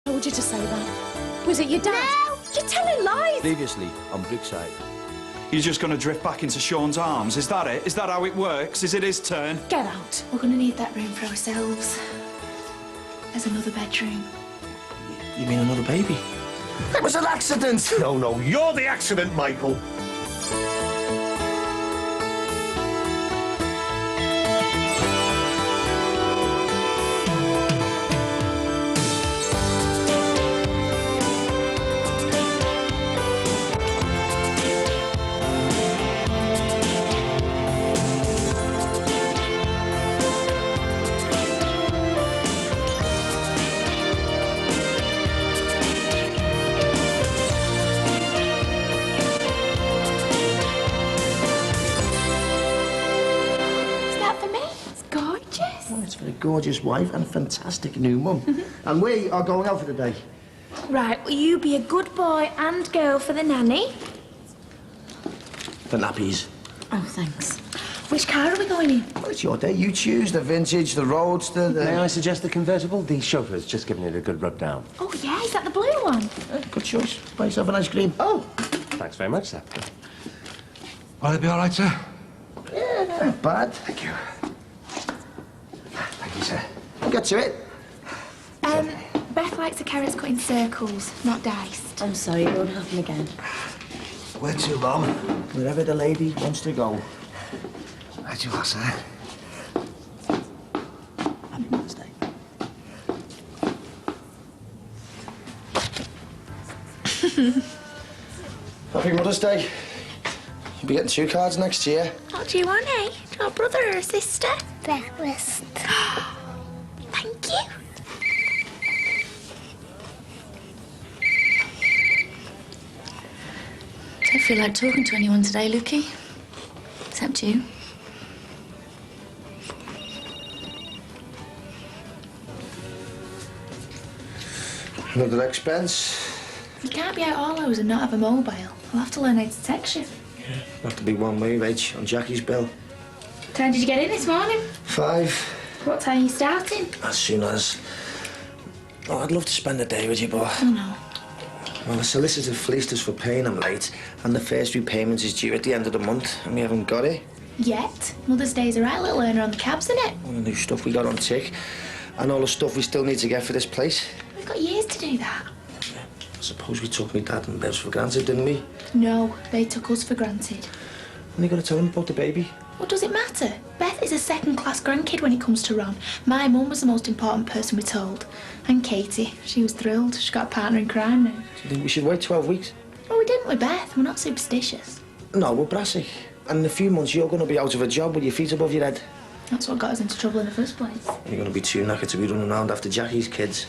told you to say that? Was it your dad? No! You're telling lies! Previously on Brookside. You're just going to drift back into Sean's arms, is that it? Is that how it works? Is it his turn? Get out. We're going to need that room for ourselves. There's another bedroom. You mean another baby? It was an accident! No, you're the accident, Michael. Gorgeous wife and fantastic new mum. And we are going out for the day. Right, will you be a good boy and girl for the nanny? The nappies. Oh, thanks. Which car are we going in? Well, it's your day. You choose the vintage, the roadster, the... May I suggest the convertible? The chauffeur's just giving it a good rub down. Oh, yeah, is that the blue one? Good choice. Buy yourself an ice cream. Oh. Thanks very much, sir. Will it be all right, sir? Yeah, not bad. Thank you. Thank you, sir. We'll get to it. Beth likes the carrots cut in circles, not diced. I'm sorry, it won't happen again. We're too long. Wherever the lady wants to go. Right, you are, sir. Happy Mother's Day. Happy Mother's Day. You'll be getting 2 cards next year. What do you want, eh? Do you want a brother or a sister? Breakfast. Thank you. Don't feel like talking to anyone today, Lukey. Except you. Another expense. You can't be out all hours and not have a mobile. I'll have to learn how to text you. Have to be one way, Rach, on Jackie's bill. What time did you get in this morning? 5. What time are you starting? As soon as... Oh, I'd love to spend the day with you, but... Oh, no. Well, the solicitor fleeced us for paying him late, and the first repayment is due at the end of the month, and we haven't got it. Yet. Mother's Day's a right little earner on the cabs, isn't it? All the new stuff we got on tick, and all the stuff we still need to get for this place. We've got years to do that. I suppose we took me dad and Bevs for granted, didn't we? No, they took us for granted. And you got to tell him about the baby? What does it matter? Beth is a second-class grandkid when it comes to Ron. My mum was the most important person we told. And Katie, she was thrilled. She's got a partner in crime now. Do you think we should wait 12 weeks? Well, we didn't with Beth. We're not superstitious. No, we're brassy. And in a few months, you're going to be out of a job with your feet above your head. That's what got us into trouble in the first place. You're going to be too knackered to be running around after Jackie's kids.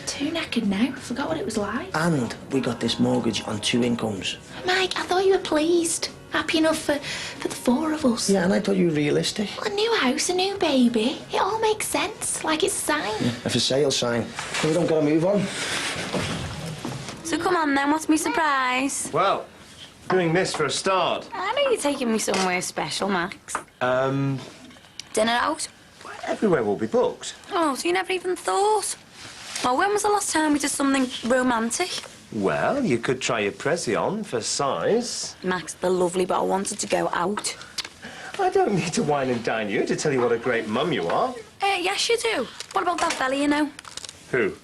Too knackered now. Forgot what it was like. And we got this mortgage on 2 incomes. Mike, I thought you were pleased. Happy enough for the 4 of us. Yeah, and I thought you were realistic. Well, a new house, a new baby. It all makes sense, like it's a sign. Yeah, a for sale sign. But we don't got to move on. So come on then, what's my surprise? Well, doing this for a start. I know you're taking me somewhere special, Max. Dinner out? Everywhere will be booked. Oh, so you never even thought? Well, when was the last time we did something romantic? Well, you could try your Prezi on for size. Max, they're lovely, but I wanted to go out. I don't need to wine and dine you to tell you what a great mum you are. Yes, you do. What about that fella you know? Who?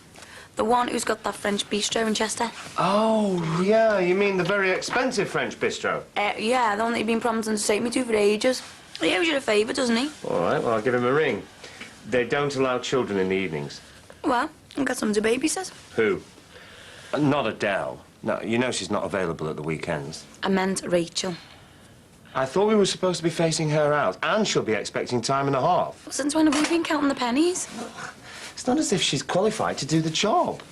The one who's got that French bistro in Chester? Oh, yeah, you mean the very expensive French bistro? Yeah, the one that you've been promising to take me to for ages. He owes you a favour, doesn't he? All right, well, I'll give him a ring. They don't allow children in the evenings. Well, I've got someone to babysit. Who? Not Adele. No, you know she's not available at the weekends. I meant Rachel. I thought we were supposed to be facing her out, and she'll be expecting time and a half. Well, since when have we been counting the pennies? It's not as if she's qualified to do the job.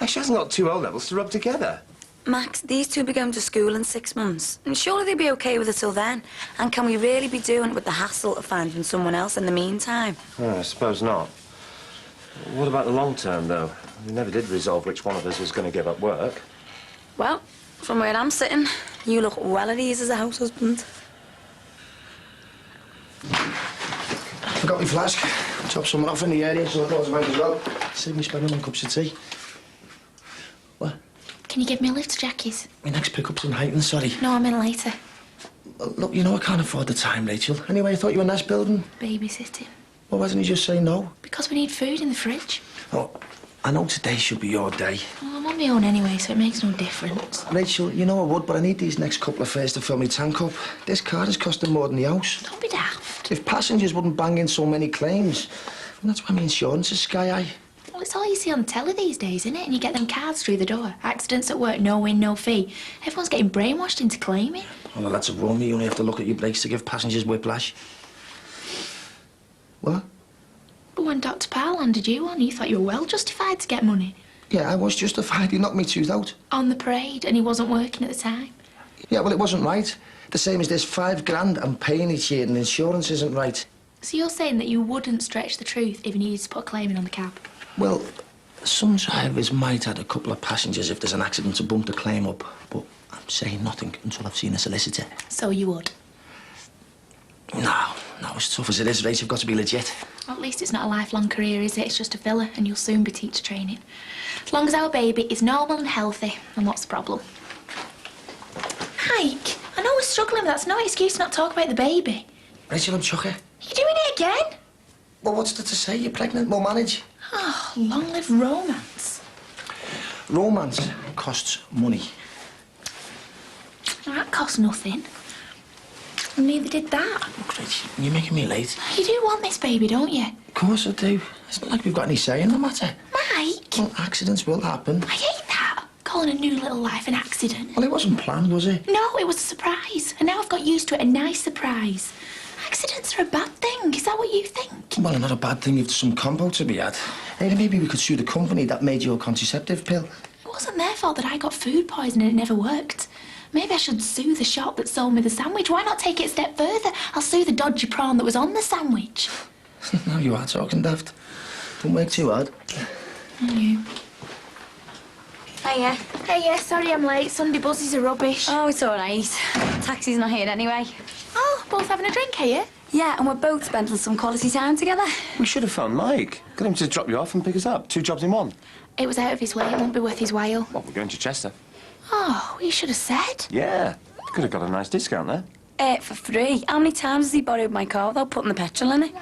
Like, she hasn't got 2 O-levels to rub together. Max, these 2 will be going to school in 6 months. And surely they'll be OK with it till then. And can we really be doing it with the hassle of finding someone else in the meantime? Oh, I suppose not. What about the long term, though? We never did resolve which one of us was going to give up work. Well, from where I'm sitting, you look well at ease as a house husband. Forgot my flask. Top someone off in the area, so I thought I might as well. Save me spending on cups of tea. What? Can you give me a lift to Jackie's? My next pickup's in Highton, sorry. No, I'm in later. Look, you know I can't afford the time, Rachel. Anyway, I thought you were nest building. Babysitting. Well, why didn't you just say no? Because we need food in the fridge. Oh, I know today should be your day. Well, I'm on my own anyway, so it makes no difference. Rachel, you know I would, but I need these next couple of fares to fill my tank up. This car is costing more than the house. Don't be daft. If passengers wouldn't bang in so many claims, and that's why my insurance is sky high. Well, it's all you see on the telly these days, isn't it? And you get them cards through the door. Accidents at work, no win, no fee. Everyone's getting brainwashed into claiming. Well, that's a rumor. You only have to look at your brakes to give passengers whiplash. What? But when Dr. Parr landed you on, you thought you were well justified to get money. Yeah, I was justified. He knocked me tooth out. On the parade, and he wasn't working at the time. Yeah, well, it wasn't right. The same as this £5,000 I'm paying each year and insurance isn't right. So you're saying that you wouldn't stretch the truth if you needed to put a claim in on the cab? Well, some drivers might add a couple of passengers if there's an accident to bump the claim up, but I'm saying nothing until I've seen a solicitor. So you would? No, as tough as it is, Rach, you've got to be legit. Well, at least it's not a lifelong career, is it? It's just a filler, and you'll soon be teacher training. As long as our baby is normal and healthy, then what's the problem? Mike, I know we're struggling, but that's no excuse to not talk about the baby. Rachel, I'm chucker. You're doing it again? Well, what's there to say? You're pregnant, we'll manage. Oh, long live romance. Romance costs money. That costs nothing. And neither did that. Look, Rach, you're making me late. You do want this baby, don't you? Of course I do. It's not like we've got any say in the matter. Mike! Well, accidents will happen. I hate that. Calling a new little life an accident. Well, it wasn't planned, was it? No, it was a surprise. And now I've got used to it, a nice surprise. Accidents are a bad thing. Is that what you think? Well, not a bad thing if there's some combo to be had. Hey, maybe we could sue the company that made your contraceptive pill. It wasn't their fault that I got food poisoning and it never worked. Maybe I should sue the shop that sold me the sandwich. Why not take it a step further? I'll sue the dodgy prawn that was on the sandwich. Now you are talking, Daft. Don't work too hard. You. Hiya. Hey, yeah, sorry I'm late. Sunday buses are rubbish. Oh, it's all right. Taxi's not here anyway. Oh, both having a drink, are you? Yeah, and we're both spending some quality time together. We should have phoned Mike. Got him to drop you off and pick us up. 2 jobs in one. It was out of his way. It won't be worth his while. Well, we're going to Chester. Oh, you should have said. Yeah. Could have got a nice discount there. For free. How many times has he borrowed my car without putting the petrol in it?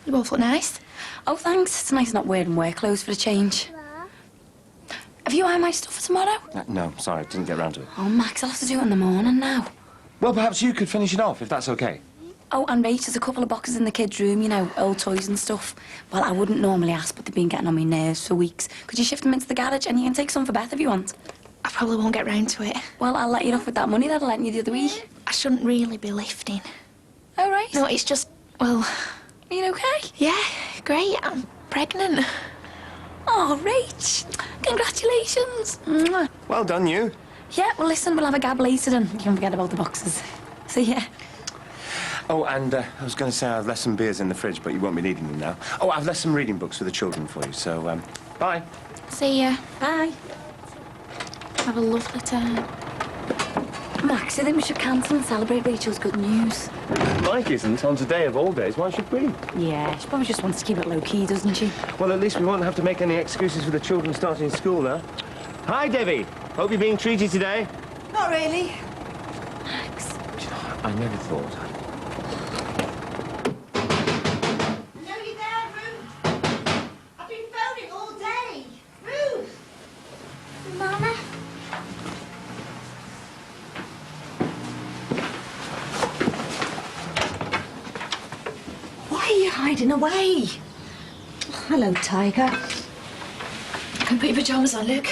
You both look nice. Oh, thanks. It's nice not wearing work clothes for a change. Have you ironed my stuff for tomorrow? No, sorry, didn't get round to it. Oh, Max, I'll have to do it in the morning now. Well, perhaps you could finish it off, if that's okay. Oh, and Rach, there's a couple of boxes in the kids' room, you know, old toys and stuff. Well, I wouldn't normally ask, but they've been getting on my nerves for weeks. Could you shift them into the garage and you can take some for Beth if you want? I probably won't get round to it. Well, I'll let you off with that money that I lent you the other week. I shouldn't really be lifting. Oh, right. No, it's just, well... Are you okay? Yeah, great. I'm pregnant. Oh, Rach. Congratulations. Mwah. Well done, you. Yeah, well, listen, we'll have a gab later and you can forget about the boxes. See ya. Oh, and I was going to say I've left some beers in the fridge, but you won't be needing them now. Oh, I've left some reading books for the children for you, so, bye. See ya. Bye. Have a lovely time. Max, I think we should cancel and celebrate Rachel's good news. Mike isn't on today of all days. Why should we? Yeah, she probably just wants to keep it low-key, doesn't she? Well, at least we won't have to make any excuses for the children starting school now. Hi, Debbie. Hope you're being treated today. Not really. Max. I never thought. No, you're there, Ruth. I've been phoning all day. Ruth! Mama? Why are you hiding away? Hello, Tiger. Can put your pyjamas on, Luke.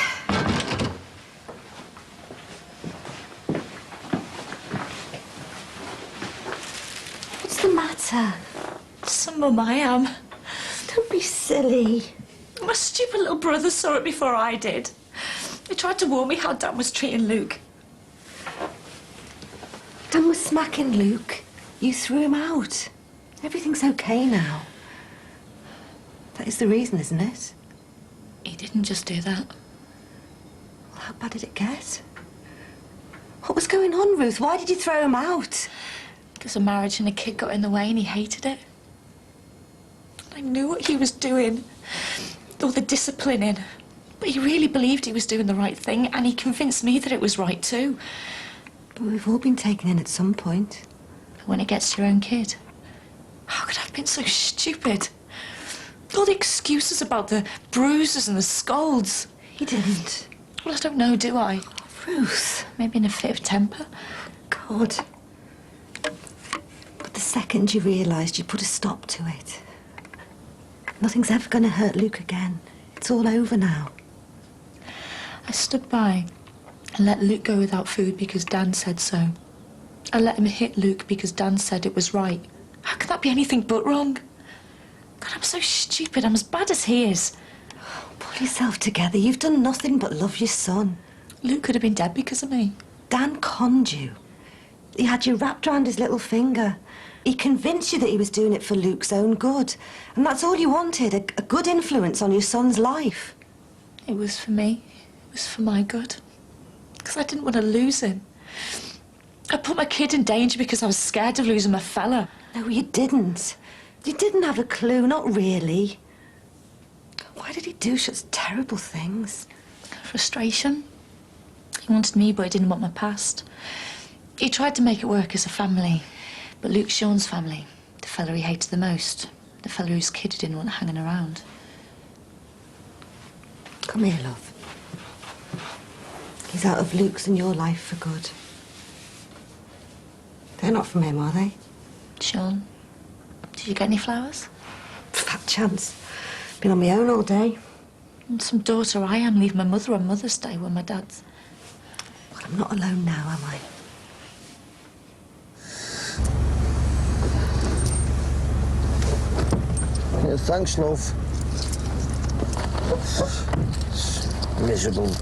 What's the matter? Some mum I am. Don't be silly. My stupid little brother saw it before I did. He tried to warn me how Dad was treating Luke. Dan was smacking Luke. You threw him out. Everything's okay now. That is the reason, isn't it? He didn't just do that. Well, how bad did it get? What was going on, Ruth? Why did you throw him out? Because a marriage and a kid got in the way and he hated it. I knew what he was doing. All the disciplining. But he really believed he was doing the right thing, and he convinced me that it was right too. But we've all been taken in at some point. But when it gets to your own kid, how could I have been so stupid? All the excuses about the bruises and the scolds. He didn't. Well, I don't know, do I? Ruth. Maybe in a fit of temper. God. But the second you realised, you put a stop to it. Nothing's ever going to hurt Luke again. It's all over now. I stood by and let Luke go without food because Dan said so. I let him hit Luke because Dan said it was right. How could that be anything but wrong? God, I'm so stupid. I'm as bad as he is. Pull yourself together. You've done nothing but love your son. Luke could have been dead because of me. Dan conned you. He had you wrapped around his little finger. He convinced you that he was doing it for Luke's own good. And that's all you wanted, a good influence on your son's life. It was for me. It was for my good. Because I didn't want to lose him. I put my kid in danger because I was scared of losing my fella. No, you didn't. You didn't have a clue, not really. Why did he do such terrible things? Frustration. He wanted me, but he didn't want my past. He tried to make it work as a family. But Luke Sean's family, the fella he hated the most, the fella whose kid he didn't want hanging around. Come here, love. He's out of Luke's and your life for good. They're not from him, are they? Sean, did you get any flowers? Fat chance. Been on my own all day. And some daughter I am, leave my mother on Mother's Day when my dad's. Well, I'm not alone now, am I? Yeah, thanks, love. Miserable.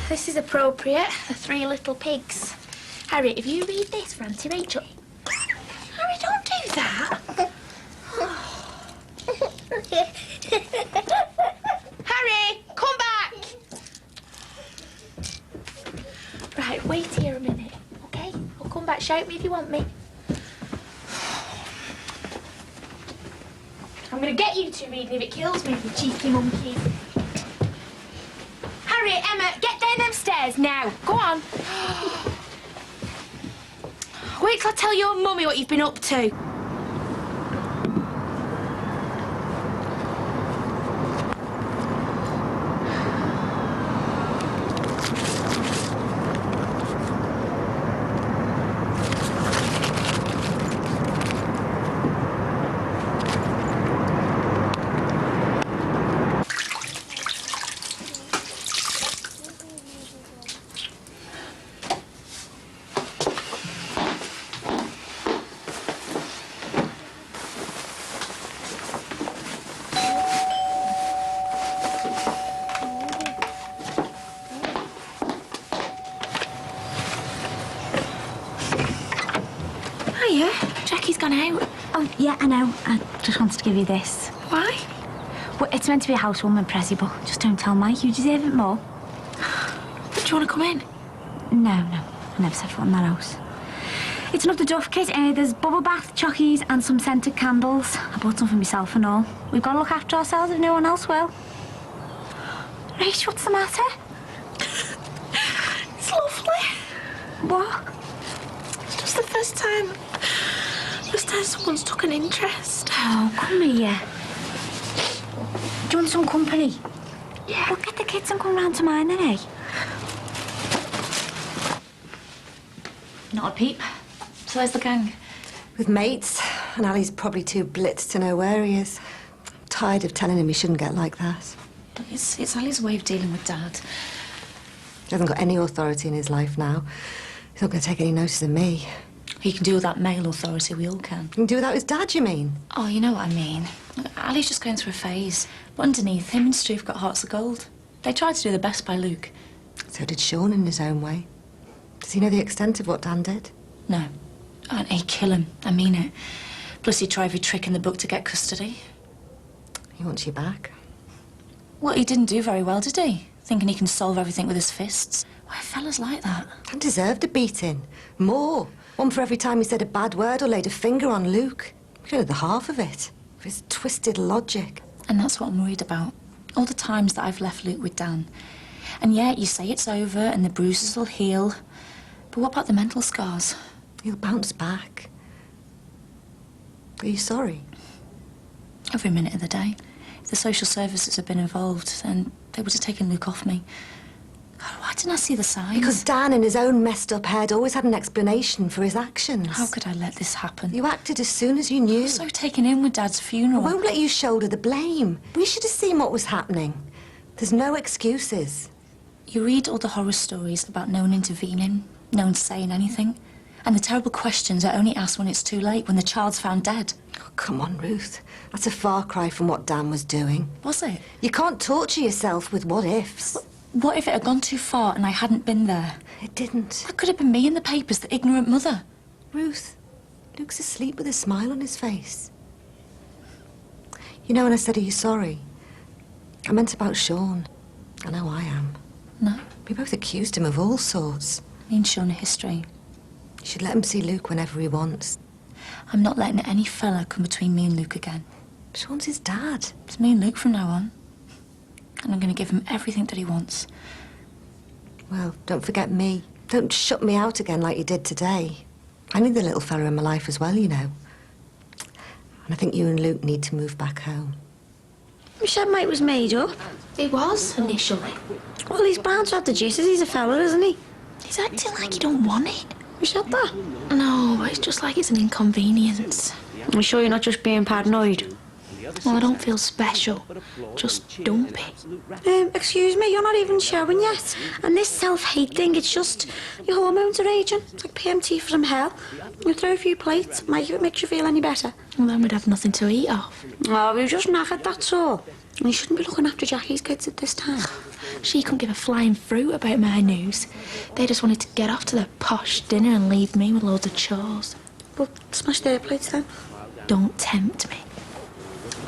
This is appropriate, the three little pigs. Harry, if you read this for Auntie Rachel... Harry, don't do that. Harry, come back! Right, wait here a minute, OK? I'll come back. Shout me if you want me. I'm going to get you two reading if it kills me, you cheeky monkeys. Harry, Emma, get down them stairs now. Go on. Wait till I tell your mummy what you've been up to. Hiya, Jackie's gone out. Oh, yeah, I know. I just wanted to give you this. Why? Well, it's meant to be a housewarming pressie, but just don't tell Mike. You deserve it more. Do you want to come in? No, I never set foot in that house. It's not the duff kit. There's bubble bath, chockies and some scented candles. I bought some for myself and all. We've got to look after ourselves if no one else will. Rach, what's the matter? It's lovely. What? It's just the first time someone's took an interest. Oh, come here. Do you want some company? Yeah. Well, get the kids and come round to mine then, eh? Not a peep. So where's the gang? With mates, and Ali's probably too blitzed to know where he is. I'm tired of telling him he shouldn't get like that. Look, it's Ali's way of dealing with Dad. He hasn't got any authority in his life now. He's not going to take any notice of me. He can do with that male authority, we all can. He can do without his dad, you mean? Oh, you know what I mean. Look, Ali's just going through a phase. But underneath, him and Stu have got hearts of gold. They tried to do the best by Luke. So did Sean in his own way. Does he know the extent of what Dan did? No. And he'd kill him. I mean it. Plus he'd try every trick in the book to get custody. He wants you back. Well, he didn't do very well, did he? Thinking he can solve everything with his fists. Why are fellas like that? Dan deserved a beating. More. One for every time he said a bad word or laid a finger on Luke. We don't know the half of it. For his twisted logic. And that's what I'm worried about. All the times that I've left Luke with Dan. And yet you say it's over and the bruises will heal. But what about the mental scars? He'll bounce back. Are you sorry? Every minute of the day. If the social services had been involved, then they would have taken Luke off me. God, why didn't I see the signs? Because Dan, in his own messed up head, always had an explanation for his actions. How could I let this happen? You acted as soon as you knew. I was so taken in with Dad's I funeral. won't let you shoulder the blame. We should have seen what was happening. There's no excuses. You read all the horror stories about no one intervening, no one saying anything, and the terrible questions are only asked when it's too late, when the child's found dead. Oh, come on, Ruth. That's a far cry from what Dan was doing. Was it? You can't torture yourself with what-ifs. What if it had gone too far and I hadn't been there? It didn't. That could have been me in the papers, the ignorant mother. Ruth, Luke's asleep with a smile on his face. You know when I said, are you sorry? I meant about Sean. I know I am. No, We both accused him of all sorts. me and Sean are history. You should let him see Luke whenever he wants. I'm not letting any fella come between me and Luke again. Sean's his dad. It's me and Luke from now on. And I'm going to give him everything that he wants. Well, don't forget me. Don't shut me out again like you did today. I need the little fella in my life as well, you know. And I think you and Luke need to move back home. You said mate was made up. He was, initially. Well, he's bound to have the juices. He's a fella, isn't he? He's acting like he don't want it. You said that? No, but it's just like it's an inconvenience. Are you sure you're not just being paranoid? Well, I don't feel special. Just dumpy. Excuse me, you're not even showing yet. And this self-hate thing, it's just your hormones are raging. It's like PMT from hell. You throw a few plates, make it makes you feel any better. Well, then we'd have nothing to eat off. Oh, we were just knackered, that's all. And you shouldn't be looking after Jackie's kids at this time. She couldn't give a flying fruit about my news. They just wanted to get off to their posh dinner and leave me with loads of chores. Well, smash their plates then. Don't tempt me.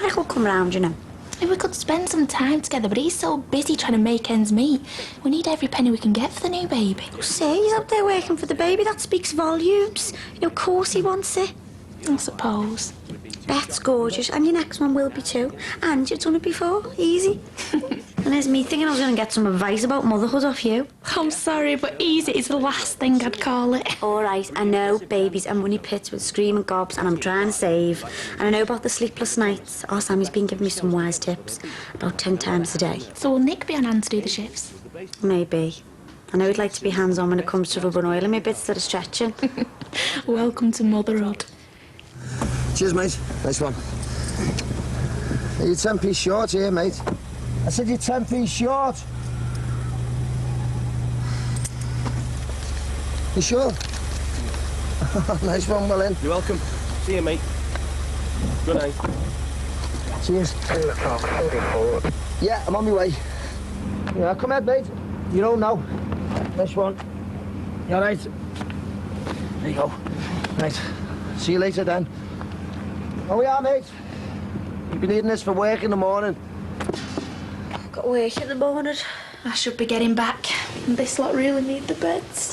Michael will come round, you know. If we could spend some time together, but he's so busy trying to make ends meet. We need every penny we can get for the new baby. See, he's out there working for the baby. That speaks volumes. You know, of course he wants it. I suppose. Beth's gorgeous, and your next one will be too. And you've done it before. Easy. And there's me thinking I was going to get some advice about motherhood off you. I'm sorry, but easy is the last thing I'd call it. All right, I know babies are money pits with screaming gobs, and I'm trying to save. And I know about the sleepless nights. Oh, Sammy's been giving me some wise tips about 10 times a day. So will Nick be on hand to do the shifts? Maybe. I know he'd like to be hands-on when it comes to rubbing oil in my bits that are stretching. Welcome to motherhood. Cheers, mate. Nice one. You're 10p short here, mate. I said you're 10p short. You sure? Nice one, well in. You're welcome. See you, mate. Good night. Cheers. Yeah, I'm on my way. Yeah, come ahead, mate. You're home now. Nice one. You all right? There you go. Right. See you later, then. Oh, we are, mate. You'll be needing this for work in the morning. Got work in the morning. I should be getting back. This lot really need the beds.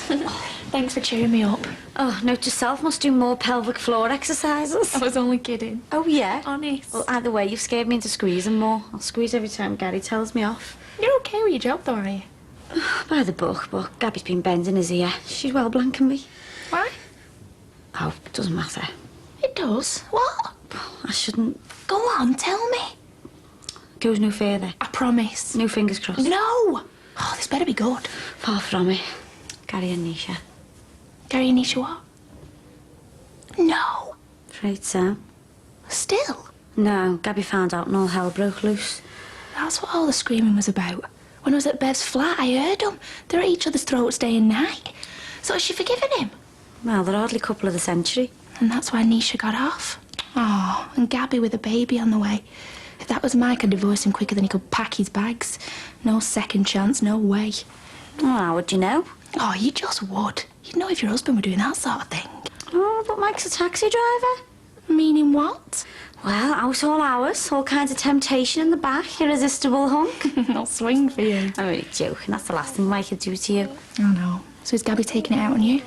Thanks for cheering me up. Oh, note to self, must do more pelvic floor exercises. I was only kidding. Oh, yeah? Honest. Well, either way, you've scared me into squeezing more. I'll squeeze every time Gary tells me off. You're okay with your job, though, are you? By the book, but Gabby's been bending his ear. She's well blanking me. Why? Oh, it doesn't matter. It does. What? I shouldn't. Go on, tell me. Goes no further. I promise. No fingers crossed. No! Oh, this better be good. Far from it. Gary and Nisha. Gary and Nisha what? No. Afraid so. Still? No, Gabby found out and all hell broke loose. That's what all the screaming was about. When I was at Bev's flat, I heard them. They're at each other's throats day and night. So has she forgiven him? Well, they're hardly couple of the century. And that's why Nisha got off. Oh, and Gabby with a baby on the way. If that was Mike, I'd divorce him quicker than he could pack his bags. No second chance, no way. Oh, how would you know? Oh, you just would. You'd know if your husband were doing that sort of thing. Oh, but Mike's a taxi driver. Meaning what? Well, out all hours, all kinds of temptation in the back, irresistible hunk. I'll swing for you. I'm really joking. That's the last thing Mike could do to you. I know. So is Gabby taking it out on you?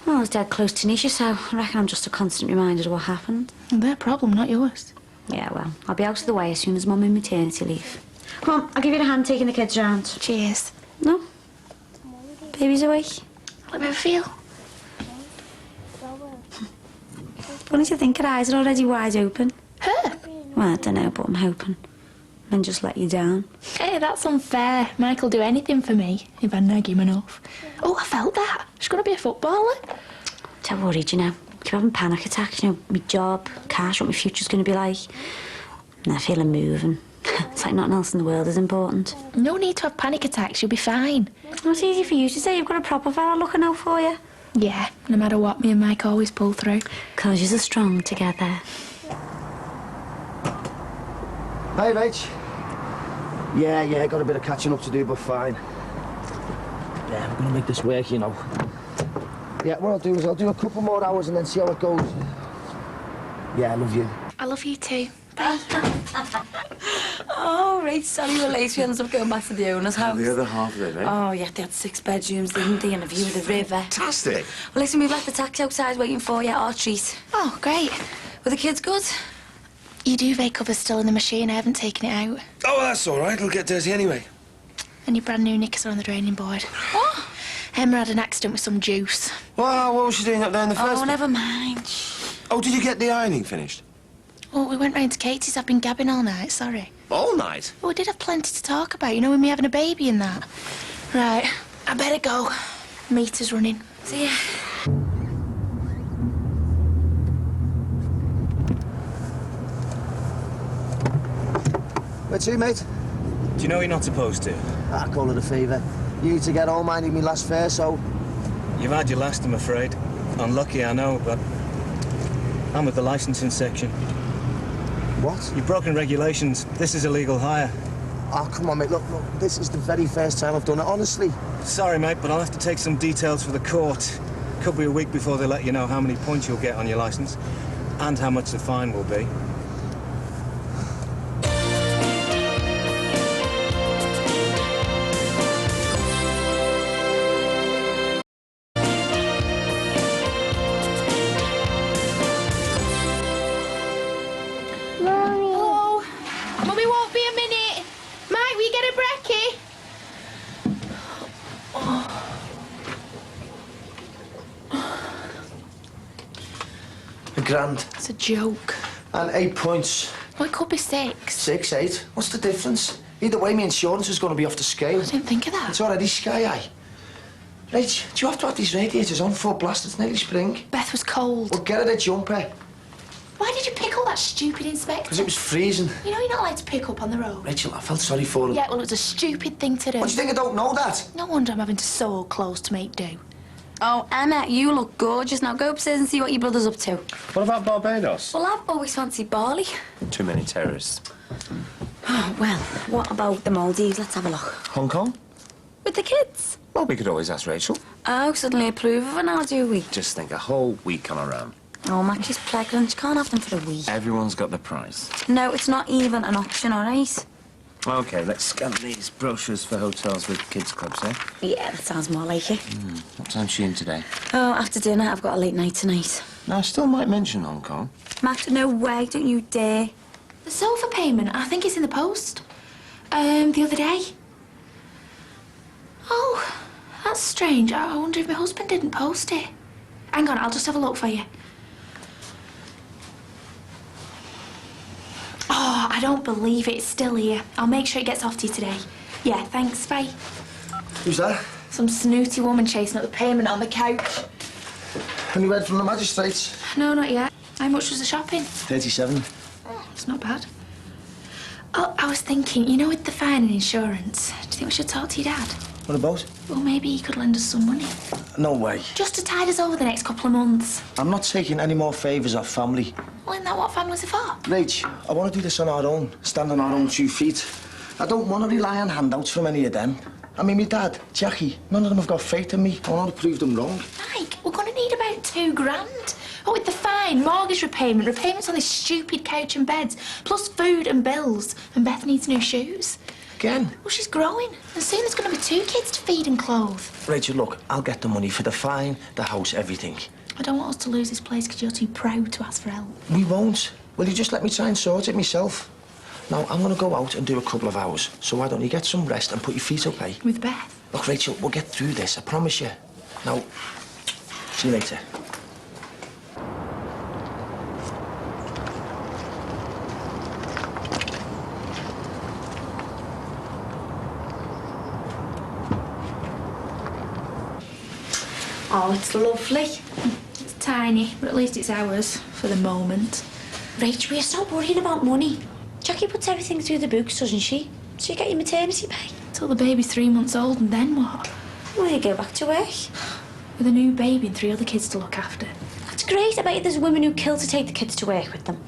Well, I was dead close to Nisha, so I reckon I'm just a constant reminder of what happened. Their problem, not yours. Yeah, well, I'll be out of the way as soon as Mum in maternity leave. Come on, I'll give you a hand taking the kids around. Cheers. No? Baby's awake. Let me have a feel. Funny to think her eyes are already wide open. Her? Well, I don't know, but I'm hoping. And just let you down. Hey, that's unfair. Mike'll do anything for me if I nag him enough. Oh, I felt that. She's going to be a footballer. Don't worry, do you know. Keep having panic attacks, you know, my job, cash, what my future's going to be like. And I feel a move, and it's like nothing else in the world is important. No need to have panic attacks. You'll be fine. Well, it's easy for you to say. You've got a proper fella looking out for you. Yeah, no matter what, me and Mike always pull through. 'Cause you're strong together. Hey, Rach. Yeah, got a bit of catching up to do, but fine. Yeah, we're gonna make this work, you know. Yeah, what I'll do is I'll do a couple more hours and then see how it goes. Yeah, I love you. I love you too. Bye. Oh, right, sorry we're late. We ended up going back to the owner's house. The other half of it, eh? Oh, yeah, they had 6 bedrooms, didn't they, and a view of the river. Fantastic. Well, listen, we've left the taxi outside waiting for you, our treat. Oh, great. Were the kids good? Your duvet cover's still in the machine. I haven't taken it out. Oh, well, that's all right. It'll get dirty anyway. And your brand new knickers are on the draining board. What? Emma had an accident with some juice. Well, what was she doing up there in the first Oh, place? never mind. Oh, did you get the ironing finished? Oh, we went round to Katie's. I've been gabbing all night, sorry. All night? Oh, we did have plenty to talk about, you know, with me having a baby and that. Right, I better go. Meter's running. See ya. Where to, mate? Do you know you're not supposed to? I call it a favour. You need to get home, I need me last fare, so... You've had your last, I'm afraid. Unlucky, I know, but I'm with the licensing section. What? You've broken regulations. This is illegal hire. Oh, come on, mate, look, this is the very first time I've done it, honestly. Sorry, mate, but I'll have to take some details for the court. Could be a week before they let you know how many points you'll get on your licence and how much the fine will be. Hello? Mummy won't be a minute. Mike, will you get a brekkie? £1,000. It's a joke. And 8 points. Well, it could be 6. 6, 8. What's the difference? Either way, my insurance is going to be off the scale. I didn't think of that. It's already sky high. Right, do you have to have these radiators on full blast? It's nearly spring. Beth was cold. Well, get her a jumper. Why did you pick up that stupid inspector? Because it was freezing. You know you're not allowed to pick up on the road. Rachel, I felt sorry for him. Yeah, well, it was a stupid thing to do. What, do you think I don't know that? No wonder I'm having to sew clothes to make do. Oh, Emma, you look gorgeous. Now go upstairs and see what your brother's up to. What about Barbados? Well, I've always fancied Bali. Too many terrorists. Oh, well, what about the Maldives? Let's have a look. Hong Kong? With the kids? Well, we could always ask Rachel. Oh, suddenly approve of it now, do we? Just think, a whole week on our own. Oh, Max is pregnant. You can't have them for a week. Everyone's got the price. No, it's not even an option, all right? OK, let's scan these brochures for hotels with kids' clubs, eh? Yeah, that sounds more like it. What time's she in today? Oh, after dinner, I've got a late night tonight. No, I still might mention Hong Kong. Max, no way, don't you dare. The sofa payment, I think it's in the post. The other day. Oh, that's strange. I wonder if my husband didn't post it. Hang on, I'll just have a look for you. Oh, I don't believe it. It's still here. I'll make sure it gets off to you today. Yeah, thanks, bye. Who's that? Some snooty woman chasing up the payment on the couch. Any word from the magistrates? No, not yet. How much was the shopping? 37. Oh, it's not bad. Oh, I was thinking, you know, with the fine and insurance, do you think we should talk to your dad? What about? Well, maybe he could lend us some money. No way. Just to tide us over the next couple of months. I'm not taking any more favours off family. Well, isn't that what families are for? Rach, I want to do this on our own, stand on our own 2 feet. I don't want to rely on handouts from any of them. I mean, my dad, Jackie, none of them have got faith in me. I want to prove them wrong. Mike, need about £2,000. What with the fine, mortgage repayment, repayments on this stupid couch and beds, plus food and bills. And Beth needs new shoes. Again? Well, she's growing. And soon there's going to be 2 kids to feed and clothe. Rachel, look, I'll get the money for the fine, the house, everything. I don't want us to lose this place because you're too proud to ask for help. We won't. Will you just let me try and sort it myself? Now, I'm going to go out and do a couple of hours, so why don't you get some rest and put your feet up, eh? With Beth? Look, Rachel, we'll get through this, I promise you. Now, see you later. Oh, it's lovely. It's tiny, but at least it's ours for the moment. Rach, we're so worrying about money. Jackie puts everything through the books, doesn't she? So you get your maternity pay. Till the baby's 3 months old, and then what? Well, you go back to work. With a new baby and 3 other kids to look after. That's great. I bet you there's women who kill to take the kids to work with them.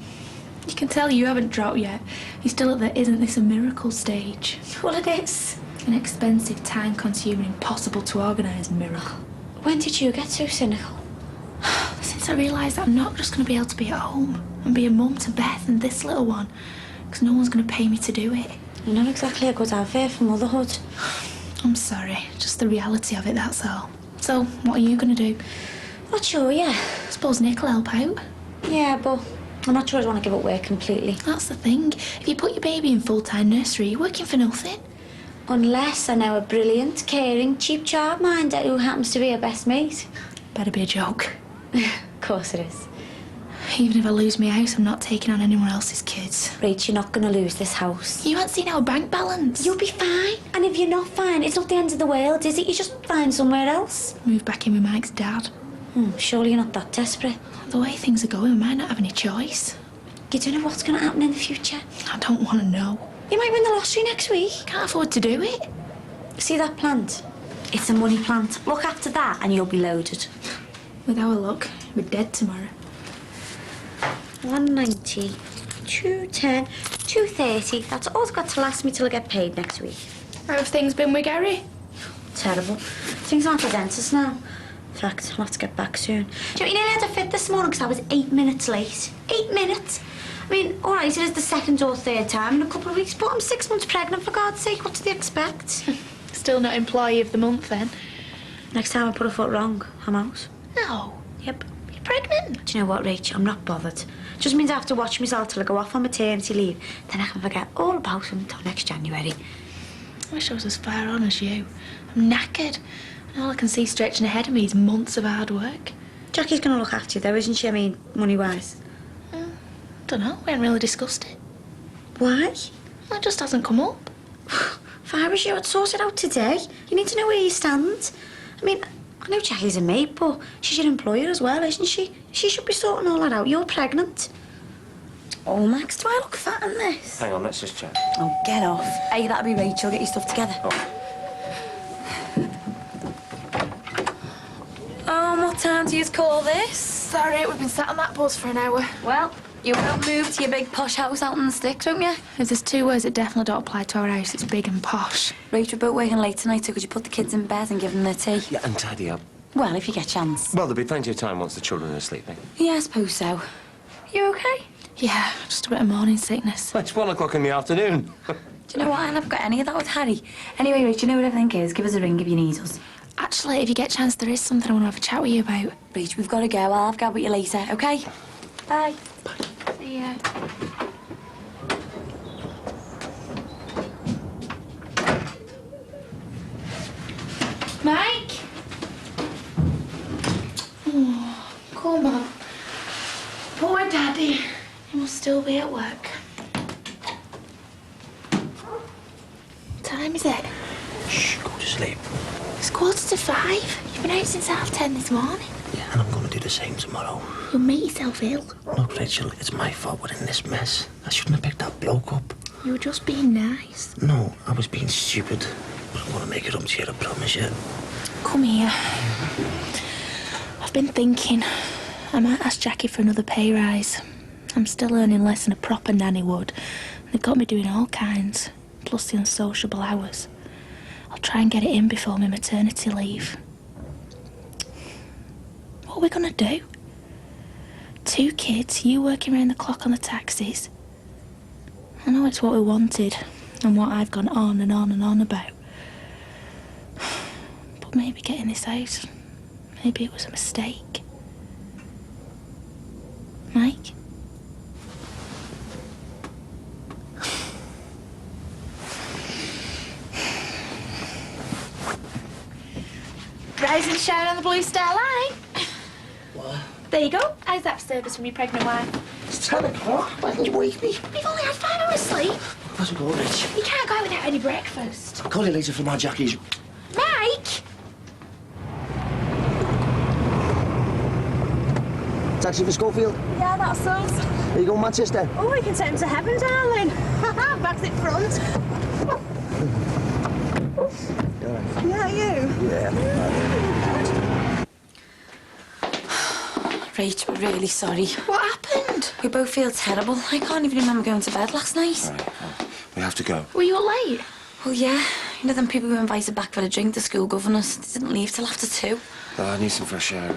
You can tell you haven't dropped yet. You're still at the isn't this a miracle stage. Well, it is. An expensive, time-consuming, impossible to organise miracle. When did you get so cynical? Since I realised that I'm not just going to be able to be at home and be a mum to Beth and this little one, because no one's going to pay me to do it. You're not exactly a good advert for motherhood. I'm sorry, just the reality of it, that's all. So, what are you going to do? Not sure, yeah. I suppose Nick will help out. Yeah, but I'm not sure I'd want to give up work completely. That's the thing. If you put your baby in full-time nursery, you're working for nothing. Unless I know a brilliant, caring, cheap childminder who happens to be her best mate. Better be a joke. Of course it is. Even if I lose my house, I'm not taking on anyone else's kids. Rach, you're not going to lose this house. You haven't seen our bank balance. You'll be fine. And if you're not fine, it's not the end of the world, is it? You just find somewhere else. Move back in with Mike's dad. Surely you're not that desperate. The way things are going, we might not have any choice. You don't know what's going to happen in the future. I don't want to know. You might win the lottery next week. Can't afford to do it. See that plant? It's a money plant. Look after that and you'll be loaded. With our luck, we're dead tomorrow. 190, 210, 230. That's all's got to last me till I get paid next week. How have things been with Gary? Terrible. Things aren't the dentist now. In fact, I'll have to get back soon. Do you know, you nearly had to fit this morning because I was 8 minutes late. 8 minutes? I mean, all right, it is the 2nd or 3rd time in a couple of weeks, but I'm 6 months pregnant, for God's sake. What do they expect? Still not employee of the month, then? Next time I put a foot wrong, I'm out. No. Yep. You're pregnant. Do you know what, Rach? I'm not bothered. Just means I have to watch myself till I go off on maternity leave. Then I can forget all about him until next January. I wish I was as far on as you. I'm knackered. And all I can see stretching ahead of me is months of hard work. Jackie's going to look after you, though, isn't she? I mean, money-wise. Don't know. We haven't really discussed it. Why? Well, it just hasn't come up. If I was you, I'd sort it out today. You need to know where you stand. I mean, I know Jackie's a mate, but she's your employer as well, isn't she? She should be sorting all that out. You're pregnant. Oh, Max, do I look fat in this? Hang on, let's just check. Oh, get off. Hey, that'll be Rachel. Get your stuff together. Oh, what time do you call this? Sorry, we've been sat on that bus for an hour. Well, you won't move to your big posh house out in the sticks, won't you? If there's 2 words that definitely don't apply to our house, it's big and posh. Rachel, we're both working late tonight, so could you put the kids in bed and give them their tea? Yeah, and tidy up. Well, if you get a chance. Well, there'll be plenty of time once the children are sleeping. Yeah, I suppose so. You okay? Yeah, just a bit of morning sickness. Well, it's 1 o'clock in the afternoon. Do you know what? I never got any of that with Harry. Anyway, Rach, you know what everything is. Give us a ring if you need us. Actually, if you get a chance, there is something I want to have a chat with you about. Rach, we've got to go. I'll have a go with you later, okay? Bye. See ya. Mike? Oh, come on. Poor Daddy. He must still be at work. What time is it? Shh, go to sleep. It's 5:15. You've been out since 10:30 this morning. Yeah, and I'm going to do the same tomorrow. You'll make yourself ill. Look, Rachel, it's my fault we're in this mess. I shouldn't have picked that bloke up. You were just being nice. No, I was being stupid. But I'm going to make it up to you, I promise you. Come here. I've been thinking I might ask Jackie for another pay rise. I'm still earning less than a proper nanny would. They've got me doing all kinds, plus the unsociable hours. I'll try and get it in before my maternity leave. What what we're gonna do? 2 kids, you working around the clock on the taxis. I know it's what we wanted and what I've gone on and on and on about. But maybe getting this out, maybe it was a mistake. Mike? Rise and shine on the Blue Star Line. What? There you go. How's that service from your pregnant wife? It's 10 o'clock. Why didn't you wake me? We've only had 5 hours sleep. Where's it going, Rich? You can't go out without any breakfast. I'll call you later for my Jackie's. Mike! Taxi for Schofield? Yeah, that's us. Are you going Manchester? Oh, we can take him to heaven, darling. Back's it front. Yeah, you? Yeah. Rach, we're really sorry. What happened? We both feel terrible. I can't even remember going to bed last night. Right, we have to go. Were you all late? Well, yeah. You know, them people who invited back for a drink, the school governors, they didn't leave till after 2. Oh, I need some fresh air.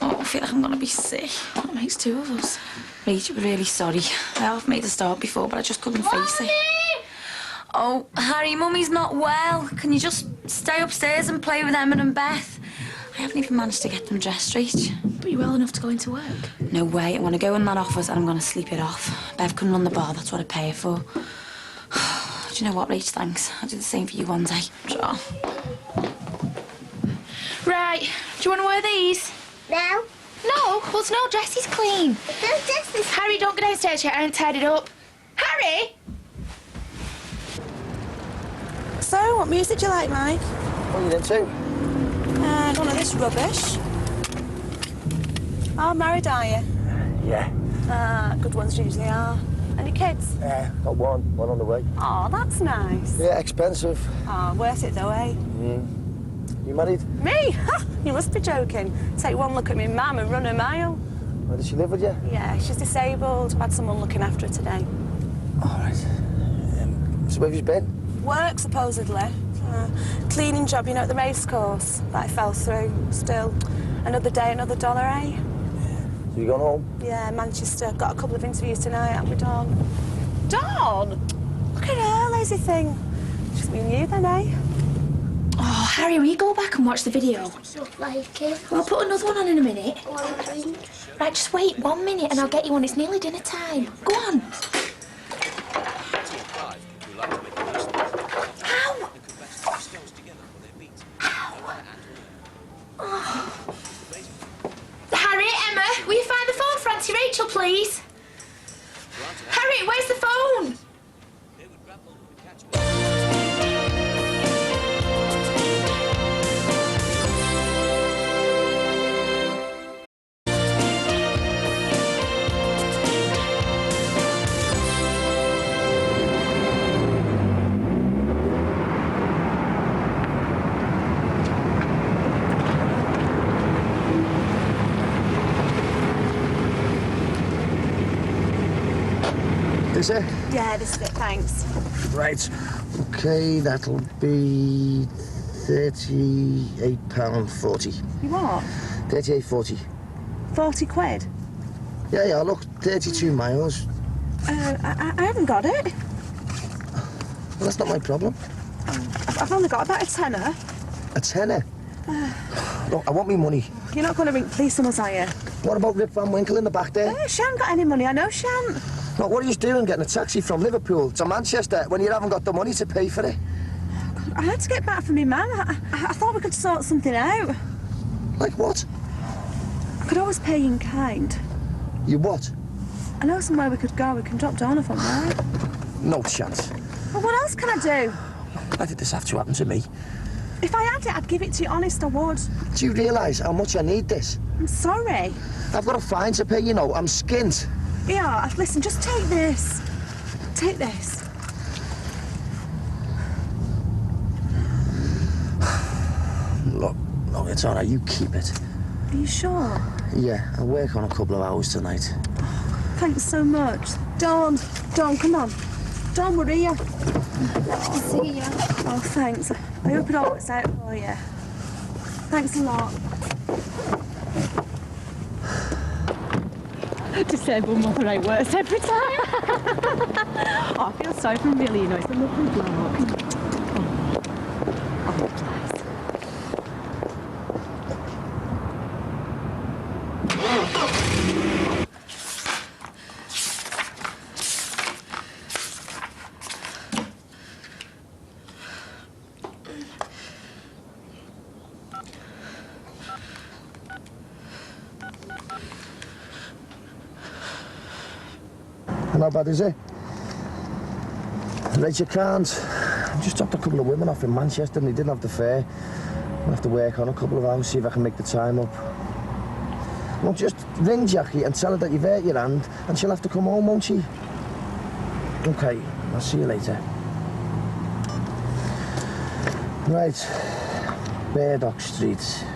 Oh, I feel like I'm gonna be sick. That makes 2 of us. Rach, we're really sorry. I have made a start before, but I just couldn't face it. Oh, Harry, Mummy's not well. Can you just stay upstairs and play with Emma and Beth? I haven't even managed to get them dressed, Rach. But you're well enough to go into work? No way. I'm gonna go in that office and I'm gonna sleep it off. Bev can run the bar, that's what I pay her for. Do you know what, Rach? Thanks. I'll do the same for you one day. Sure. Right. Do you want to wear these? No. No. Well, no, dress is clean. No, dress is... Harry, don't go downstairs yet. I haven't tied it up. Harry! So, what music do you like, Mike? What are you into? None of this rubbish. Oh, married, are you? Yeah. Good ones usually are. Any kids? Yeah, got one on the way. Oh, that's nice. Yeah, expensive. Oh, worth it though, eh? You married? Me? You must be joking. Take one look at me mum and run a mile. Where does she live with you? Yeah, she's disabled. I've had someone looking after her today. All right. So where have you been? Work, supposedly. Cleaning job, you know, at the race course. But I fell through. Still, another day, another dollar, eh? So you gone home? Yeah, Manchester. Got a couple of interviews tonight. Out with Dawn. Dawn? Look at her, lazy thing. Just me and you then, eh? Oh, Harry, will you go back and watch the video? Like it. Well, I'll put another one on in a minute. One drink. Right, just wait 1 minute and I'll get you one. It's nearly dinner time. Go on. Harry, Emma, will you find the phone for Auntie Rachel, please? Harry, where's the phone? Is it? Yeah, this is it, thanks. Right. Okay, that'll be £38.40. You what? 38.40. 40 quid? Yeah, look, 32 miles. I haven't got it. Well, that's not my problem. I've only got about a tenner. A tenner? Look, I want me money. You're not going to ring police on us, are you? What about Rip Van Winkle in the back there? She hasn't got any money, I know she hasn't. Look, what are you doing getting a taxi from Liverpool to Manchester when you haven't got the money to pay for it? I had to get back from my mum. I thought we could sort something out. Like what? I could always pay you in kind. You what? I know somewhere we could go. We can drop down if I'm right. No chance. Well, what else can I do? Why did this have to happen to me? If I had it, I'd give it to you honest, I would. Do you realise how much I need this? I'm sorry. I've got a fine to pay, you know. I'm skint. Yeah, listen, just take this. Take this. Look, it's all right. You keep it. Are you sure? Yeah, I'll work on a couple of hours tonight. Thanks so much. Dawn, come on. Dawn, we're here. See ya. Oh, thanks. I hope it all works out for you. Thanks a lot. Disabled mother ain't worse every time. Oh, I feel sorry for him, really, you know. It's a lovely bloke. Oh, bless. Not bad, is it? Right, you can't. I just dropped a couple of women off in Manchester and they didn't have the fare. I'll have to work on a couple of hours, see if I can make the time up. Well, just ring Jackie and tell her that you've hurt your hand and she'll have to come home, won't she? OK, I'll see you later. Right, Burdock Street.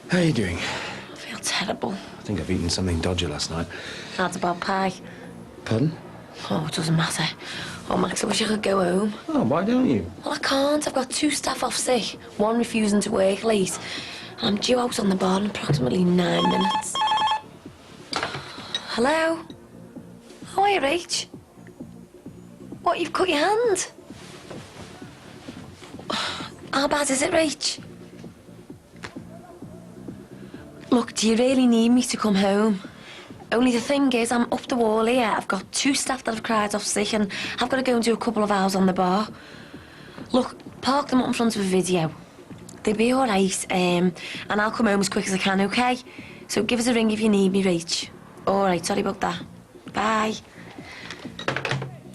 How are you doing? I feel terrible. I think I've eaten something dodgy last night. That's about pie. Pardon? Oh, it doesn't matter. Oh, Max, I wish I could go home. Oh, why don't you? Well, I can't. I've got 2 staff off sick, 1 refusing to work late. And I'm due out on the bar in approximately 9 minutes. Hello? How are you, Rach? What, you've cut your hand? How bad is it, Rach? Look, do you really need me to come home? Only the thing is, I'm up the wall here. I've got 2 staff that have cried off sick and I've got to go and do a couple of hours on the bar. Look, park them up in front of a video. They'll be all right, and I'll come home as quick as I can, OK? So give us a ring if you need me, Rach. All right, sorry about that. Bye.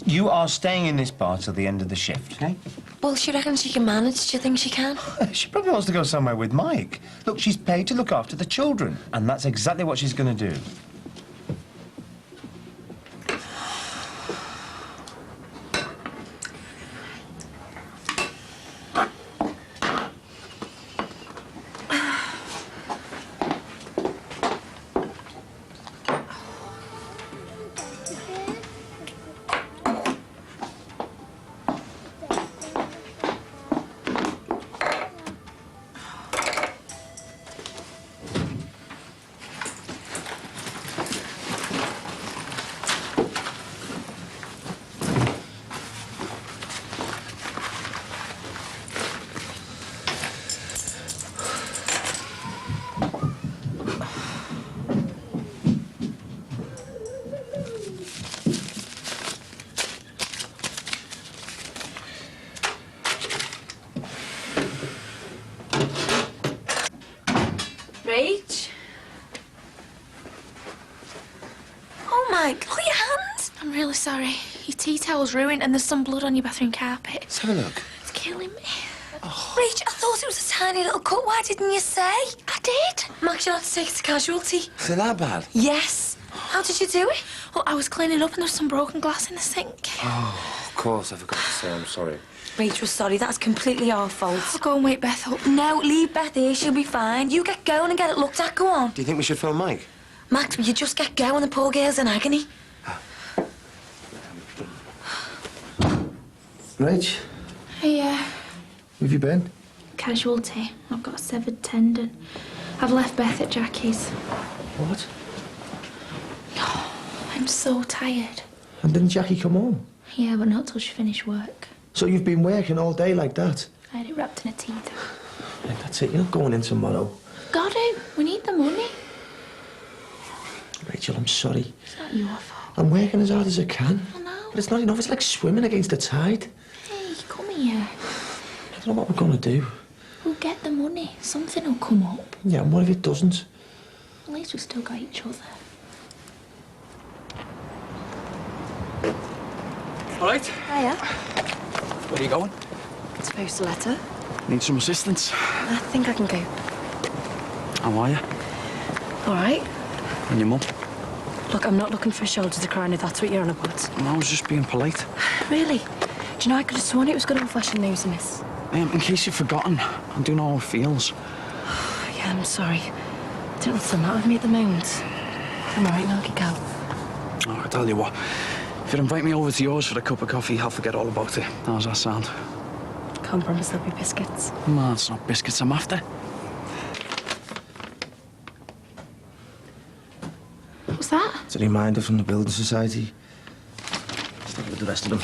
You are staying in this bar till the end of the shift, OK? Well, she reckons she can manage. Do you think she can? She probably wants to go somewhere with Mike. Look, she's paid to look after the children, and that's exactly what she's going to do. Rach? Oh, Mike, look at your hands. I'm really sorry. Your tea towel's ruined and there's some blood on your bathroom carpet. Let's have a look. It's killing me. Oh. Rach, I thought it was a tiny little cut. Why didn't you say? I did. Max, you'll have to take it to casualty. Is it that bad? Yes. How did you do it? Well, I was cleaning up and there's some broken glass in the sink. Oh, of course, I forgot to say I'm sorry. Rach, we're sorry. That's completely our fault. I'll go and wake Beth up. No, leave Beth here. She'll be fine. You get going and get it looked at. Go on. Do you think we should phone Mike? Max, will you just get going? The poor girl's in agony. Rach, Hey, where have you been? casualty. I've got a severed tendon. I've left Beth at Jackie's. What? I'm so tired. And didn't Jackie come home? Yeah, but not till she finished work. So you've been working all day like that? I had it wrapped in a tea towel. Right, that's it, you're not going in tomorrow. Got to. We need the money. Rachel, I'm sorry. It's not your fault. I'm working as hard as I can. I know. But it's not enough, it's like swimming against the tide. Hey, come here. I don't know what we're going to do. We'll get the money. Something will come up. Yeah, and what if it doesn't? At least we've still got each other. All right. Hiya. Where are you going? Supposed to letter. Need some assistance. I think I can go. How are you? All right. And your mum? Look, I'm not looking for a shoulder to cry on if that's what you're on about. I was just being polite. Really? Do you know, I could have sworn it was good old-fashioned news, miss. In case you've forgotten, I do know how it feels. Yeah, I'm sorry. I don't know what's the matter with me at the moment. I'm all right now, I can go. Oh, Tell you what, if you invite me over to yours for a cup of coffee, I'll forget all about it. How's that sound? Can't promise there'll be biscuits. No, it's not biscuits I'm after. What's that? It's a reminder from the Building Society. Stick with the rest of them.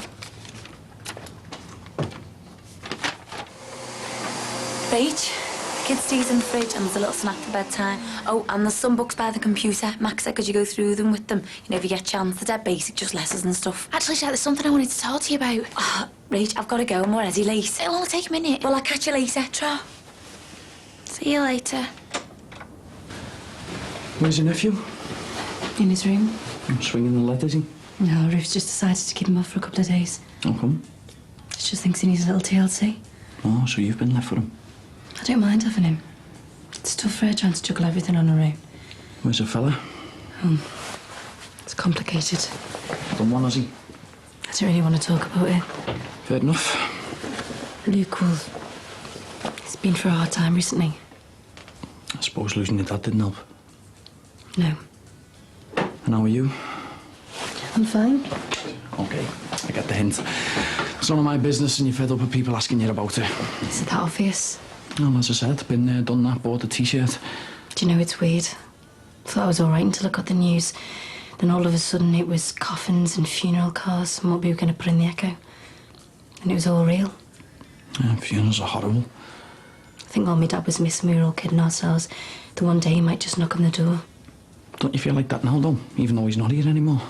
Right. Kids' tea's in the fridge and there's a little snack for bedtime. Oh, and there's some books by the computer. Max said could you go through them with them? You know, if you get a chance. They're dead basic, just letters and stuff. Actually, Jack, there's something I wanted to talk to you about. Oh, Rach, I've got to go. I'm already late. It'll only take a minute. Well, I'll catch you later. Tra. See you later. Where's your nephew? In his room. I'm swinging the lead, is he? No, Ruth's just decided to keep him off for a couple of days. How come? She just thinks he needs a little TLC. Oh, so you've been left for him. I don't mind having him. It's tough for her trying to juggle everything on her own. Where's the fella? It's complicated. Done one, has he? I don't really want to talk about it. Fair enough. Luke will... He's been through a hard time recently. I suppose losing your dad didn't help. No. And how are you? I'm fine. Okay, I get the hint. It's none of my business and you're fed up with people asking you about it. Is it that obvious? Well, as I said, been there, done that, bought a T-shirt. Do you know, it's weird. Thought I was all right until I got the news. Then all of a sudden it was coffins and funeral cars and what we were going to put in the Echo. And it was all real. Yeah, funerals are horrible. I think while my dad was missing, we were all kidding ourselves that one day he might just knock on the door. Don't you feel like that now, though? Even though he's not here anymore?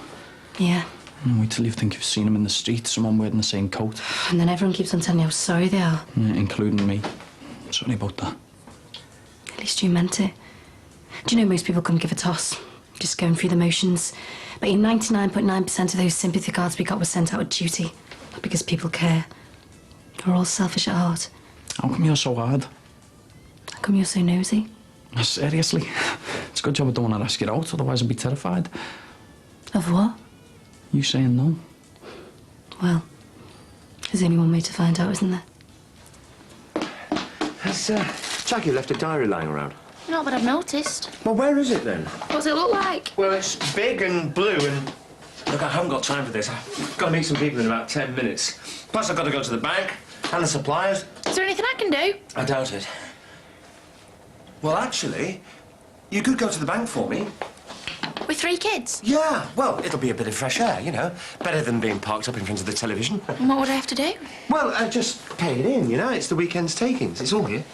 Yeah. Wait till you think you've seen him in the street, someone wearing the same coat. And then everyone keeps on telling me how sorry they are. Yeah, including me. Sorry about that. At least you meant it. Do you know most people couldn't give a toss? Just going through the motions. But 99.9% of those sympathy cards we got were sent out of duty. Not because people care. We're all selfish at heart. How come you're so hard? How come you're so nosy? Seriously? It's a good job I don't want to ask you out, otherwise I'd be terrified. Of what? You saying no? Well, there's only one way to find out, isn't there? Has Jackie left a diary lying around? Not that I've noticed. Well, where is it then? What does it look like? Well, it's big and blue and... Look, I haven't got time for this. I've got to meet some people in about 10 minutes. Plus, I've got to go to the bank and the suppliers. Is there anything I can do? I doubt it. Well, actually, you could go to the bank for me. With 3 kids? Yeah, well, it'll be a bit of fresh air, you know. Better than being parked up in front of the television. And what would I have to do? Well, just pay it in, you know. It's the weekend's takings. It's all here.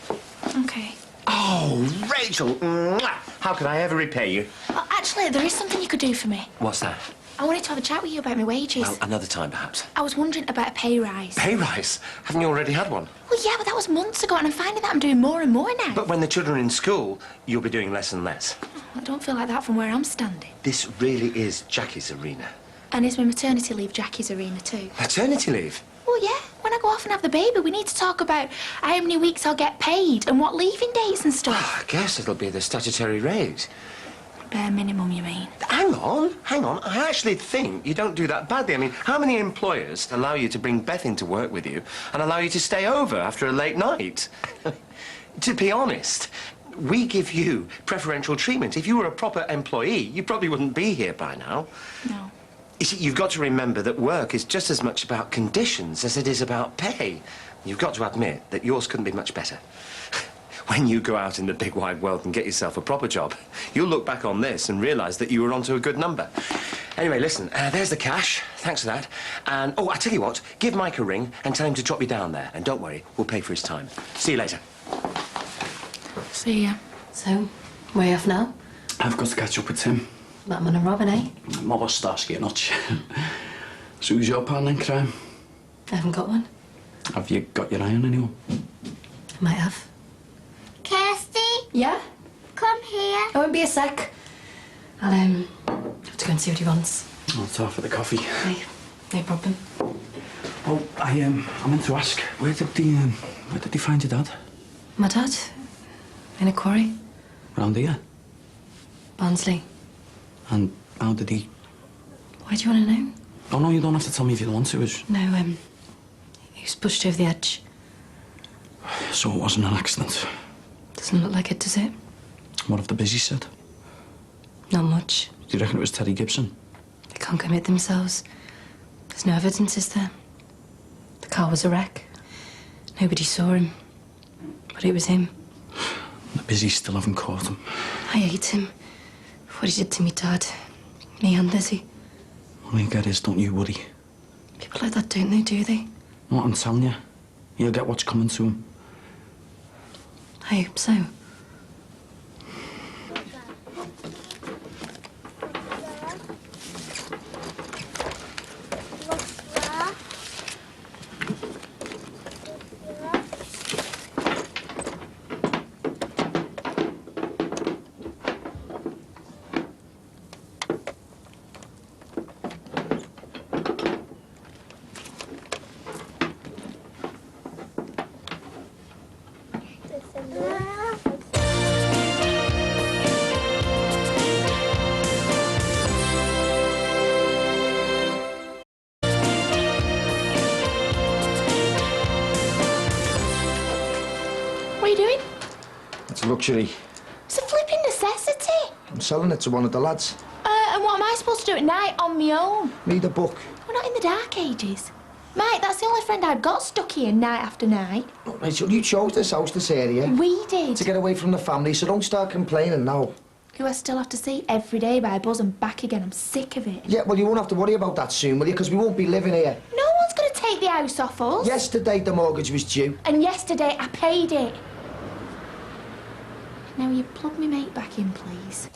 Okay. Oh, Rachel! Mwah! How could I ever repay you? Well, actually, there is something you could do for me. What's that? I wanted to have a chat with you about my wages. Well, another time, perhaps. I was wondering about a pay rise. Pay rise? Haven't you already had one? Well, yeah, but that was months ago, and I'm finding that I'm doing more and more now. But when the children are in school, you'll be doing less and less. I don't feel like that from where I'm standing. This really is Jackie's arena. And is my maternity leave Jackie's arena too? Maternity leave? Well, yeah. When I go off and have the baby, we need to talk about how many weeks I'll get paid and what leaving dates and stuff. I guess it'll be the statutory raise. Bare minimum, you mean? Hang on. I actually think you don't do that badly. I mean, how many employers allow you to bring Beth into work with you and allow you to stay over after a late night? To be honest, we give you preferential treatment. If you were a proper employee, you probably wouldn't be here by now. No. You see, you've got to remember that work is just as much about conditions as it is about pay. You've got to admit that yours couldn't be much better. When you go out in the big wide world and get yourself a proper job, you'll look back on this and realise that you were onto a good number. Anyway, listen, there's the cash. Thanks for that. And, oh, I tell you what, give Mike a ring and tell him to drop you down there. And don't worry, we'll pay for his time. See you later. See ya. So, where are you off now? I've got to catch up with Tim. Batman and Robin, eh? More Starsky and Hutch. So who's your partner in crime? I haven't got one. Have you got your eye on anyone? I might have. Kirsty, Yeah? come here. I won't be a sec. I'll, have to go and see what he wants. I'll talk for the coffee. Hey, no problem. Oh, I meant to ask, where did they find your dad? My dad? In a quarry. Round here? Barnsley. And how did he... Why do you want to know? Oh, no, you don't have to tell me if you don't want to. No, he was pushed over the edge. So it wasn't an accident? Doesn't look like it, does it? What have the busy said? Not much. Do you reckon it was Teddy Gibson? They can't commit themselves. There's no evidence, is there? The car was a wreck. Nobody saw him. But it was him. The busies still haven't caught him. I hate him. What he did to me dad. Me and Lizzie. All you get is, don't you worry. People like that, don't they, do they? What I'm telling you, you'll get what's coming to him. I hope so. What are you doing? It's a luxury. It's a flipping necessity. I'm selling it to one of the lads. And what am I supposed to do at night on my own? Read a book. We're not in the dark ages. Mate, that's the only friend I've got stuck here night after night. Look, Rachel, you chose this house, this area. We did. To get away from the family, so don't start complaining now. Who I still have to see every day by Buzz and back again. I'm sick of it. Yeah, well, you won't have to worry about that soon, will you? Because we won't be living here. No one's going to take the house off us. Yesterday, the mortgage was due. And yesterday, I paid it. Now, will you plug me mate back in, please?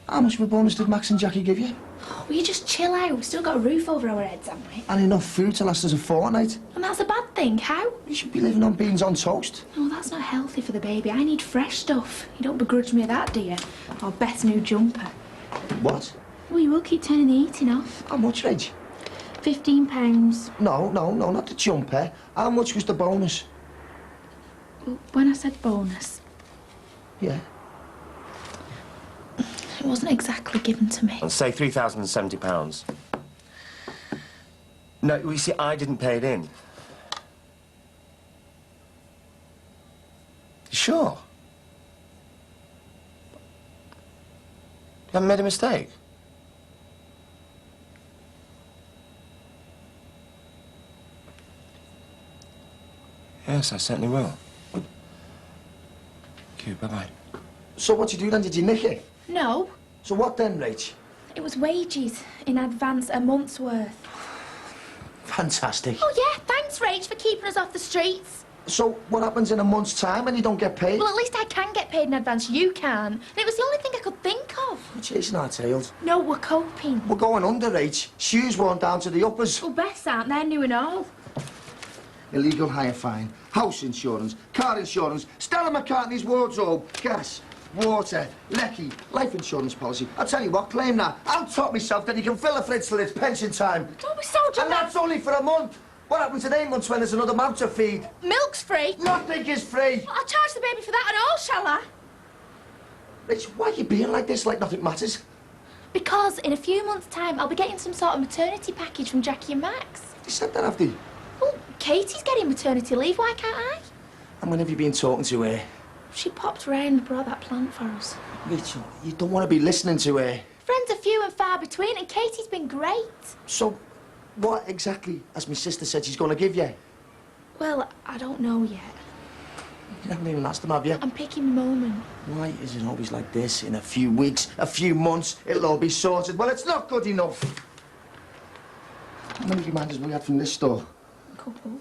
How much of a bonus did Max and Jackie give you? Will you just chill out? We've still got a roof over our heads, haven't we? And enough food to last us a fortnight. And that's a bad thing. How? You should be living on beans on toast. No, that's not healthy for the baby. I need fresh stuff. You don't begrudge me that, do you? Or Beth's new jumper. What? Well, you will keep turning the heating off. How much, Reg? £15. No, not the jumper. How much was the bonus? Well, when I said bonus, Yeah. it wasn't exactly given to me. I'll say £3,070. No, you see, I didn't pay it in. You sure? You haven't made a mistake? Yes, I certainly will. Thank you, bye-bye. So what you do then? Did you nick it? No, So what then, Rach? it was wages in advance, a month's worth. Fantastic. Oh, yeah, thanks, Rach, for keeping us off the streets. So what happens in a month's time when you don't get paid? Well, at least I can get paid in advance. You can. And it was the only thing I could think of. We're chasing our tails. No, we're coping. We're going under, Rach. Shoes worn down to the uppers. Well, Beth's aren't. They're new and all. Illegal hire fine, house insurance, car insurance, Stella McCartney's wardrobe, gas, water, lecky, life insurance policy. I'll tell you what, claim that. I'll top myself that you can fill a fridge till it's pension time. Don't be so dramatic. And that's only for a month. What happens in 8 months when there's another mouth to feed? Milk's free. Nothing is free. I'll charge the baby for that and all, shall I? Rich, why are you being like this, like nothing matters? Because in a few months' time, I'll be getting some sort of maternity package from Jackie and Max. You said that, have you? Well, Katie's getting maternity leave. Why can't I? And when have you been talking to her? She popped round and brought that plant for us. Rachel, you don't want to be listening to her. Friends are few and far between, and Katie's been great. So, what exactly has my sister said she's going to give you? Well, I don't know yet. You haven't even asked them, have you? I'm picking the moment. Why is it always like this? In a few weeks, a few months, it'll all be sorted. Well, it's not good enough. How many reminders have we had from this store? A couple.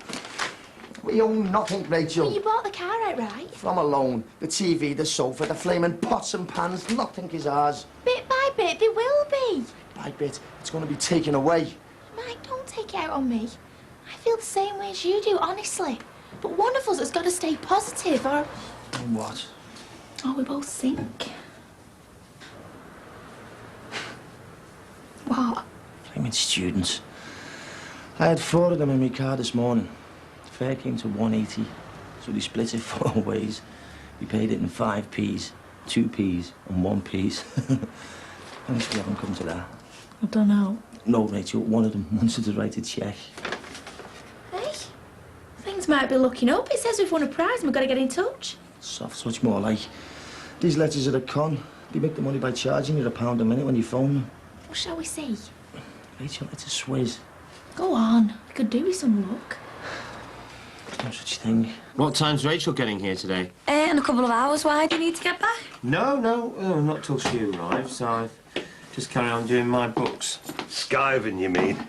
We own nothing, Rachel. But you bought the car outright. From a loan, the TV, the sofa, the flaming pots and pans, nothing is ours. Bit by bit, they will be. By bit, it's going to be taken away. Mike, don't take it out on me. I feel the same way as you do, honestly. But one of us has got to stay positive, or... And what? Oh, we both sink. What? Flaming students. I had 4 of them in my car this morning. The fare came to 180, so they split it 4 ways. We paid it in 5p's, 2p's and 1p's. At least we haven't come to that. I don't know. No, Rachel, one of them wanted to write a cheque. Hey, things might be looking up. It says we've won a prize and we've got to get in touch. Soft touch, more like. These letters are a con. They make the money by charging you £1 a minute when you phone them. What shall we see? Rachel, it's a swizz. Go on. We could do with some luck. No such thing. What time's Rachel getting here today? In a couple of hours. Why do you need to get back? No, not till she arrives. So I just carry on doing my books. Skiving, you mean?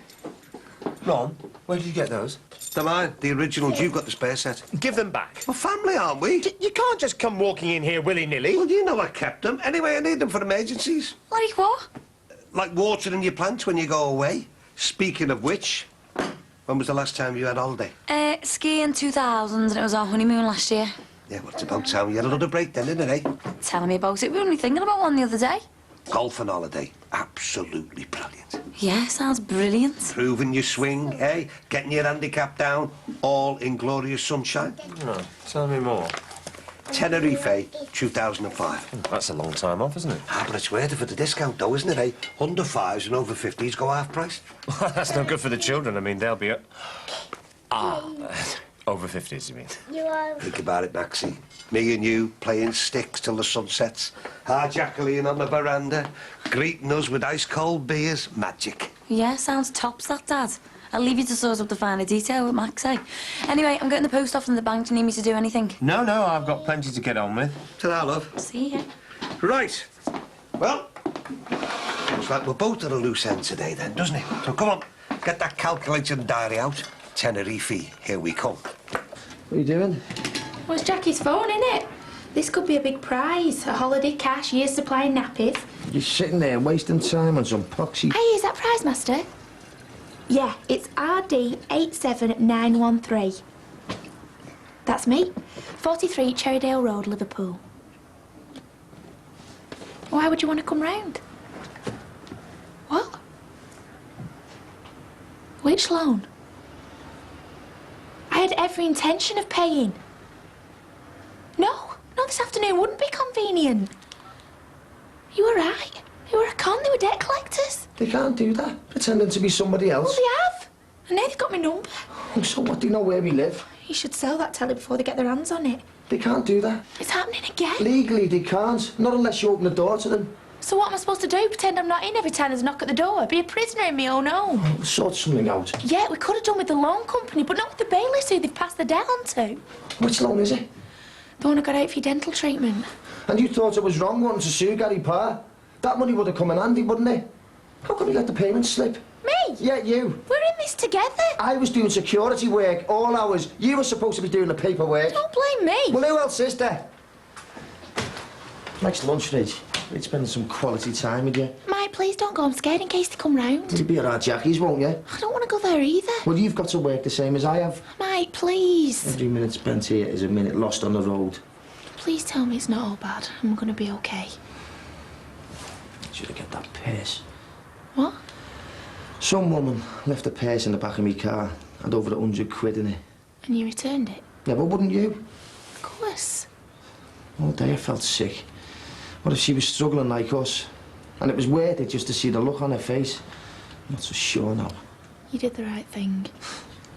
Ron, where did you get those? They're mine. The originals. You've got the spare set. Give them back. We're family, aren't we? You can't just come walking in here willy-nilly. Well, you know I kept them. Anyway, I need them for emergencies. Like what? Like watering your plants when you go away. Speaking of which, when was the last time you had holiday? Skiing 2000s, and it was our honeymoon last year. Yeah, well, it's about time you had a little break then, isn't it, eh? Telling me about it. We were only thinking about one the other day. Golf and holiday. Absolutely brilliant. Yeah, sounds brilliant. Proving your swing, eh? Getting your handicap down, all in glorious sunshine. No, tell me more. Tenerife, 2005. That's a long time off, isn't it? Ah, but it's worth it for the discount, though, isn't it, eh? Under 5s and over 50s go half price. That's no good for the children. I mean, they'll be... over 50s, you mean? Think about it, Maxie. Me and you playing sticks till the sun sets. Our Jacqueline on the veranda, greeting us with ice-cold beers. Magic. Yeah, sounds tops, that, Dad. I'll leave you to sort up the finer detail with Maxie. Anyway, I'm going to the post office and the bank. Do you need me to do anything? No, I've got plenty to get on with. Ta-ra, love. See ya. Right. Well, looks like we're both at a loose end today, then, doesn't it? So come on, get that calculator and diary out. Tenerife, here we come. What are you doing? Well, it's Jackie's phone, innit? This could be a big prize. A holiday, cash, year's supply of nappies. You're sitting there wasting time on some poxy... Hey, is that prize, Master? Yeah, it's RD87913. That's me. 43 Cherrydale Road, Liverpool. Why would you want to come round? What? Which loan? I had every intention of paying. No, this afternoon wouldn't be convenient. You were right. You were a con. They were debt collectors. They can't do that, pretending to be somebody else. Well, they have. And now they've got my number. Oh, so what, do you know where we live? You should sell that telly before they get their hands on it. They can't do that. It's happening again. Legally, they can't. Not unless you open the door to them. So what am I supposed to do? Pretend I'm not in every time there's a knock at the door? Be a prisoner in my own home? We'll sort something out. Yeah, we could have done with the loan company, but not with the bailiffs who they've passed the debt on to. Which loan is it? The one I got out for your dental treatment. And you thought it was wrong wanting to sue Gary Parr? That money would have come in handy, wouldn't it? How come you let the payment slip? Me? Yeah, you. We're in this together. I was doing security work all hours. You were supposed to be doing the paperwork. Don't blame me. Well, who else is there? Next lunch, Ridge. We'd spend some quality time with you. Mike, please don't go. I'm scared in case they come round. You'll be at our Jackie's, won't you? I don't want to go there either. Well, you've got to work the same as I have. Mike, please. Every minute spent here is a minute lost on the road. Please tell me it's not all bad. I'm going to be okay. Should have kept that purse. What? Some woman left a purse in the back of my car. Had over 100 quid in it. And you returned it? Yeah, but wouldn't you? Of course. All day I felt sick. What if she was struggling like us? And it was worth it just to see the look on her face. I'm not so sure now. You did the right thing.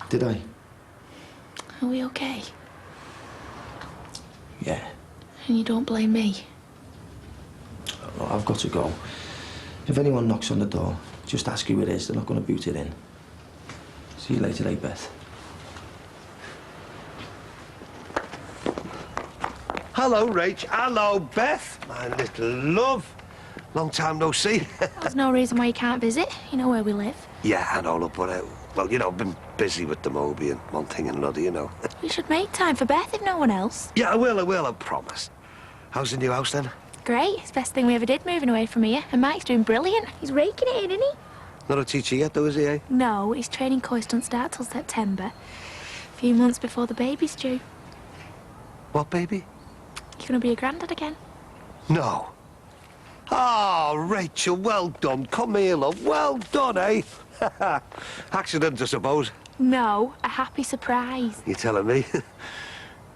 Did I? Are we okay? Yeah. And you don't blame me? Oh, I've got to go. If anyone knocks on the door, just ask who it is. They're not going to boot it in. See you later, eh, Beth? Hello, Rach. Hello, Beth. My little love. Long time no see. There's no reason why you can't visit. You know where we live. Yeah, I know, look, but, well, you know, I've been busy with the Moby and one thing and another, you know. You should make time for Beth if no one else. Yeah, I will, I promise. How's the new house, then? Great. It's the best thing we ever did moving away from here. And Mike's doing brilliant. He's raking it in, isn't he? Not a teacher yet, though, is he, eh? No, his training course doesn't start till September. A few months before the baby's due. What baby? You're going to be a granddad again. No. Oh, Rachel, well done. Come here, love. Well done, eh? Accident, I suppose. No, a happy surprise. You're telling me?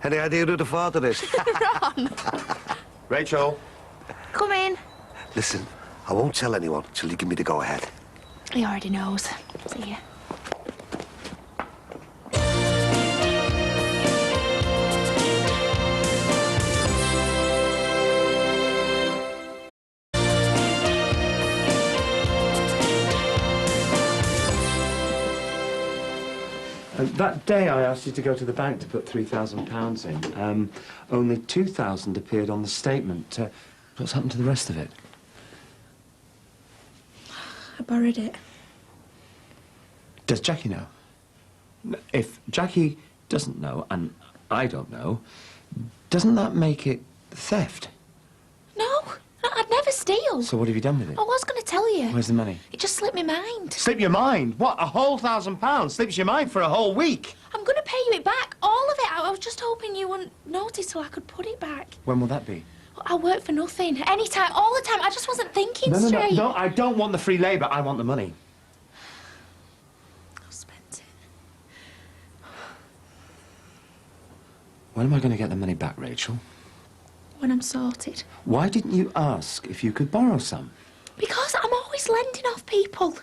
Any idea who the father is? Ron! Rachel. Come in. Listen, I won't tell anyone till you give me the go-ahead. He already knows. See ya. That day I asked you to go to the bank to put £3,000 in. Only 2,000 appeared on the statement. What's happened to the rest of it? I borrowed it. Does Jackie know? If Jackie doesn't know, and I don't know, doesn't that make it theft? No, I'd never steal. So what have you done with it? I was going to tell you. Where's the money? It just slipped my mind. Slip your mind? What, a whole £1,000 slips your mind for a whole week? I'm going to pay you it back, all of it. I was just hoping you wouldn't notice so I could put it back. When will that be? I work for nothing. Anytime, all the time. I just wasn't thinking No, straight. no, I don't want the free labour. I want the money. I spent it. When am I going to get the money back, Rachel? When I'm sorted. Why didn't you ask if you could borrow some? Because I'm always lending off people.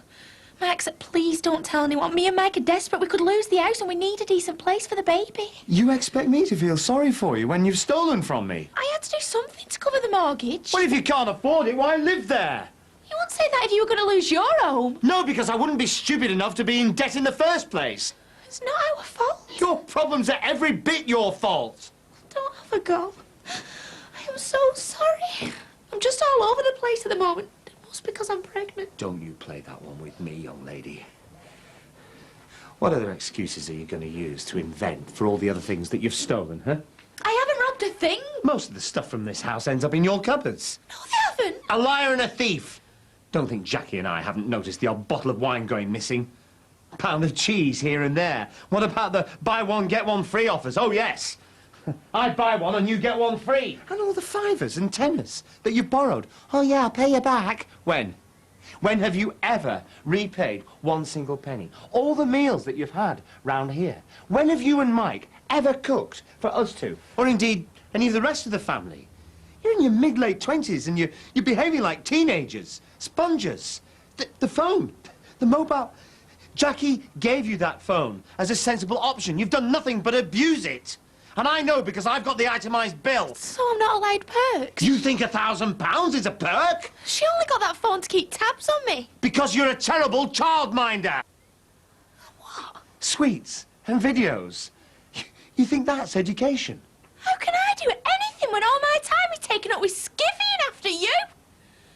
Mike said, please don't tell anyone. Me and Mike are desperate. We could lose the house and we need a decent place for the baby. You expect me to feel sorry for you when you've stolen from me? I had to do something to cover the mortgage. Well, if you can't afford it, why live there? You wouldn't say that if you were going to lose your home. No, because I wouldn't be stupid enough to be in debt in the first place. It's not our fault. Your problems are every bit your fault. Don't have a go. I am so sorry. I'm just all over the place at the moment. It must be because I'm pregnant. Don't you play that one with me, young lady. What other excuses are you going to use to invent for all the other things that you've stolen, huh? I haven't robbed a thing. Most of the stuff from this house ends up in your cupboards. No, they haven't. A liar and a thief. Don't think Jackie and I haven't noticed the odd bottle of wine going missing. A pound of cheese here and there. What about the buy one, get one free offers? Oh, yes. I'd buy one and you get one free. And all the fivers and tenors that you borrowed. Oh, yeah, I'll pay you back. When? When have you ever repaid one single penny? All the meals that you've had round here. When have you and Mike ever cooked for us two? Or indeed, any of the rest of the family? You're in your mid-late 20s and you're behaving like teenagers. Sponges. The phone. The mobile. Jackie gave you that phone as a sensible option. You've done nothing but abuse it. And I know because I've got the itemised bill. So I'm not allowed perks? You think £1,000 is a perk? She only got that phone to keep tabs on me. Because you're a terrible childminder. What? Sweets and videos. You think that's education? How can I do anything when all my time is taken up with skivvying after you?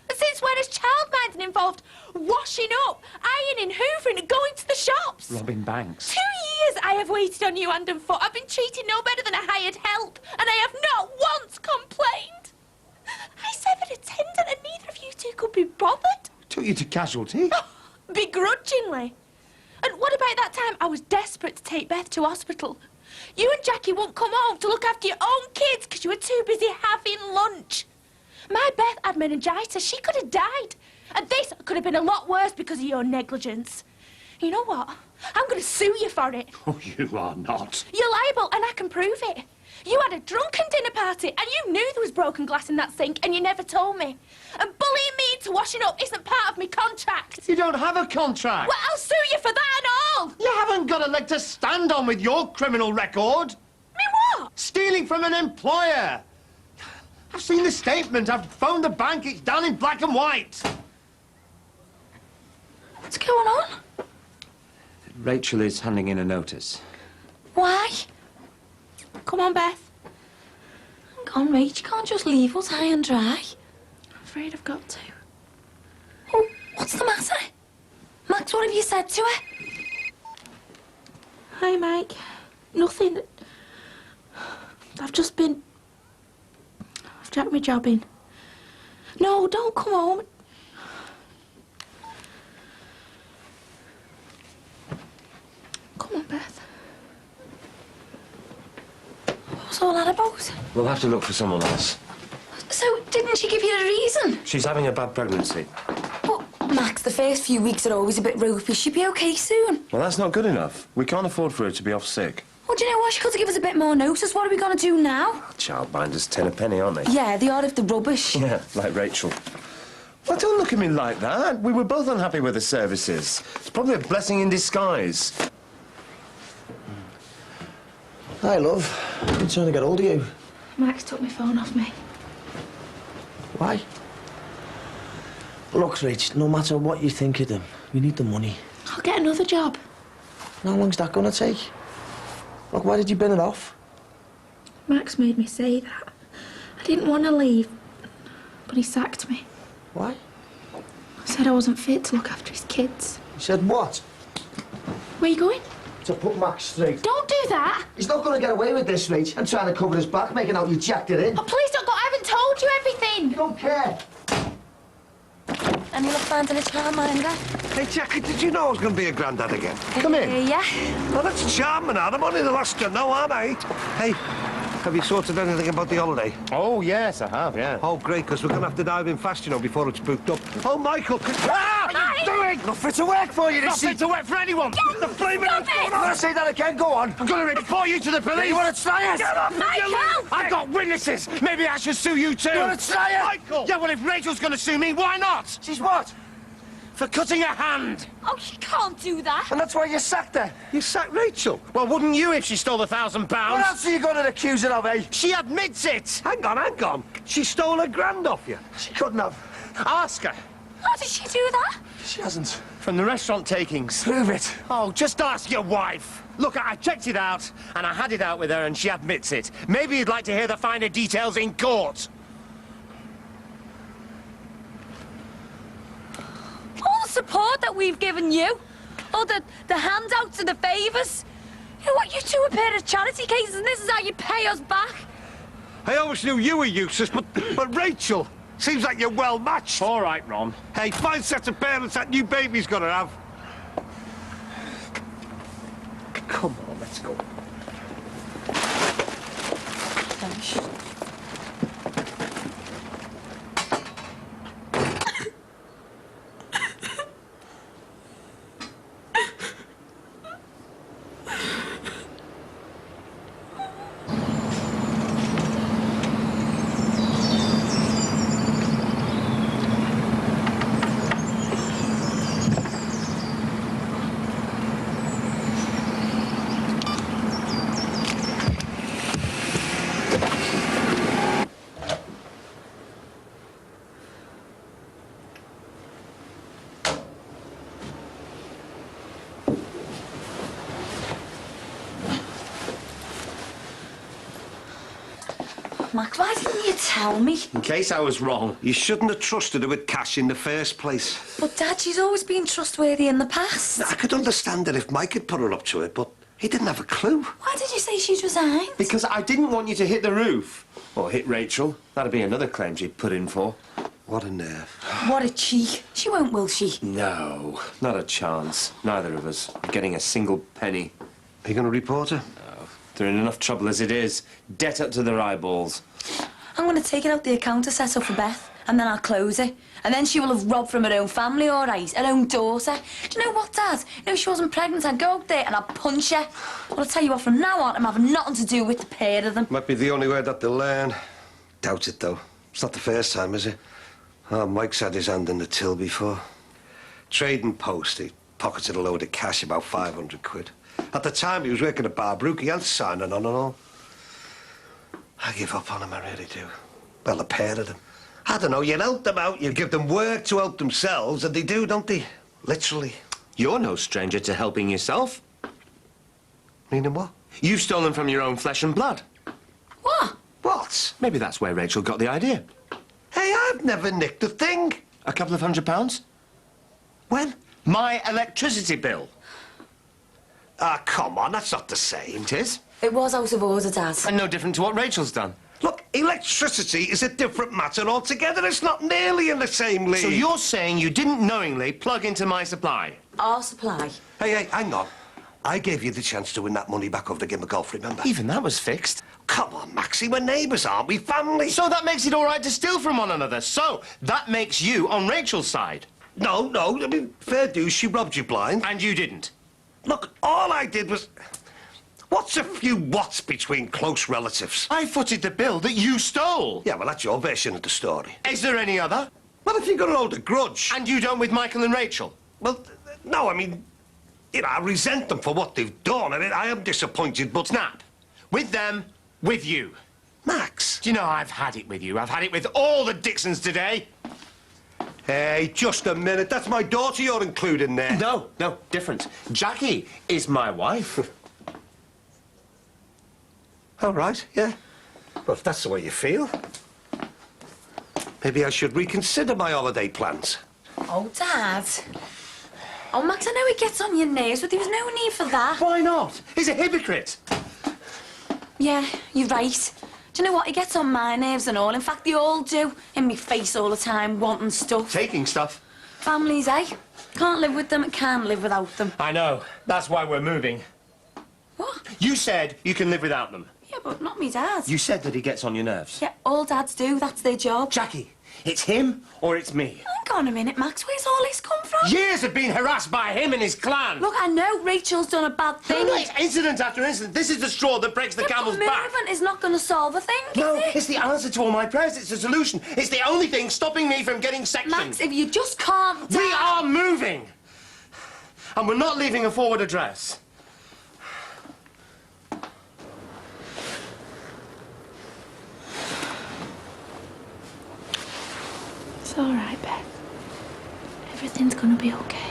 And since when is childminding involved? Washing up, ironing, hoovering and going to the shops. Robbing banks. 2 years I have waited on you hand and foot. I've been treated no better than a hired help. And I have not once complained. I severed a tendon and neither of you two could be bothered. Took you to casualty? Oh, begrudgingly. And what about that time I was desperate to take Beth to hospital? You and Jackie won't come home to look after your own kids because you were too busy having lunch. My Beth had meningitis. She could have died. And this could have been a lot worse because of your negligence. You know what? I'm going to sue you for it. Oh, you are not. You're liable, and I can prove it. You had a drunken dinner party, and you knew there was broken glass in that sink, and you never told me. And bullying me into washing up isn't part of my contract. You don't have a contract. Well, I'll sue you for that and all. You haven't got a leg to stand on with your criminal record. Me what? Stealing from an employer. I've seen the statement. I've phoned the bank. It's down in black and white. What's going on? Rachel is handing in a notice. Why? Come on, Beth. Hang on, Rach. You can't just leave us high and dry. I'm afraid I've got to. Oh, what's the matter? Max, what have you said to her? Hi, Mike. Nothing. I've jacked my job in. No, don't come home. Come on, Beth. What's all that about? We'll have to look for someone else. So, didn't she give you a reason? She's having a bad pregnancy. But, Max, The first few weeks are always a bit ropey. She'll be okay soon. Well, that's not good enough. We can't afford for her to be off sick. Well, do you know what? She could have given us a bit more notice. What are we going to do now? Childminders 10 a penny, aren't they? Yeah, they are if they're rubbish. Yeah, like Rachel. Well, don't look at me like that. We were both unhappy with the services. It's probably a blessing in disguise. Hi, love. I've been trying to get hold of you. Max took my phone off me. Why? Look, Rach, no matter what you think of them, we need the money. I'll get another job. How long's that going to take? Look, why did you bin it off? Max made me say that. I didn't want to leave, but he sacked me. Why? Said I wasn't fit to look after his kids. He said what? Where you going? To put Max straight. Don't do that! He's not going to get away with this, Rach. I'm trying to cover his back, making out you jacked it in. Oh, please don't go. I haven't told you everything. You don't care. And you look finding a childminder. Hey, Jackie, did you know I was going to be a granddad again? Come in. Yeah. Well, that's charming, I'm only the last to know, aren't I? Hey, have you sorted anything about the holiday? Oh, yes, I have, yeah. Oh, great, because we're going to have to dive in fast, you know, before it's booked up. Oh, Michael, Ah! What are you doing? Not fit to work for you, Not this fit to work for anyone! the flaming Stop it! I'm going to say that again, go on. I'm going to report you to the police! You want to try it? Get off! Michael! I've got witnesses! Maybe I should sue you too! You want to try it? Michael! Yeah, well, if Rachel's going to sue me, why not? She's what? For cutting a hand! Oh, you can't do that. And that's why you sacked her. You sacked Rachel. Well, wouldn't you if she stole £1,000? What else are you going to accuse her of, eh? She admits it! Hang on. She stole a grand off you. She couldn't have. Ask her. How did she do that? She hasn't. From the restaurant takings. Prove it. Oh, just ask your wife. Look, I checked it out, and I had it out with her, and she admits it. Maybe you'd like to hear the finer details in court. All the support that we've given you. All the handouts and the favours. You know what? You two are a pair of charity cases, and this is how you pay us back. I always knew you were useless, but Rachel, seems like you're well matched. All right, Ron. Hey, fine set of parents that new baby's gonna have. Come on, let's go. Max, why didn't you tell me? In case I was wrong. You shouldn't have trusted her with cash in the first place. But Dad, she's always been trustworthy in the past. I could understand it if Mike had put her up to it, but he didn't have a clue. Why did you say she'd resigned? Because I didn't want you to hit the roof. Or hit Rachel. That'd be another claim she'd put in for. What a nerve. What a cheek. She won't, will she? No, not a chance. Neither of us. Getting a single penny. Are you going to report her? No. They're in enough trouble as it is. Debt up to their eyeballs. I'm going to take it out the account to settle for Beth, and then I'll close it. And then she will have robbed from her own family, all right? Her own daughter. Do you know what, Dad? You know, if she wasn't pregnant, I'd go out there and I'd punch her. Well, I'll tell you what, from now on, I'm having nothing to do with the pair of them. Might be the only way that they'll learn. Doubt it, though. It's not the first time, is it? Oh, Mike's had his hand in the till before. Trading post, he pocketed a load of cash, about 500 quid. At the time, he was working at Bar Brook. He had signing on and all. I give up on him, I really do. Well, a pair of them. I don't know, you help them out, you give them work to help themselves, and they do, don't they? Literally. You're no stranger to helping yourself. Meaning what? You've stolen from your own flesh and blood. What? What? Maybe that's where Rachel got the idea. Hey, I've never nicked a thing. A couple of £100? When? My electricity bill. Ah, come on, that's not the same. It is. It was out of order, Dad. And no different to what Rachel's done. Look, electricity is a different matter altogether. It's not nearly in the same league. So you're saying you didn't knowingly plug into my supply? Our supply. Hey, hang on. I gave you the chance to win that money back over the game of golf, remember? Even that was fixed. Come on, Maxie, we're neighbours, aren't we? Family. So that makes it all right to steal from one another. So that makes you on Rachel's side. No, no, I mean, fair dues, she robbed you blind. And you didn't. Look, all I did was... What's a few watts between close relatives? I footed the bill that you stole. Yeah, well, that's your version of the story. Is there any other? Well, if you're going to hold a grudge... And you don't with Michael and Rachel? Well, no, I mean... You know, I resent them for what they've done, and I am disappointed, but... Snap. With them, with you. Max. Do you know, I've had it with you. I've had it with all the Dixons today. Hey, just a minute. That's my daughter you're including there. No, no, different. Jackie is my wife. All right, yeah. Well, if that's the way you feel, maybe I should reconsider my holiday plans. Oh, Dad. Oh, Max, I know he gets on your nerves, but there was no need for that. Why not? He's a hypocrite. Yeah, you're right. Do you know what? He gets on my nerves and all. In fact, they all do. In me face all the time, wanting stuff. Taking stuff. Families, eh? Can't live with them, can't live without them. I know. That's why we're moving. What? You said you can live without them. Yeah, but not me dad. You said that he gets on your nerves. Yeah, all dads do. That's their job. Jackie, it's him or it's me. Hang on a minute, Max. Where's all this come from? Years have been harassed by him and his clan. Look, I know Rachel's done a bad thing. No, it's incident after incident. This is the straw that breaks the camel's back. Movement is not going to solve a thing, No, is it? it's the answer to all my prayers. It's the solution. It's the only thing stopping me from getting sectioned. Max, if you just calm down... We are moving. And we're not leaving a forward address. It's all right, Beth. Everything's gonna be okay.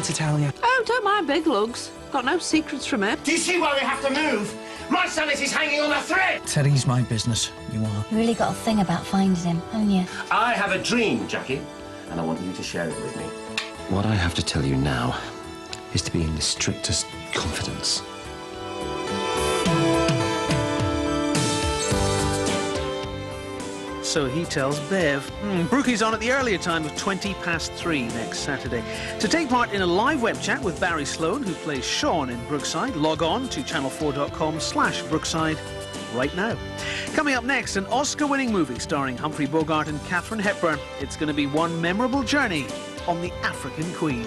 To tell you. Oh, don't mind big lugs. Got no secrets from him. Do you see why we have to move? My sanity's hanging on a thread. Teddy's my business. You are. You really got a thing about finding him, haven't you? I have a dream, Jackie, and I want you to share it with me. What I have to tell you now is to be in the strictest confidence. So he tells Bev. Brookie's on at the earlier time of 3:20 next Saturday. To take part in a live web chat with Barry Sloane, who plays Sean in Brookside, log on to channel4.com/Brookside right now. Coming up next, an Oscar-winning movie starring Humphrey Bogart and Katharine Hepburn. It's going to be one memorable journey on the African Queen.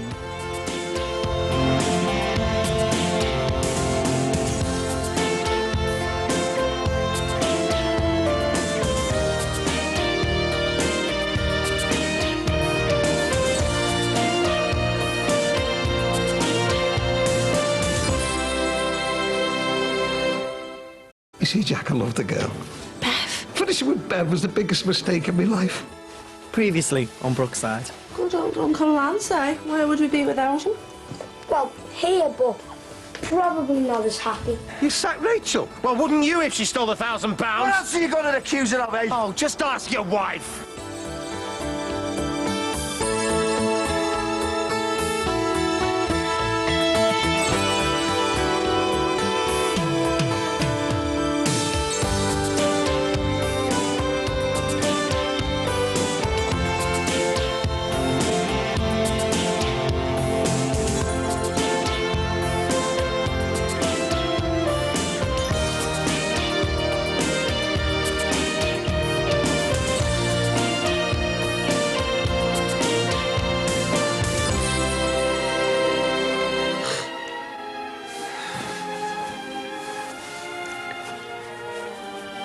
You see, Jack, I love the girl. Bev. Finishing with Bev was the biggest mistake of my life. Previously on Brookside. Good old Uncle Lance, eh? Where would we be without him? Well, here, but probably not as happy. You sacked Rachel. Well, wouldn't you if she stole £1,000? What else are you going to accuse her of, eh? Oh, just ask your wife.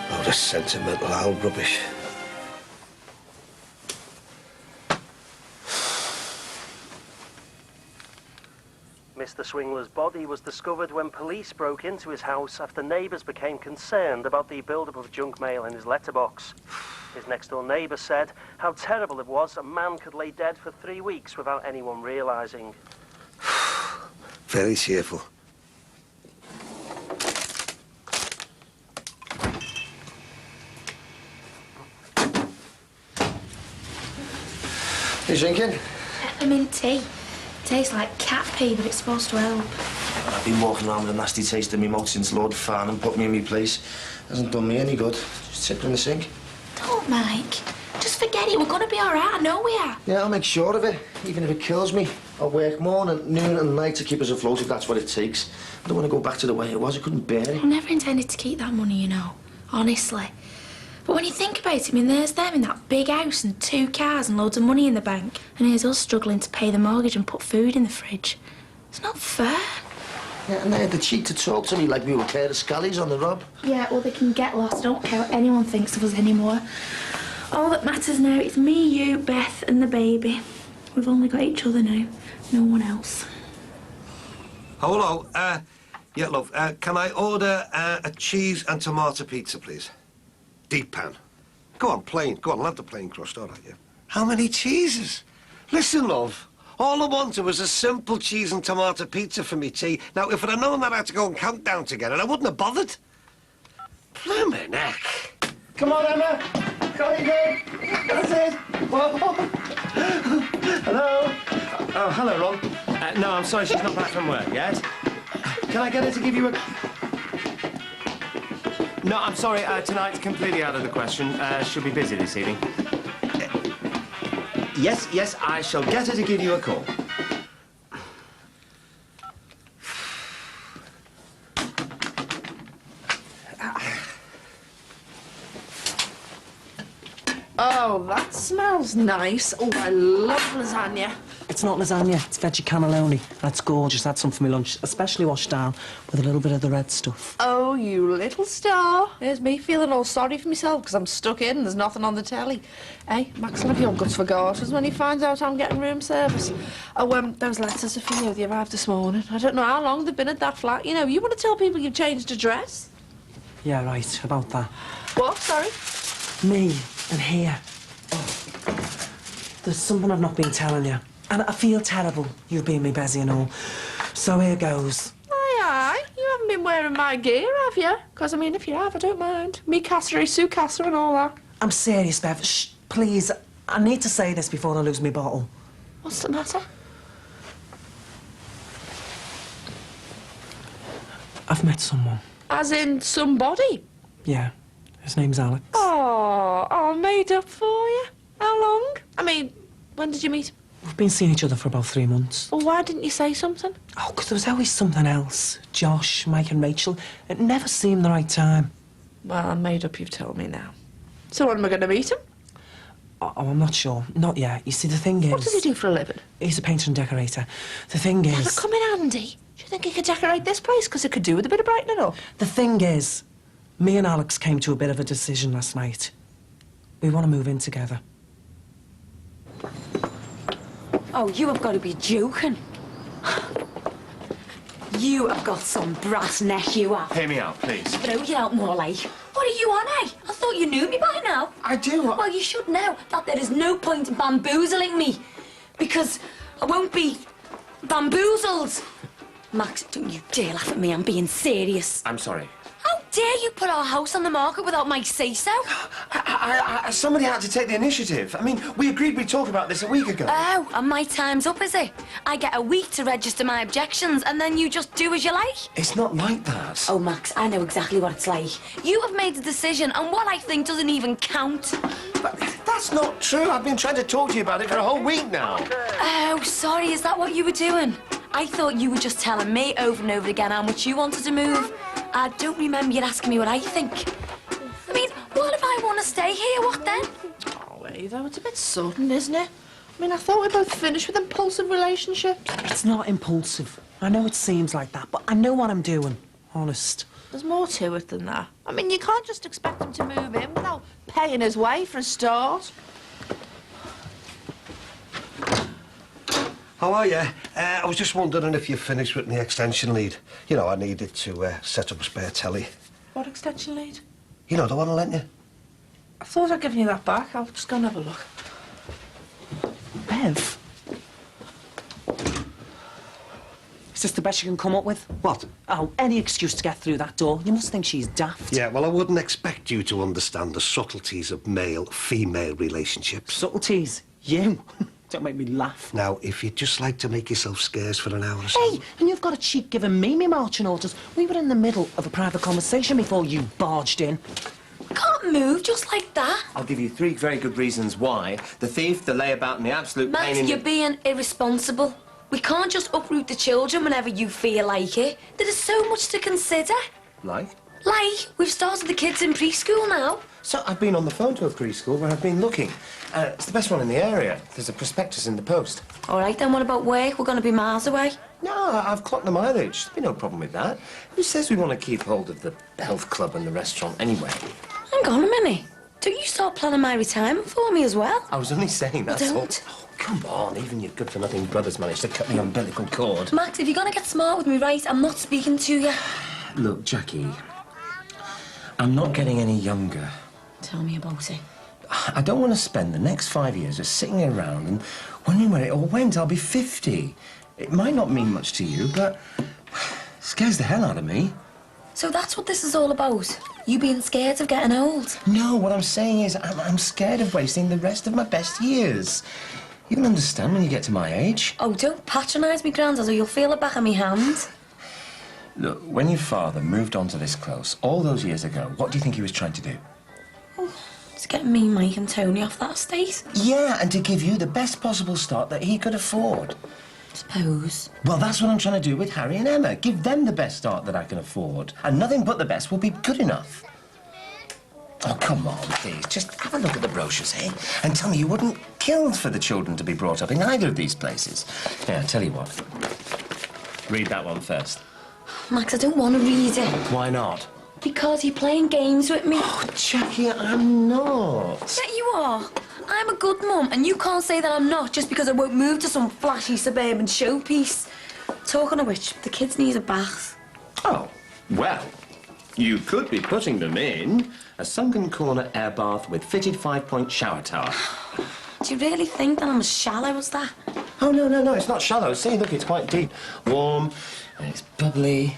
Oh, the sentimental old rubbish. Mr. Swingler's body was discovered when police broke into his house after neighbours became concerned about the build-up of junk mail in his letterbox. His next-door neighbour said how terrible it was a man could lay dead for 3 weeks without anyone realising. Very cheerful. You drinking? Peppermint tea. Tastes like cat pee, but it's supposed to help. I've been walking around with a nasty taste in my mouth since Lord Farnham put me in my place. Hasn't done me any good. Just tip in the sink. Don't, Mike. Just forget it. We're going to be all right. I know we are. Yeah, I'll make sure of it, even if it kills me. I'll work morning, noon and night to keep us afloat if that's what it takes. I don't want to go back to the way it was. I couldn't bear it. I never intended to keep that money, you know. Honestly. But when you think about it, I mean, there's them in that big house and 2 cars and loads of money in the bank. And here's us struggling to pay the mortgage and put food in the fridge. It's not fair. Yeah, and they had the cheek to talk to me like we were a pair of scallies on the rob. Yeah, well, they can get lost. I don't care what anyone thinks of us anymore. All that matters now is me, you, Beth and the baby. We've only got each other now. No one else. Hello. Yeah, love. Can I order a cheese and tomato pizza, please? Deep pan. Go on, plain. Go on, I'll have the plain crust, all right, yeah. How many cheeses? Listen, love. All I wanted was a simple cheese and tomato pizza for me tea. Now, if I'd have known that I had to go and count down together, I wouldn't have bothered. Blimey neck. Come on, Emma. Got you go. That's it. Whoa. Hello? Oh, hello, Ron. No, I'm sorry, she's not back from work yet. Can I get her to give you a... No, I'm sorry, tonight's completely out of the question. She'll be busy this evening. Yes, I shall get her to give you a call. Oh, that smells nice. Oh, I love lasagna. It's not lasagna, it's veggie cannelloni. That's gorgeous. That's some for my lunch, especially washed down with a little bit of the red stuff. Oh, you little star. There's me feeling all sorry for myself because I'm stuck in and there's nothing on the telly. Hey, Max will have your guts for garters when he finds out I'm getting room service. Oh, those letters are for you. They arrived this morning. I don't know how long they've been at that flat. You know, you want to tell people you've changed address? Yeah, right, about that. What? Sorry? Me and here. Oh, there's something I've not been telling you. And I feel terrible, you being me Bezzy and all. So here goes. Aye. You haven't been wearing my gear, have you? Because, I mean, if you have, I don't mind. Me Cassery, Sue Casser and all that. I'm serious, Bev. Shh, please. I need to say this before I lose my bottle. What's the matter? I've met someone. As in somebody? Yeah. His name's Alex. Oh, all made up for you. How long? I mean, when did you meet him? We've been seeing each other for about 3 months. Well, why didn't you say something? Oh, because there was always something else. Josh, Mike and Rachel. It never seemed the right time. Well, I'm made up, you've told me now. So when am I going to meet him? Oh, I'm not sure. Not yet. You see, the thing is... What does he do for a living? He's a painter and decorator. The thing is... Does it come in handy? Do you think he could decorate this place? Because it could do with a bit of brightening up. The thing is, me and Alex came to a bit of a decision last night. We want to move in together. Oh, you have got to be joking. You have got some brass neck, you have. Hear me out, please. Throw you out more like. What are you on, eh? I thought you knew me by now. I do. Well, you should know that there is no point in bamboozling me. Because I won't be bamboozled. Max, don't you dare laugh at me. I'm being serious. I'm sorry. How dare you put our house on the market without my say-so? Somebody had to take the initiative. I mean, we agreed we'd talk about this a week ago. Oh, and my time's up, is it? I get a week to register my objections, and then you just do as you like? It's not like that. Oh, Max, I know exactly what it's like. You have made the decision, and what I think doesn't even count. But that's not true. I've been trying to talk to you about it for a whole week now. Oh, sorry, is that what you were doing? I thought you were just telling me over and over again how much you wanted to move. I don't remember you asking me what I think. I mean, what if I want to stay here? What then? Oh, Ava, it's a bit sudden, isn't it? I mean, I thought we both finished with impulsive relationships. It's not impulsive. I know it seems like that, but I know what I'm doing. Honest. There's more to it than that. I mean, you can't just expect him to move in without paying his way for a start. How are you? I was just wondering if you finished with the extension lead. You know, I needed to set up a spare telly. What extension lead? You know, the one I lent you. I thought I'd given you that back. I'll just go and have a look. Bev? Is this the best you can come up with? What? Oh, any excuse to get through that door. You must think she's daft. Yeah, well, I wouldn't expect you to understand the subtleties of male-female relationships. Subtleties? You? Don't make me laugh. Now, if you'd just like to make yourself scarce for an hour or so... Hey, and you've got a cheek giving me marching orders. We were in the middle of a private conversation before you barged in. We can't move just like that. I'll give you 3 very good reasons why. The thief, the layabout, and the absolute Max, pain in you're being irresponsible. We can't just uproot the children whenever you feel like it. There is so much to consider. Like? Like, we've started the kids in preschool now. So I've been on the phone to a preschool where I've been looking. It's the best one in the area. There's a prospectus in the post. All right, then what about work? We're going to be miles away. No, I've clocked the mileage. There's been no problem with that. Who says we want to keep hold of the health club and the restaurant anyway? Hang on a minute. Don't you start planning my retirement for me as well? I was only saying that's all. Don't. Oh, come on. Even your good-for-nothing brothers managed to cut the umbilical cord. Max, if you're going to get smart with me, right, I'm not speaking to you. Look, Jackie, I'm not getting any younger. Tell me about it. I don't want to spend the next 5 years just sitting around and wondering where it all went. I'll be 50. It might not mean much to you, but it scares the hell out of me. So that's what this is all about? You being scared of getting old? No, what I'm saying is I'm scared of wasting the rest of my best years. You'll understand when you get to my age. Oh, don't patronise me, Grandad, or you'll feel it back on me hand. Look, when your father moved onto this close all those years ago, what do you think he was trying to do? To get me, Mike and Tony off that estate. Yeah, and to give you the best possible start that he could afford. Suppose. Well, that's what I'm trying to do with Harry and Emma. Give them the best start that I can afford. And nothing but the best will be good enough. Oh, come on, please. Just have a look at the brochures, eh? And tell me you wouldn't kill for the children to be brought up in either of these places. Yeah, I'll tell you what. Read that one first. Max, I don't want to read it. Why not? Because you're playing games with me. Oh, Jackie, I'm not. Yeah, you are. I'm a good mum, and you can't say that I'm not just because I won't move to some flashy suburban showpiece. Talking of which, the kids need a bath. Oh, well, you could be putting them in a sunken corner air bath with fitted 5-point shower tower. Do you really think that I'm as shallow as that? Oh, no, it's not shallow. See, look, it's quite deep. Warm, and it's bubbly.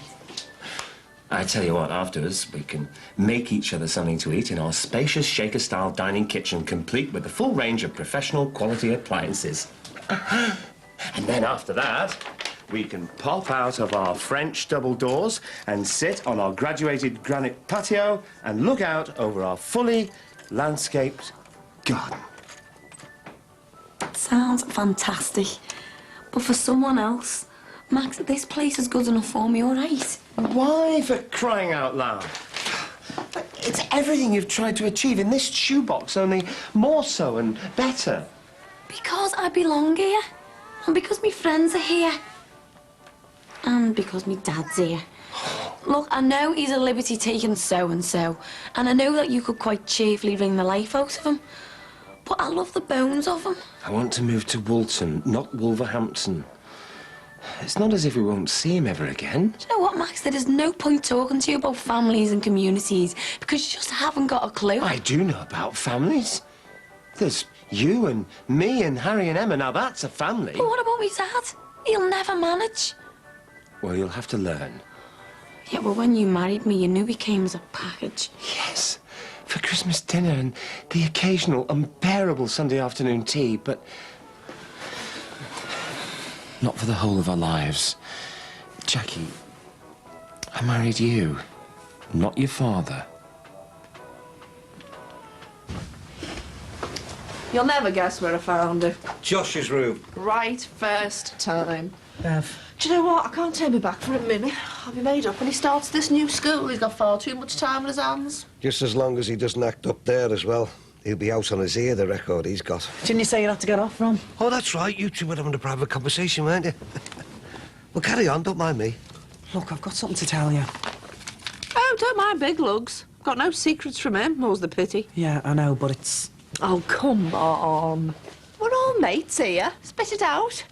I tell you what, afterwards, we can make each other something to eat in our spacious shaker-style dining kitchen, complete with a full range of professional quality appliances. And then after that, we can pop out of our French double doors and sit on our graduated granite patio and look out over our fully landscaped garden. Sounds fantastic. But for someone else, Max, this place is good enough for me, all right? Why, for crying out loud? It's everything you've tried to achieve in this shoebox, only more so and better. Because I belong here. And because my friends are here. And because my dad's here. Look, I know he's a liberty-taking so-and-so. And I know that you could quite cheerfully wring the life out of him. But I love the bones of him. I want to move to Woolton, not Wolverhampton. It's not as if we won't see him ever again. Do you know what, Max? There is no point talking to you about families and communities because you just haven't got a clue. I do know about families. There's you and me and Harry and Emma. Now that's a family. But what about my dad? He'll never manage. Well, you'll have to learn. Yeah, well, when you married me, you knew he came as a package. Yes, for Christmas dinner and the occasional unbearable Sunday afternoon tea, but not for the whole of our lives. Jackie, I married you, not your father. You'll never guess where I found her. Josh's room. Right first time. Bev. Do you know what? I can't turn me back for a minute. I'll be made up when he starts this new school. He's got far too much time on his hands. Just as long as he doesn't act up there as well. He'll be out on his ear, the record he's got. Didn't you say you had to get off, Ron? Oh, that's right. You two were having a private conversation, weren't you? Well, carry on. Don't mind me. Look, I've got something to tell you. Oh, don't mind big lugs. Got no secrets from him, more's the pity. Yeah, I know, but it's... Oh, come on. We're all mates here. Spit it out.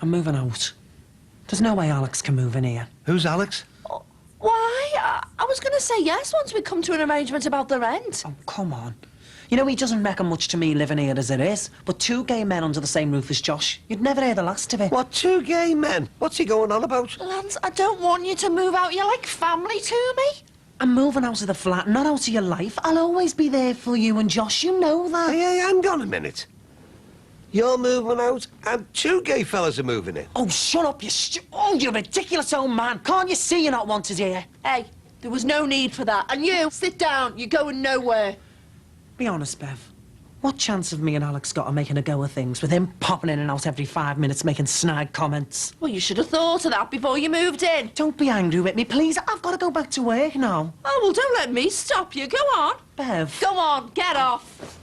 I'm moving out. There's no way Alex can move in here. Who's Alex? Why? I was going to say yes once we come to an arrangement about the rent. Oh, come on. You know, he doesn't reckon much to me living here as it is, but 2 gay men under the same roof as Josh, you'd never hear the last of it. What, 2 gay men? What's he going on about? Lance, I don't want you to move out. You're like family to me. I'm moving out of the flat, not out of your life. I'll always be there for you and Josh, you know that. Hey, hang on a minute. You're moving out, and 2 gay fellas are moving in. Oh, shut up, you ridiculous old man. Can't you see you're not wanted here? Hey, there was no need for that. And you, sit down. You're going nowhere. Be honest, Bev. What chance have me and Alex got of making a go of things with him popping in and out every 5 minutes making snide comments? Well, you should have thought of that before you moved in. Don't be angry with me, please. I've got to go back to work now. Oh, well, don't let me stop you. Go on. Bev. Go on, get off.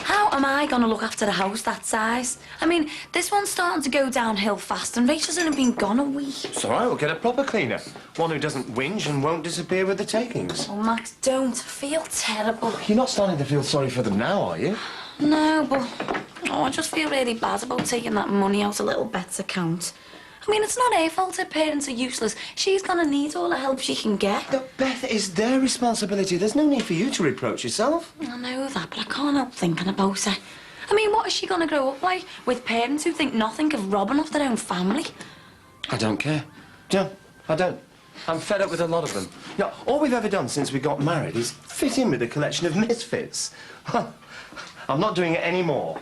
How am I going to look after the house that size? I mean, this one's starting to go downhill fast and Rachel's only been gone a week. It's all right, we'll get a proper cleaner. One who doesn't whinge and won't disappear with the takings. Oh, Max, don't. I feel terrible. You're not starting to feel sorry for them now, are you? No, but... Oh, I just feel really bad about taking that money out of Little Bet's account. I mean, it's not her fault her parents are useless. She's gonna need all the help she can get. But Beth, it's their responsibility. There's no need for you to reproach yourself. I know that, but I can't help thinking about her. I mean, what is she gonna grow up like? With parents who think nothing of robbing off their own family? I don't care. No, I don't. I'm fed up with a lot of them. You know, all we've ever done since we got married is fit in with a collection of misfits. I'm not doing it anymore.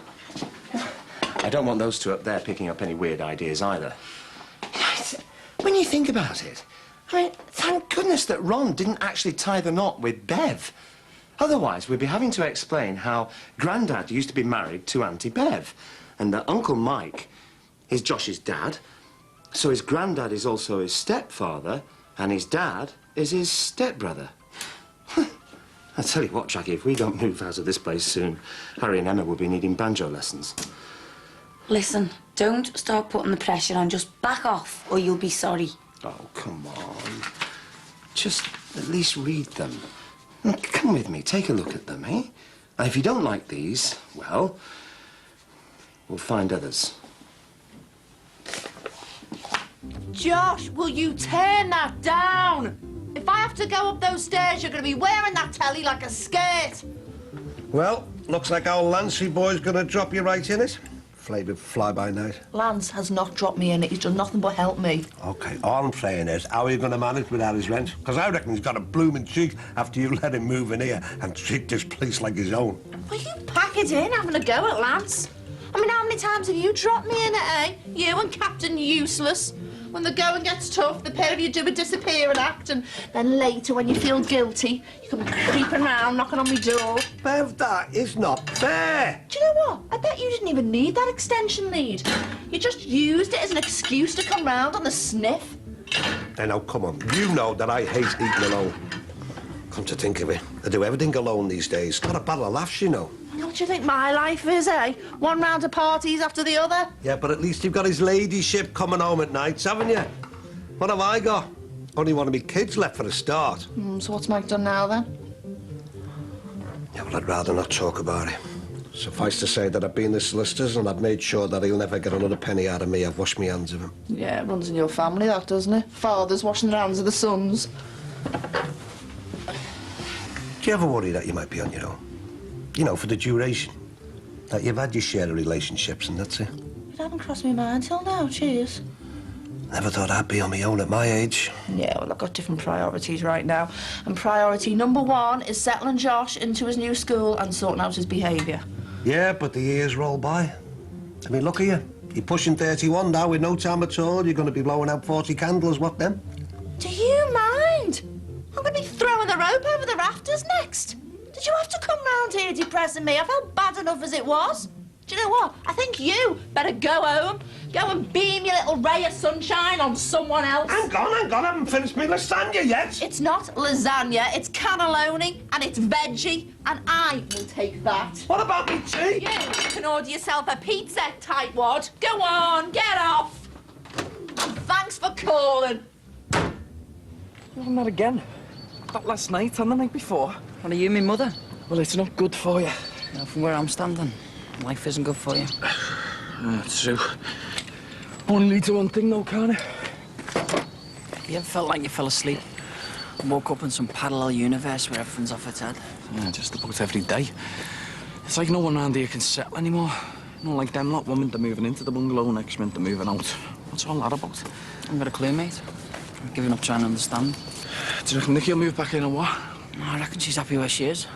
I don't want those two up there picking up any weird ideas either. When you think about it, I mean, thank goodness that Ron didn't actually tie the knot with Bev. Otherwise, we'd be having to explain how Grandad used to be married to Auntie Bev, and that Uncle Mike is Josh's dad, so his granddad is also his stepfather, and his dad is his stepbrother. I tell you what, Jackie, if we don't move out of this place soon, Harry and Emma will be needing banjo lessons. Listen, don't start putting the pressure on. Just back off, or you'll be sorry. Oh, come on. Just at least read them. Come with me, take a look at them, eh? And if you don't like these, well, we'll find others. Josh, will you turn that down? If I have to go up those stairs, you're going to be wearing that telly like a skirt. Well, looks like our Lancey boy's gonna drop you right in it. Flavoured fly-by-night. Lance has not dropped me in it. He's done nothing but help me. OK, all I'm saying is, how are you going to manage without his rent? Because I reckon he's got a blooming cheek after you let him move in here and treat this place like his own. Will you pack it in, having a go at Lance? I mean, how many times have you dropped me in it, eh? You and Captain Useless. When the going gets tough, the pair of you do a disappearing act, and then later, when you feel guilty, you come creeping round, knocking on my door. Bev, that is not fair. Do you know what? I bet you didn't even need that extension lead. You just used it as an excuse to come round on the sniff. Hey, now, come on. You know that I hate eating alone. Come to think of it, I do everything alone these days. Got a battle of laughs, you know. What do you think my life is, eh? One round of parties after the other? Yeah, but at least you've got his ladyship coming home at nights, haven't you? What have I got? Only one of me kids left for a start. So what's Mike done now, then? Yeah, well, I'd rather not talk about it. Suffice to say that I've been the solicitors and I've made sure that he'll never get another penny out of me. I've washed my hands of him. Yeah, it runs in your family, that, doesn't it? Fathers washing their hands of the sons. Do you ever worry that you might be on your own? You know, for the duration. That you've had your share of relationships and that's it. It hadn't crossed my mind till now, cheers. Never thought I'd be on my own at my age. Yeah, well, I've got different priorities right now. And priority number 1 is settling Josh into his new school and sorting out his behaviour. Yeah, but the years roll by. I mean, look at you. You're pushing 31 now with no time at all. You're going to be blowing out 40 candles, what then? Do you mind? I'm going to be throwing the rope over the rafters next. Did you have to come round here depressing me? I felt bad enough as it was. Do you know what? I think you better go home. Go and beam your little ray of sunshine on someone else. Hang on, I haven't finished my lasagna yet. It's not lasagna, it's cannelloni, and it's veggie, and I will take that. What about me tea? You can order yourself a pizza, tightwad. Go on, get off. And thanks for calling. Not again. Not last night and the night before. What are you, me mother? Well, it's not good for you. You know, from where I'm standing, life isn't good for you. That's true. Only leads to one thing, though, can't it? You ever felt like you fell asleep and woke up in some parallel universe where everything's off its head? Yeah, just about every day. It's like no one around here can settle anymore. Not like them lot, one minute they're moving into the bungalow, next minute they're moving out. What's all that about? I haven't got a clue, mate. I'm giving up trying to understand. Do you reckon Nikki'll move back in or what? No, I reckon she's happy where she is.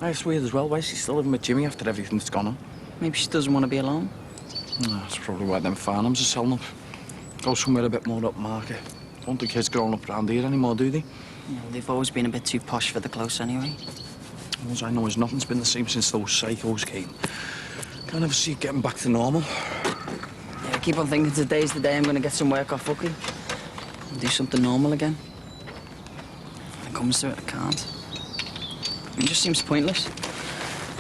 It's weird as well. Why is she still living with Jimmy after everything that's gone on? Maybe she doesn't want to be alone. No, that's probably why them farms are selling up. Go somewhere a bit more upmarket. Don't the kids growing up around here anymore, do they? Yeah, well, they've always been a bit too posh for the close anyway. All I know is nothing's been the same since those psychos came. Can't ever see it getting back to normal. Yeah, I keep on thinking today's the day I'm going to get some work off Hooky. And do something normal again. When it comes to it, I can't. It just seems pointless.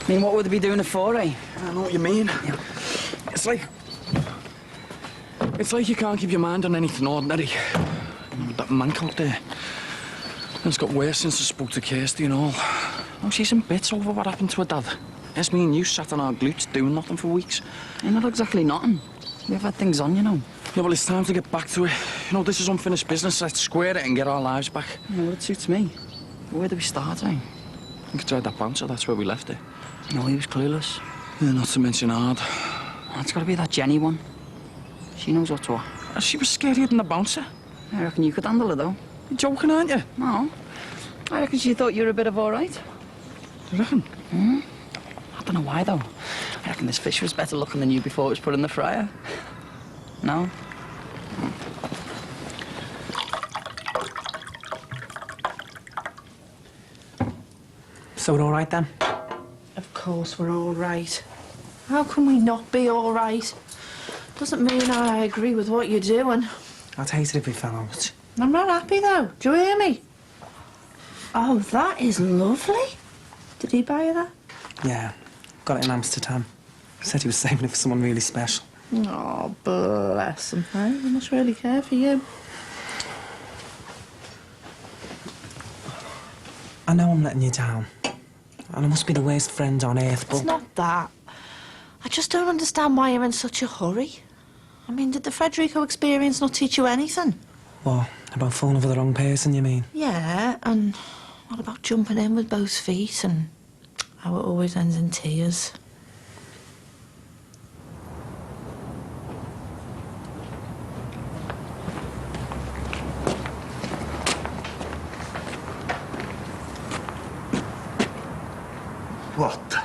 I mean, what would they be doing it for, eh? I know what you mean. Yeah. It's like you can't keep your mind on anything ordinary. You know, with that mank out there. It's got worse since I spoke to Kirsty and all. Oh, she's in bits over what happened to her dad. Yes, me and you sat on our glutes doing nothing for weeks. Ain't not exactly nothing. We've had things on, you know. Yeah, well, it's time to get back to it. You know, this is unfinished business. Let's square it and get our lives back. Yeah, well, it suits me. Where do we start, eh? I think I tried that bouncer. That's where we left it. No, he was clueless. Yeah, not to mention hard. It's got to be that Jenny one. She knows what's what. She was scarier than the bouncer. I reckon you could handle her, though. You're joking, aren't you? No. I reckon she thought you were a bit of all right. You reckon? I don't know why, though. I reckon this fish was better looking than you before it was put in the fryer. No? So we're all right then? Of course we're all right. How can we not be all right? Doesn't mean I agree with what you're doing. I'd hate it if we fell out. I'm not happy, though. Do you hear me? Oh, that is lovely. Did he buy you that? Yeah, got it in Amsterdam. Said he was saving it for someone really special. Oh, bless him. Hey, he must really care for you. I know I'm letting you down. And I must be the worst friend on earth, but... It's not that. I just don't understand why you're in such a hurry. I mean, did the Federico experience not teach you anything? What? About falling for the wrong person, you mean? Yeah, and what about jumping in with both feet and how it always ends in tears? What the...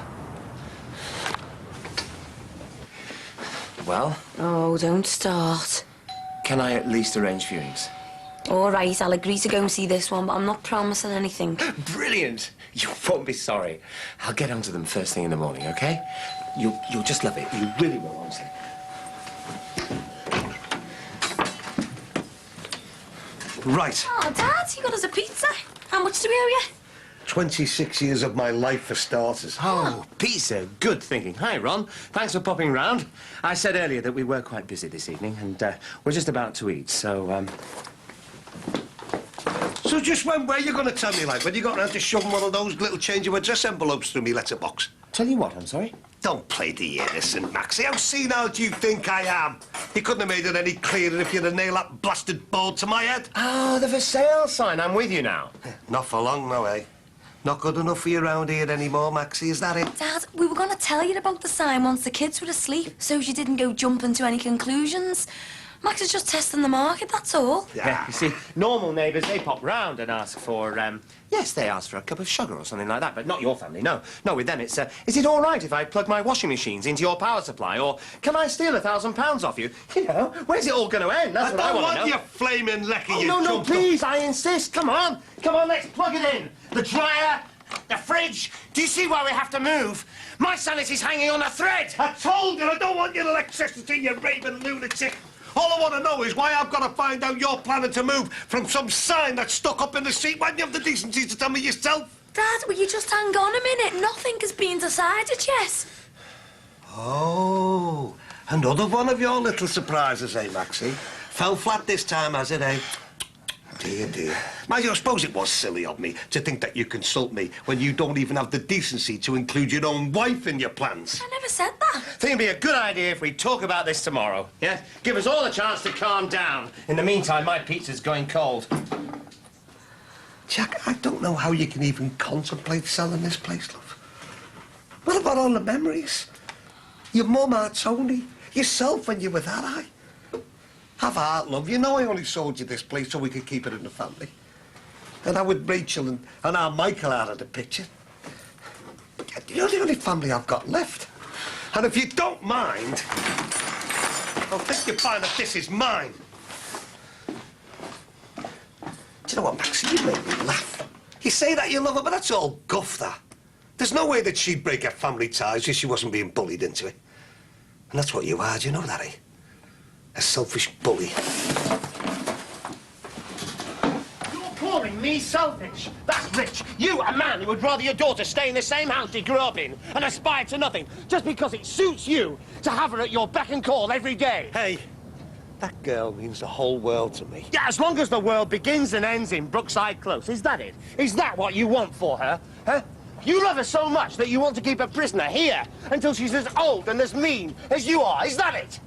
Well, Oh, don't start. can I at least arrange viewings? All right, I'll agree to go and see this one, but I'm not promising anything. Brilliant! You won't be sorry. I'll get onto them first thing in the morning, OK? You'll just love it. You really will, honestly. Right. Oh, Dad, you got us a pizza. How much do we owe you? 26 years of my life for starters. Oh, pizza. Good thinking. Hi, Ron. Thanks for popping round. I said earlier that we were quite busy this evening, and we're just about to eat, so, So just when were you going to tell me, like, when you got around to shoving one of those little change of address envelopes through me letterbox? Tell you what, I'm sorry? Don't play the innocent, Maxie. How senile do you think I am? You couldn't have made it any clearer if you'd have nailed that blasted board to my head. Oh, the for sale sign. I'm with you now. Not for long, no, eh? Not good enough for you around here anymore, Maxie, is that it? Dad, we were going to tell you about the sign once the kids were asleep, so you didn't go jumping to any conclusions. Max is just testing the market, that's all. Yeah, you see, normal neighbours, they pop round and ask for, yes, they ask for a cup of sugar or something like that, but not your family, no. No, with them it's, is it all right if I plug my washing machines into your power supply, or can I steal £1,000 off you? You know, where's it all going to end? That's what I want to know. You flaming lecker, oh, you no, please, I insist. Come on, let's plug it in. The dryer, the fridge. Do you see why we have to move? My sanity's hanging on a thread. I told you, I don't want your electricity, you raving lunatic. All I want to know is why I've got to find out you're planning to move from some sign that's stuck up in the seat. Why don't you have the decency to tell me yourself? Dad, will you just hang on a minute? Nothing has been decided yet. Oh, another one of your little surprises, eh, Maxie? Fell flat this time, has it, eh? Dear, dear. I suppose it was silly of me to think that you consult me when you don't even have the decency to include your own wife in your plans. I never said that. Think it'd be a good idea if we talk about this tomorrow, yeah? Give us all a chance to calm down. In the meantime, my pizza's going cold. Jack, I don't know how you can even contemplate selling this place, love. What about all the memories? Your mum, Aunt Tony, yourself when you were that high. Have heart, love. You know I only sold you this place so we could keep it in the family. And now with Rachel and our Michael out of the picture. You're the only family I've got left. And if you don't mind, I'll think you find that this is mine. Do you know what, Max? You make me laugh. You say that you love her, but that's all guff, that. There's no way that she'd break her family ties if she wasn't being bullied into it. And that's what you are, do you know that, eh? A selfish bully. You're calling me selfish? That's rich. You, a man who would rather your daughter stay in the same house she grew up in and aspire to nothing, just because it suits you to have her at your beck and call every day. Hey, that girl means the whole world to me. Yeah, as long as the world begins and ends in Brookside Close. Is that it? Is that what you want for her? Huh? You love her so much that you want to keep her prisoner here until she's as old and as mean as you are. Is that it?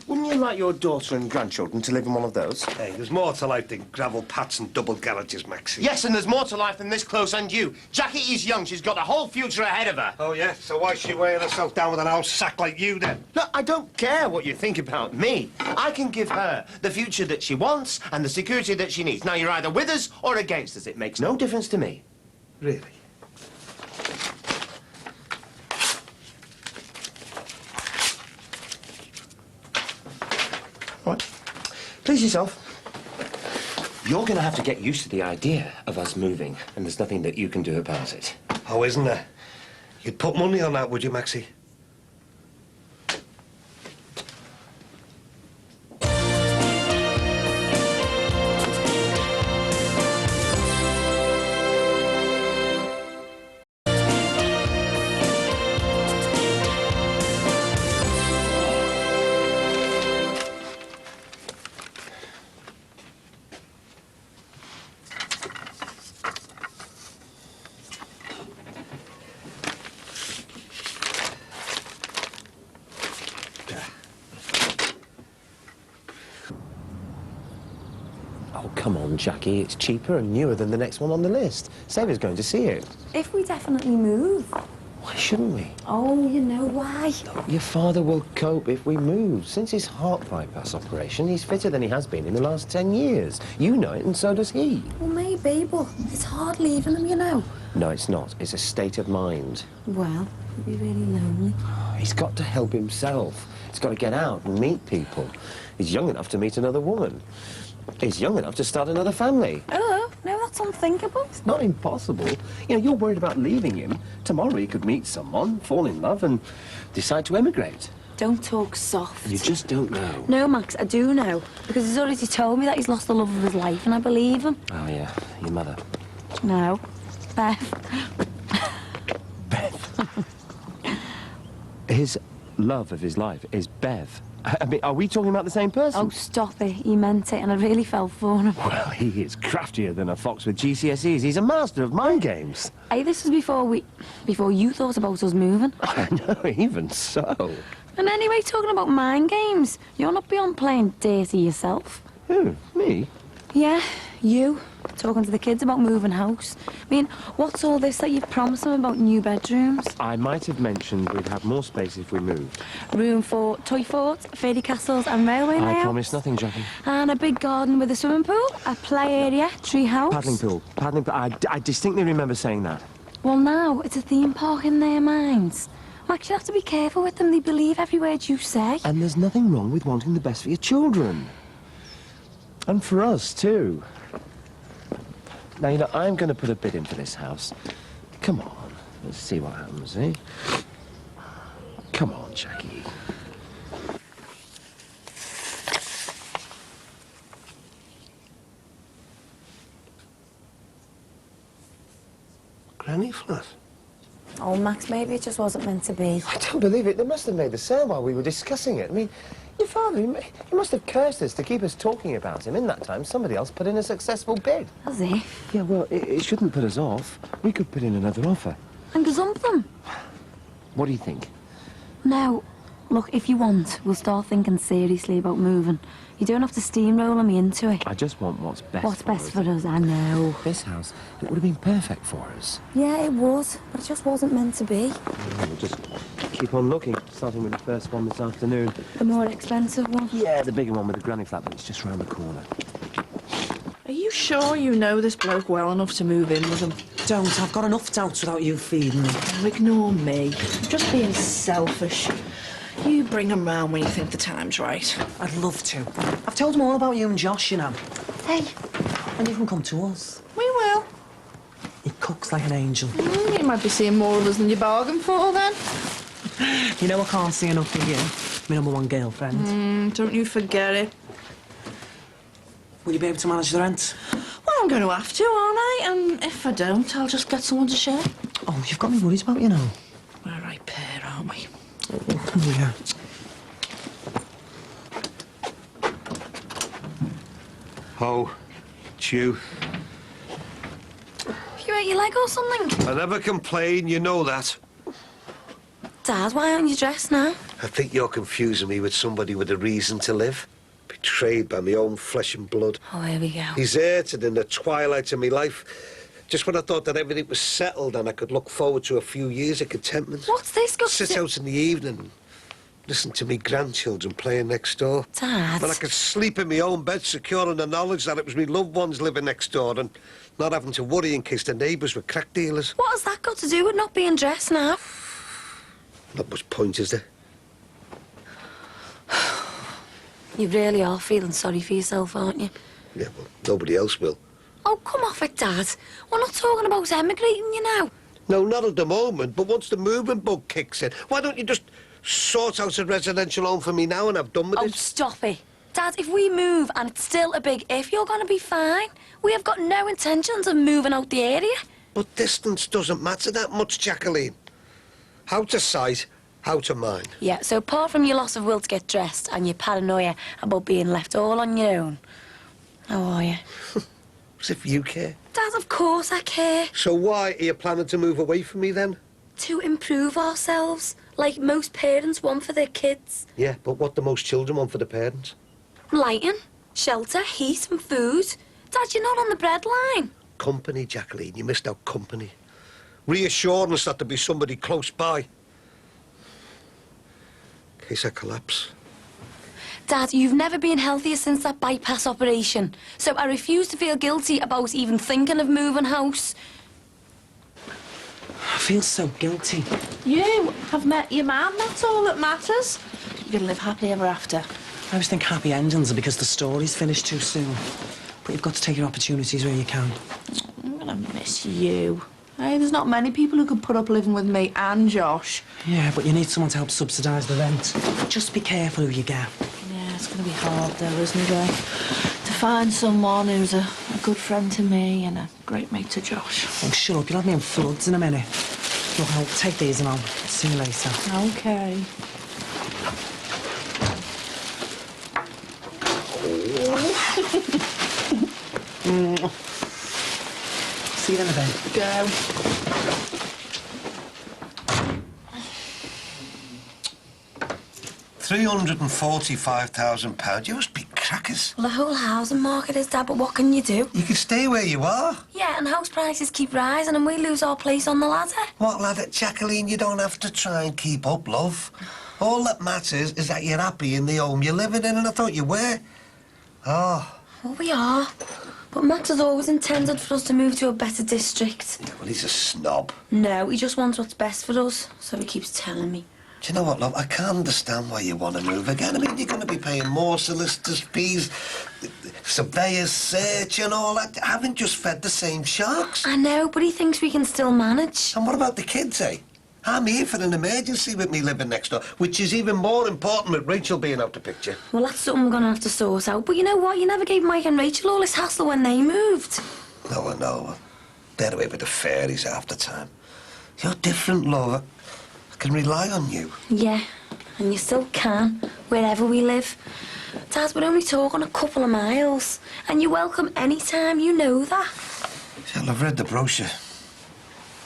Wouldn't you like your daughter and grandchildren to live in one of those? Hey, there's more to life than gravel paths and double garages, Maxie. Yes, and there's more to life than this close and you. Jackie is young. She's got a whole future ahead of her. Oh, yeah? So why's she weighing herself down with an old sack like you, then? No, I don't care what you think about me. I can give her the future that she wants and the security that she needs. Now, you're either with us or against us. It makes no difference to me. Really? What? Please yourself. You're going to have to get used to the idea of us moving, and there's nothing that you can do about it. Oh, isn't there? You'd put money on that, would you, Maxie? Oh, come on, Jackie. It's cheaper and newer than the next one on the list. Saviour's going to see it. If we definitely move. Why shouldn't we? Oh, you know why. Your father will cope if we move. Since his heart bypass operation, he's fitter than he has been in the last 10 years. You know it, and so does he. Well, maybe, but it's hard leaving them, you know. No, it's not. It's a state of mind. Well, he'd be really lonely. He's got to help himself. He's got to get out and meet people. He's young enough to meet another woman. He's young enough to start another family. Oh, no, that's unthinkable. It's not impossible. You know, you're worried about leaving him. Tomorrow he could meet someone, fall in love, and decide to emigrate. Don't talk soft. You just don't know. No, Max, I do know. Because he's already told me that he's lost the love of his life, and I believe him. Oh, yeah. Your mother. No. Beth. His love of his life is Bev. I mean, are we talking about the same person? Oh, stop it. He meant it, and I really fell for him. Well, he is craftier than a fox with GCSEs. He's a master of mind games. Hey, this was before you thought about us moving. I know, even so. And anyway, talking about mind games, you're not beyond playing dirty yourself. Who? Me? Yeah, you. Talking to the kids about moving house. I mean, what's all this that you've promised them about new bedrooms? I might have mentioned we'd have more space if we moved. Room for toy forts, fairy castles and railway layouts. I promise nothing, Jackie. And a big garden with a swimming pool, a play area, tree house. Paddling pool. Paddling pool. I distinctly remember saying that. Well, now it's a theme park in their minds. Max, you have to be careful with them. They believe every word you say. And there's nothing wrong with wanting the best for your children. And for us, too. Now, you know, I'm going to put a bid in for this house. Come on. Let's see what happens, eh? Come on, Jackie. Granny flat? Oh, Max, maybe it just wasn't meant to be. I don't believe it. They must have made the sale while we were discussing it. I mean, your father, he must have cursed us to keep us talking about him. In that time, somebody else put in a successful bid. Has he? Yeah, well, it shouldn't put us off. We could put in another offer. And gazump them. What do you think? Now, look, if you want, we'll start thinking seriously about moving. You don't have to steamroller me into it. I just want what's best What's for best us. for us, I know. This house, it would have been perfect for us. Yeah, it was, but it just wasn't meant to be. We'll just keep on looking, starting with the first one this afternoon. The more expensive one? Yeah, the bigger one with the granny flat, but it's just round the corner. Are you sure you know this bloke well enough to move in with him? Don't. I've got enough doubts without you feeding me. Oh, ignore me. I'm just being selfish. You bring him round when you think the time's right. I'd love to. I've told him all about you and Josh, you know. Hey. And you can come to us. We will. He cooks like an angel. You might be seeing more of us than you bargained for, then. You know I can't see enough of you. My #1 girlfriend. Don't you forget it. Will you be able to manage the rent? Well, I'm going to have to, aren't I? And if I don't, I'll just get someone to share. Oh, you've got me worried about you now. We're a right pair, aren't we? Oh, yeah. Oh, it's you. You ate your leg or something? I never complain, you know that. Dad, why aren't you dressed now? I think you're confusing me with somebody with a reason to live. Betrayed by my own flesh and blood. Oh, here we go. Deserted in the twilight of my life. Just when I thought that everything was settled and I could look forward to a few years of contentment. What's this got to Sit do- out in the evening, listen to me grandchildren playing next door. Dad. And I could sleep in my own bed secure in the knowledge that it was my loved ones living next door and not having to worry in case the neighbours were crack dealers. What has that got to do with not being dressed now? Not much point, is there? You really are feeling sorry for yourself, aren't you? Yeah, well, nobody else will. Oh, come off it, Dad. We're not talking about emigrating, you know. No, not at the moment, but once the moving bug kicks in, why don't you just sort out a residential home for me now and have done with Oh, it? stop it. Dad, if we move, and it's still a big if, you're going to be fine. We have got no intentions of moving out the area. But distance doesn't matter that much, Jacqueline. How to sight, how to mind. Yeah, so apart from your loss of will to get dressed and your paranoia about being left all on your own, how are you? As if you care. Dad, of course I care. So why are you planning to move away from me then? To improve ourselves, like most parents want for their kids. Yeah, but what do most children want for the parents? Lighting, shelter, heat and food. Dad, you're not on the breadline. Company, Jacqueline. You missed out company. Reassurance that there'll be somebody close by. In case I collapse. Dad, you've never been healthier since that bypass operation. So I refuse to feel guilty about even thinking of moving house. I feel so guilty. You have met your man, that's all that matters. You're going to live happily ever after. I always think happy endings are because the story's finished too soon. But you've got to take your opportunities where you can. I'm going to miss you. Hey, there's not many people who could put up living with me and Josh. Yeah, but you need someone to help subsidise the rent. Just be careful who you get. Yeah, it's going to be hard though, isn't it? To find someone who's a good friend to me and a great mate to Josh. Oh, shut up. You'll have me in floods in a minute. Look, I'll take these and I'll see you later. Okay. See you in a bit. Go. £345,000. You must be crackers. Well, the whole housing market is, Dad, but what can you do? You can stay where you are. Yeah, and house prices keep rising and we lose our place on the ladder. What, ladder? Jacqueline, you don't have to try and keep up, love. All that matters is that you're happy in the home you're living in, and I thought you were. Oh. Well, we are. But Matt has always intended for us to move to a better district. Well, he's a snob. No, he just wants what's best for us, so he keeps telling me. Do you know what, love? I can't understand why you want to move again. I mean, you're going to be paying more solicitors' fees, surveyors' search and all that. I haven't just fed the same sharks. I know, but he thinks we can still manage. And what about the kids, eh? I'm here for an emergency with me living next door, which is even more important with Rachel being out the picture. Well, that's something we're going to have to sort out. But you know what? You never gave Mike and Rachel all this hassle when they moved. No, I know. They're away with the fairies half the time. You're different, love. I can rely on you. Yeah, and you still can, wherever we live. Dad, we're only talking a couple of miles. And you're welcome any time, you know that. Well, I've read the brochure.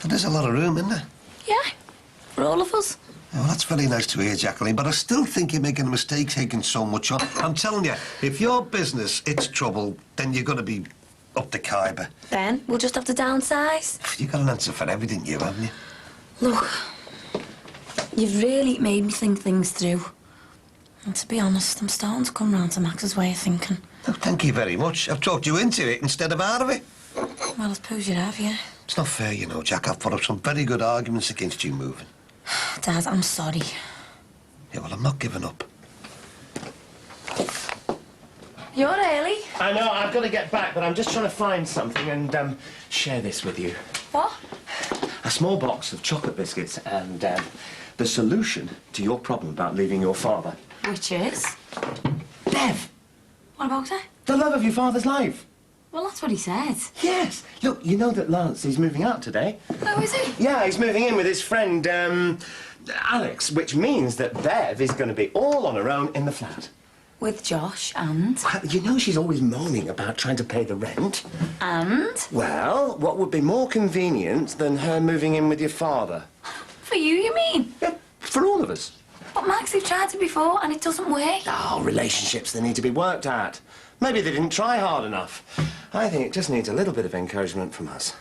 But there's a lot of room, isn't there? Yeah, for all of us. Well, that's very nice to hear, Jacqueline, but I still think you're making a mistake taking so much on. I'm telling you, if your business hits trouble, then you're going to be up the Khyber. Then we'll just have to downsize. You've got an answer for everything, you, haven't you? Look, you've really made me think things through. And to be honest, I'm starting to come round to Max's way of thinking. No, thank you very much. I've talked you into it instead of out of it. Well, I suppose you have, yeah. It's not fair, you know, Jack. I've put up some very good arguments against you moving. Dad, I'm sorry. Yeah, well, I'm not giving up. You're early. I know, I've got to get back, but I'm just trying to find something and share this with you. What? A small box of chocolate biscuits and the solution to your problem about leaving your father. Which is? Bev! What about it? The love of your father's life. Well, that's what he said. Yes. Look, you know that Lance is moving out today. Oh, is he? Yeah, he's moving in with his friend, Alex, which means that Bev is going to be all on her own in the flat. With Josh and? Well, you know she's always moaning about trying to pay the rent. And? Well, what would be more convenient than her moving in with your father? For you, you mean? Yeah, for all of us. But Max, they've tried it before and it doesn't work. Oh, relationships, they need to be worked at. Maybe they didn't try hard enough. I think it just needs a little bit of encouragement from us.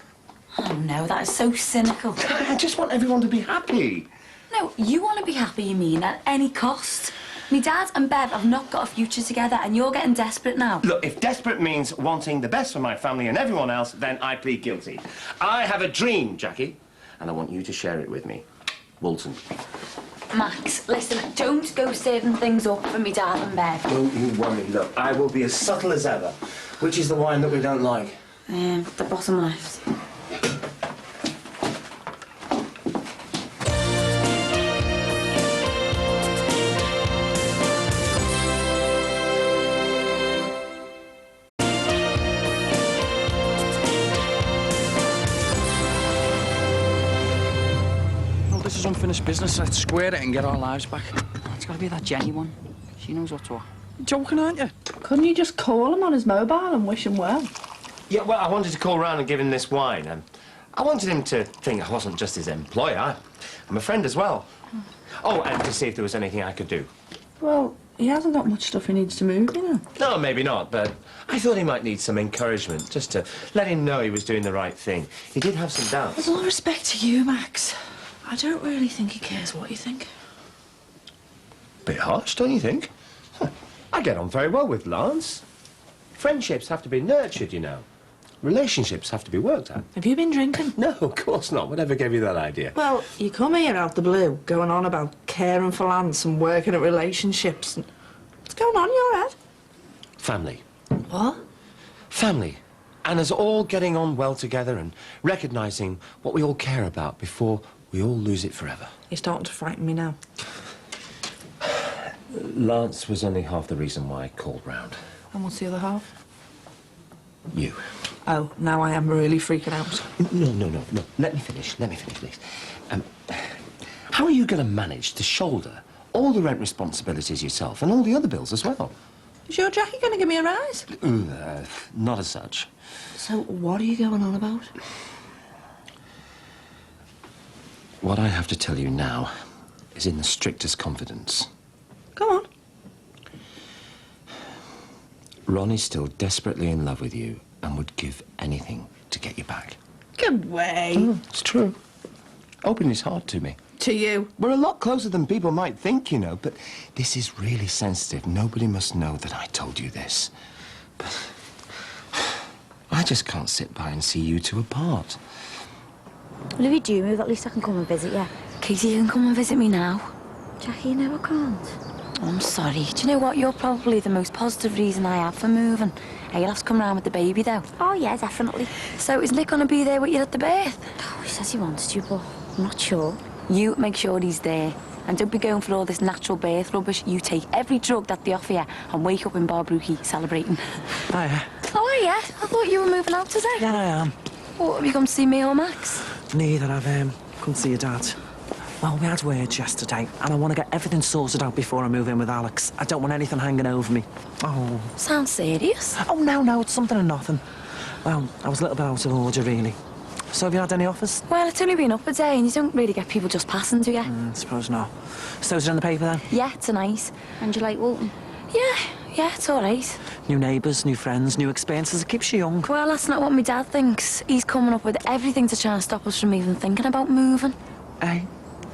Oh, no, that is so cynical. I just want everyone to be happy. No, you want to be happy, you mean, at any cost. Me dad and Bev have not got a future together and you're getting desperate now. Look, if desperate means wanting the best for my family and everyone else, then I plead guilty. I have a dream, Jackie, and I want you to share it with me. Walton. Max, listen, don't go saving things up for me dad and Bev. Don't you worry. Look, I will be as subtle as ever. Which is the wine that we don't like? The bottom left. This is unfinished business. Let's square it and get our lives back. It's got to be that Jenny one. She knows what's what. You're joking, aren't you? Couldn't you just call him on his mobile and wish him well? Yeah, well, I wanted to call round and give him this wine. I wanted him to think I wasn't just his employer. I'm a friend as well. Oh, and to see if there was anything I could do. Well, he hasn't got much stuff he needs to move, you know. No, maybe not, but I thought he might need some encouragement, just to let him know he was doing the right thing. He did have some doubts. With all respect to you, Max, I don't really think he cares what you think. Bit harsh, don't you think? I get on very well with Lance. Friendships have to be nurtured, you know. Relationships have to be worked at. Have you been drinking? No, of course not. Whatever gave you that idea? Well, you come here out the blue, going on about caring for Lance and working at relationships. And what's going on in your head? Family. What? Family. And us all getting on well together and recognising what we all care about before we all lose it forever. You're starting to frighten me now. Lance was only half the reason why I called round. And what's the other half? You. Oh, now I am really freaking out. No. Let me finish, please. How are you going to manage to shoulder all the rent responsibilities yourself and all the other bills as well? Is your Jackie going to give me a rise? Not as such. So what are you going on about? What I have to tell you now is in the strictest confidence. Go on. Ron is still desperately in love with you and would give anything to get you back. Good way. It's true. Opened his heart to me. To you. We're a lot closer than people might think, you know, but this is really sensitive. Nobody must know that I told you this. But I just can't sit by and see you two apart. Well, if you do move, at least I can come and visit you. Katie, you can come and visit me now. Jackie, no, I can't. I'm sorry. Do you know what? You're probably the most positive reason I have for moving. Hey, you'll have to come round with the baby, though. Oh, yeah, definitely. So is Nick going to be there with you at the birth? Oh, he says he wants to, but I'm not sure. You make sure he's there. And don't be going for all this natural birth rubbish. You take every drug that they offer you and wake up in Barbruki celebrating. Hiya. Oh, yeah? I thought you were moving out today. Yeah, I am. What, have you come to see me or Max? Neither. I've come to see your dad. Well, we had words yesterday, and I want to get everything sorted out before I move in with Alex. I don't want anything hanging over me. Oh. Sounds serious. Oh, no, it's something and nothing. Well, I was a little bit out of order, really. So have you had any offers? Well, it's only been up a day, and you don't really get people just passing, do you? I suppose not. So is it in the paper, then? Yeah, tonight. And you like Walton? Yeah, it's all right. New neighbours, new friends, new experiences. It keeps you young. Well, that's not what my dad thinks. He's coming up with everything to try and stop us from even thinking about moving. Hey,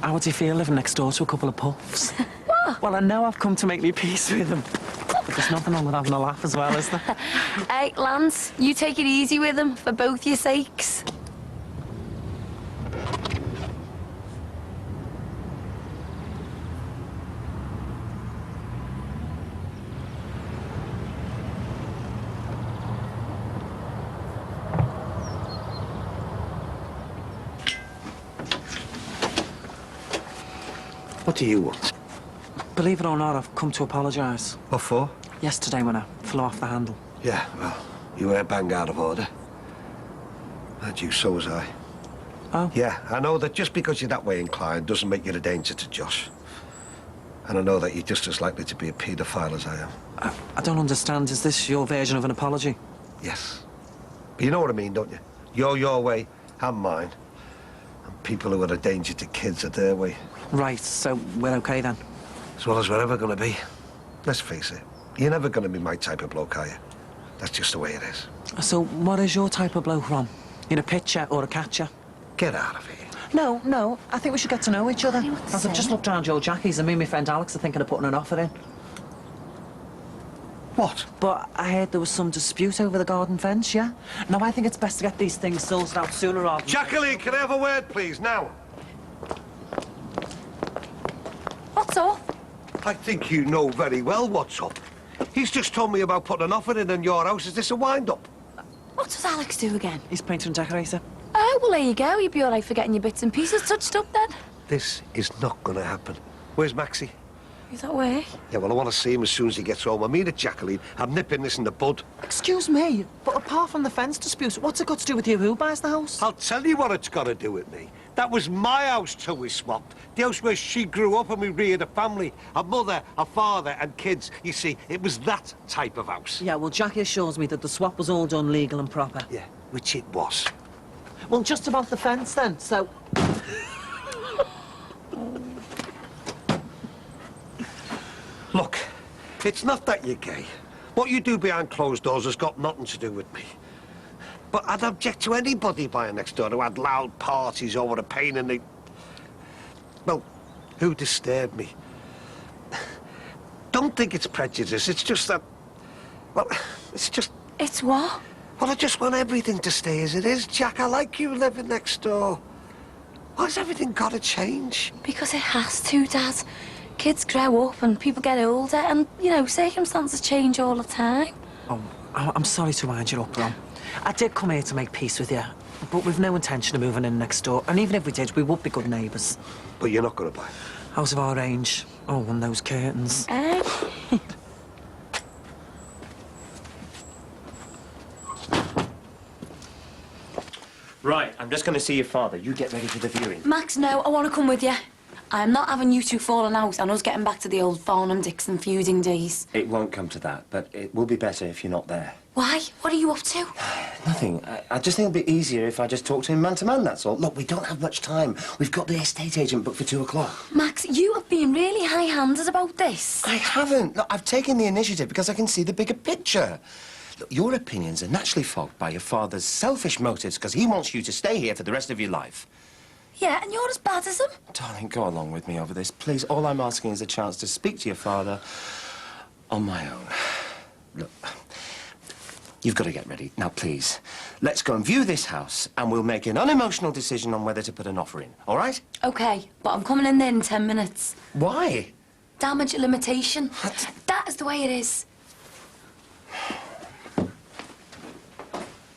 how would you feel living next door to a couple of puffs? What? Well, I know I've come to make me peace with them. But there's nothing wrong with having a laugh as well, is there? Hey, Lance, you take it easy with him, for both your sakes. What do you want? Believe it or not, I've come to apologise. What for? Yesterday when I flew off the handle. Yeah, well, you were bang out of order. And you, so was I. Oh? Yeah, I know that just because you're that way inclined doesn't make you a danger to Josh. And I know that you're just as likely to be a paedophile as I am. I don't understand. Is this your version of an apology? Yes. But you know what I mean, don't you? You're your way, I'm mine. And people who are a danger to kids are their way. Right, so we're okay then? As well as we're ever going to be. Let's face it, you're never going to be my type of bloke, are you? That's just the way it is. So what is your type of bloke, Ron? You a pitcher or a catcher? Get out of here. No, I think we should get to know each other. As I've just looked around Joe Jackie's and me and my friend Alex are thinking of putting an offer in. What? But I heard there was some dispute over the garden fence, yeah? No, I think it's best to get these things sorted out sooner rather than... Jacqueline, can I have a word, please, now? What's up? I think you know very well what's up. He's just told me about putting an offer in your house. Is this a wind-up? What does Alex do again? He's painter and decorator. Oh, well, there you go. You'd be all right for getting your bits and pieces touched up then. This is not going to happen. Where's Maxie? Is that way? Yeah, well, I want to see him as soon as he gets home. I mean it, Jacqueline. I'm nipping this in the bud. Excuse me, but apart from the fence dispute, what's it got to do with you? Who buys the house? I'll tell you what it's got to do with me. That was my house till we swapped. The house where she grew up and we reared a family. A mother, a father and kids. You see, it was that type of house. Yeah, well, Jackie assures me that the swap was all done legal and proper. Yeah, which it was. Well, just about the fence then, so... Look, it's not that you're gay. What you do behind closed doors has got nothing to do with me. But I'd object to anybody buying next door who had loud parties over a pain in the... Well, who disturbed me? Don't think it's prejudice, it's just that... Well, it's just... It's what? Well, I just want everything to stay as it is, Jack. I like you living next door. Why's everything got to change? Because it has to, Dad. Kids grow up and people get older and, you know, circumstances change all the time. Oh, I'm sorry to wind you up, Ron. I did come here to make peace with you, but we've no intention of moving in next door. And even if we did, we would be good neighbours. But you're not going to buy? House of our range. Oh, and those curtains. Right, I'm just going to see your father. You get ready for the viewing. Max, no, I want to come with you. I'm not having you two falling out and us getting back to the old Farnham-Dixon feuding days. It won't come to that, but it will be better if you're not there. Why? What are you up to? Nothing. I just think it'll be easier if I just talk to him man-to-man, that's all. Look, we don't have much time. We've got the estate agent booked for 2 o'clock. Max, you have been really high-handed about this. I haven't. Look, I've taken the initiative because I can see the bigger picture. Look, your opinions are naturally fogged by your father's selfish motives because he wants you to stay here for the rest of your life. Yeah, and you're as bad as him. Darling, go along with me over this. Please, all I'm asking is a chance to speak to your father on my own. Look, you've got to get ready. Now, please, let's go and view this house and we'll make an unemotional decision on whether to put an offer in, all right? OK, but I'm coming in there in 10 minutes. Why? Damage limitation. That is the way it is.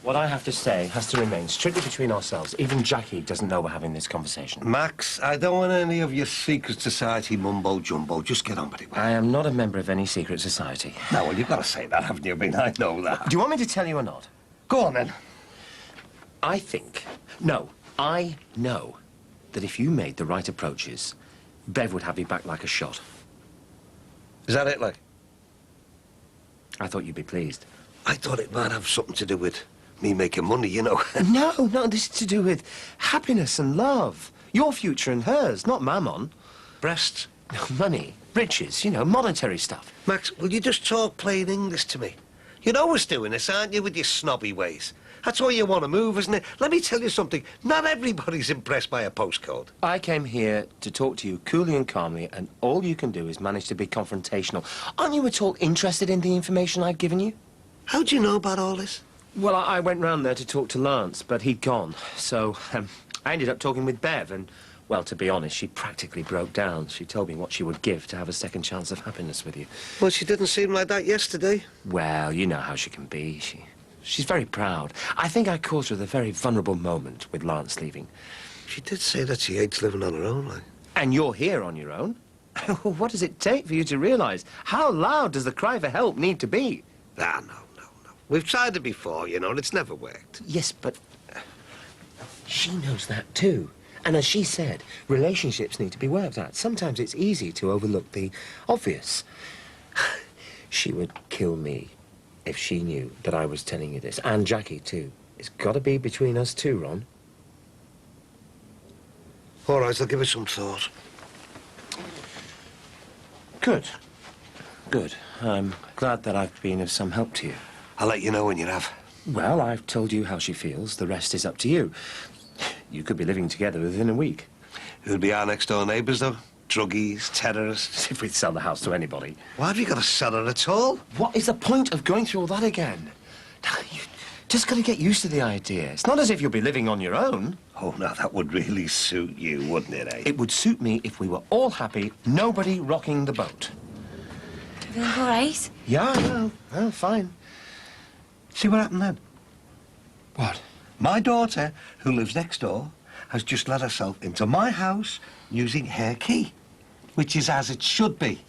What I have to say has to remain strictly between ourselves. Even Jackie doesn't know we're having this conversation. Max, I don't want any of your secret society mumbo-jumbo. Just get on with it. I am not a member of any secret society. No, well, you've got to say that, haven't you? I mean, I know that. Do you want me to tell you or not? Go on, then. I know that if you made the right approaches, Bev would have you back like a shot. Is that it, like? I thought you'd be pleased. I thought it might have something to do with me making money, you know. No, this is to do with happiness and love. Your future and hers, not mammon. Breasts? No, money, riches, you know, monetary stuff. Max, will you just talk plain English to me? You're always doing this, aren't you, with your snobby ways? That's why you want to move, isn't it? Let me tell you something. Not everybody's impressed by a postcode. I came here to talk to you coolly and calmly, and all you can do is manage to be confrontational. Aren't you at all interested in the information I've given you? How do you know about all this? Well, I went round there to talk to Lance, but he'd gone. So, I ended up talking with Bev, and, well, to be honest, she practically broke down. She told me what she would give to have a second chance of happiness with you. Well, she didn't seem like that yesterday. Well, you know how she can be. She's very proud. I think I caused her the very vulnerable moment with Lance leaving. She did say that she hates living on her own, like. And you're here on your own? What does it take for you to realise? How loud does the cry for help need to be? Ah, no. We've tried it before, you know, and it's never worked. Yes, but she knows that too. And as she said, relationships need to be worked at. Sometimes it's easy to overlook the obvious. She would kill me if she knew that I was telling you this. And Jackie, too. It's got to be between us two, Ron. All right, I'll give it some thought. Good. Good. I'm glad that I've been of some help to you. I'll let you know when you have. Well, I've told you how she feels. The rest is up to you. You could be living together within a week. Who'll be our next-door neighbours, though? Druggies, terrorists? If we'd sell the house to anybody. Why have you got to sell it at all? What is the point of going through all that again? You just got to get used to the idea. It's not as if you'll be living on your own. Oh, now, that would really suit you, wouldn't it, eh? It would suit me if we were all happy, nobody rocking the boat. Everything all right? Yeah, well, fine. See what happened then? What? My daughter, who lives next door, has just let herself into my house using her key, which is as it should be.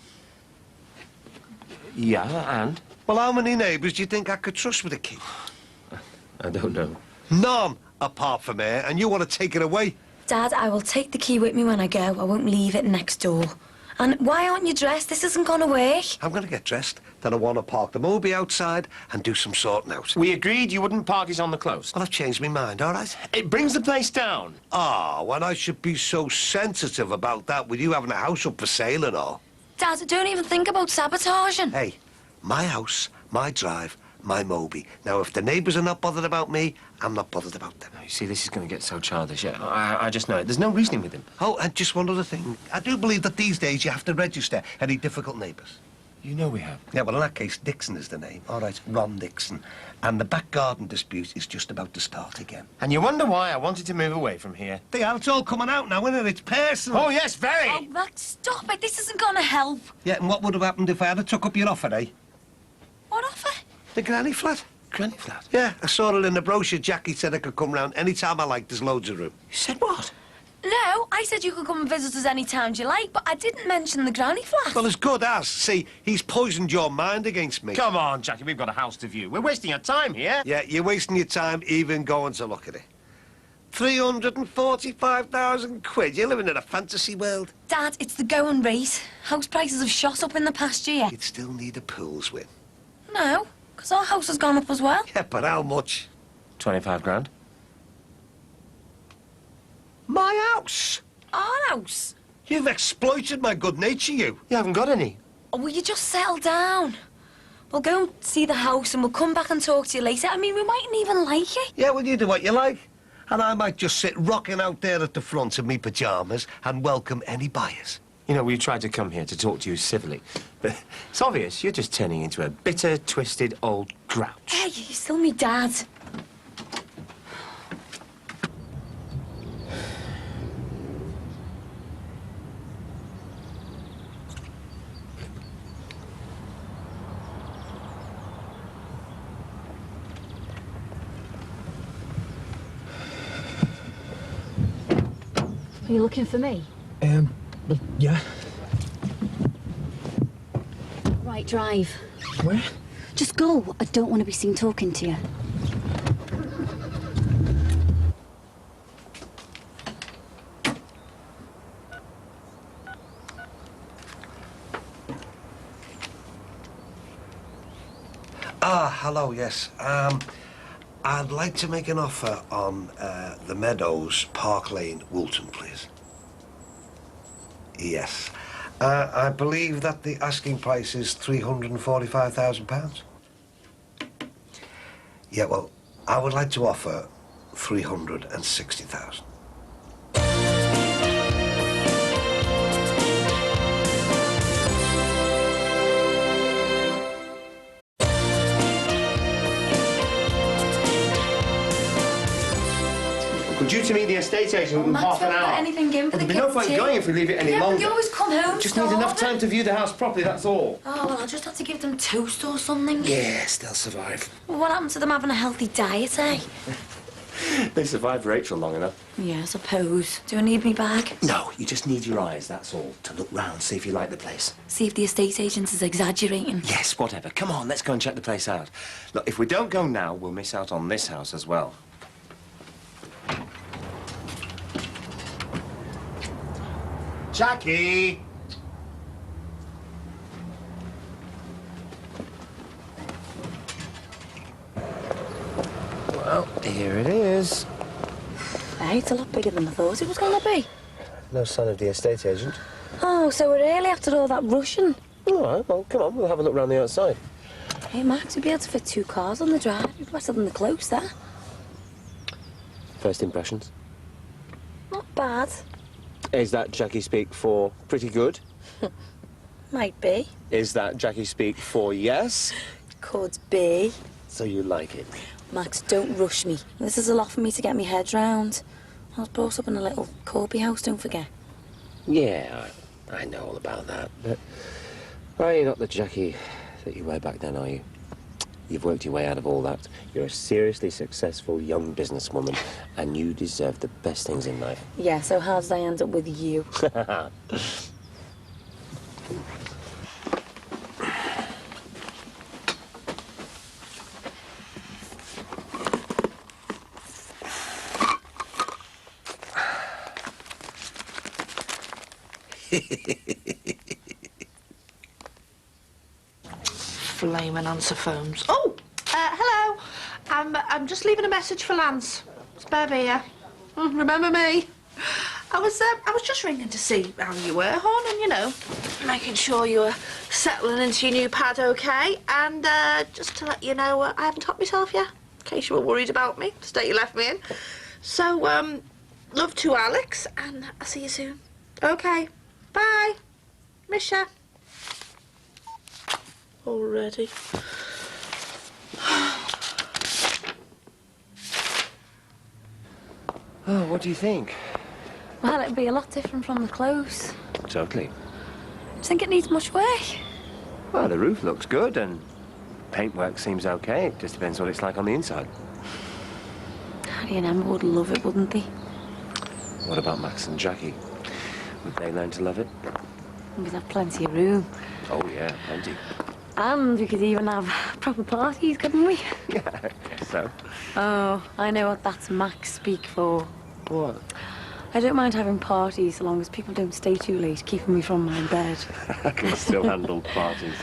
Yeah, and? Well, how many neighbours do you think I could trust with a key? I don't know. None, apart from her, and you want to take it away? Dad, I will take the key with me when I go. I won't leave it next door. And why aren't you dressed? This isn't gonna work. I'm going to get dressed, then I want to park the Moby outside and do some sorting out. We agreed you wouldn't park it on the close. Well, I've changed my mind, all right? It brings the place down. Ah, when I should be so sensitive about that with you having a house up for sale and all. Dad, don't even think about sabotaging. Hey, my house, my drive, my Moby. Now, if the neighbours are not bothered about me, I'm not bothered about them. You see, this is going to get so childish. Yeah, I just know it. There's no reasoning with him. Oh, and just one other thing. I do believe that these days you have to register any difficult neighbours. You know we have. Yeah, well, in that case, Dixon is the name. All right, Ron Dixon. And the back garden dispute is just about to start again. And you wonder why I wanted to move away from here. Yeah, it's all coming out now, isn't it? It's personal. Oh, yes, very. Oh, Max, stop it. This isn't gonna help. Yeah, and what would have happened if I had took up your offer, eh? What offer? The granny flat. Granny flat? Yeah, I saw it in the brochure. Jackie said I could come round any time I liked. There's loads of room. You said what? No, I said you could come and visit us any time you like, but I didn't mention the granny flat. Well, as good as. See, he's poisoned your mind against me. Come on, Jackie, we've got a house to view. We're wasting our time here. Yeah, you're wasting your time even going to look at it. 345,000 quid. You're living in a fantasy world. Dad, it's the going rate. House prices have shot up in the past year. You'd still need a pool's win. No, because our house has gone up as well. Yeah, but how much? 25 grand. My house? Our house? You've exploited my good nature, you. You haven't got any. Oh, will you just settle down? We'll go and see the house and we'll come back and talk to you later. I mean, we mightn't even like it. Yeah, well, you do what you like. And I might just sit rocking out there at the front in me pyjamas and welcome any buyers. You know, we tried to come here to talk to you civilly, but it's obvious you're just turning into a bitter, twisted old grouch. Hey, you're still me dad. Are you looking for me? Well, yeah. Right, drive. Where? Just go. I don't want to be seen talking to you. Ah, hello, yes. I'd like to make an offer on the Meadows, Park Lane, Woolton, please. Yes. I believe that the asking price is £345,000. Yeah, well, I would like to offer 360,000. We're due to meet the estate agent in Max, half an don't hour. let anything in for Well, the there'll be no kids' point tea. going if we leave it any Yeah, longer. but you always come home Just need enough starving. time to view the house properly, that's all. Oh, well, I'll just have to give them toast or something. Yes, they'll survive. Well, what happened to them having a healthy diet, eh? They survived Rachel long enough. Yeah, I suppose. Do I need me bag? No, you just need your eyes, that's all. To look round, see if you like the place. See if the estate agent is exaggerating. Yes, whatever. Come on, let's go and check the place out. Look, if we don't go now, we'll miss out on this house as well. Jackie! Well, here it is. Hey, it's a lot bigger than I thought it was going to be. No sign of the estate agent. Oh, so we're early after all that rushing. All right, well, come on, we'll have a look round the outside. Hey, Max, we'd be able to fit 2 cars on the drive. It'd be better than the close there. First impressions. Not bad. Is that Jackie speak for pretty good? Might be. Is that Jackie speak for yes? Could be. So you like it? Max, don't rush me. This is a lot for me to get my head round. I was brought up in a little Corby house, don't forget. Yeah, I know all about that, but... Well, you're not the Jackie that you were back then, are you? You've worked your way out of all that. You're a seriously successful young businesswoman, and you deserve the best things in life. Yeah, so how did I end up with you? Flaming answer phones. Oh, hello. I'm just leaving a message for Lance. Spare beer. Remember me? I was just ringing to see how you were, hon, and you know, making sure you were settling into your new pad okay. And just to let you know, I haven't topped myself yet, in case you were worried about me, the state you left me in. So, love to Alex, and I'll see you soon. Okay, bye. Miss ya. Already. Oh, what do you think? Well, it'd be a lot different from the close. Totally. Do you think it needs much work? Well, the roof looks good, and paintwork seems okay. It just depends what it's like on the inside. Harry and Emma would love it, wouldn't they? What about Max and Jackie? Would they learn to love it? We'd have plenty of room. Oh, yeah, plenty. And we could even have proper parties, couldn't we? Yeah, I guess so. Oh, I know what that's Max speak for. What? I don't mind having parties so long as people don't stay too late, keeping me from my bed. I can still handle parties.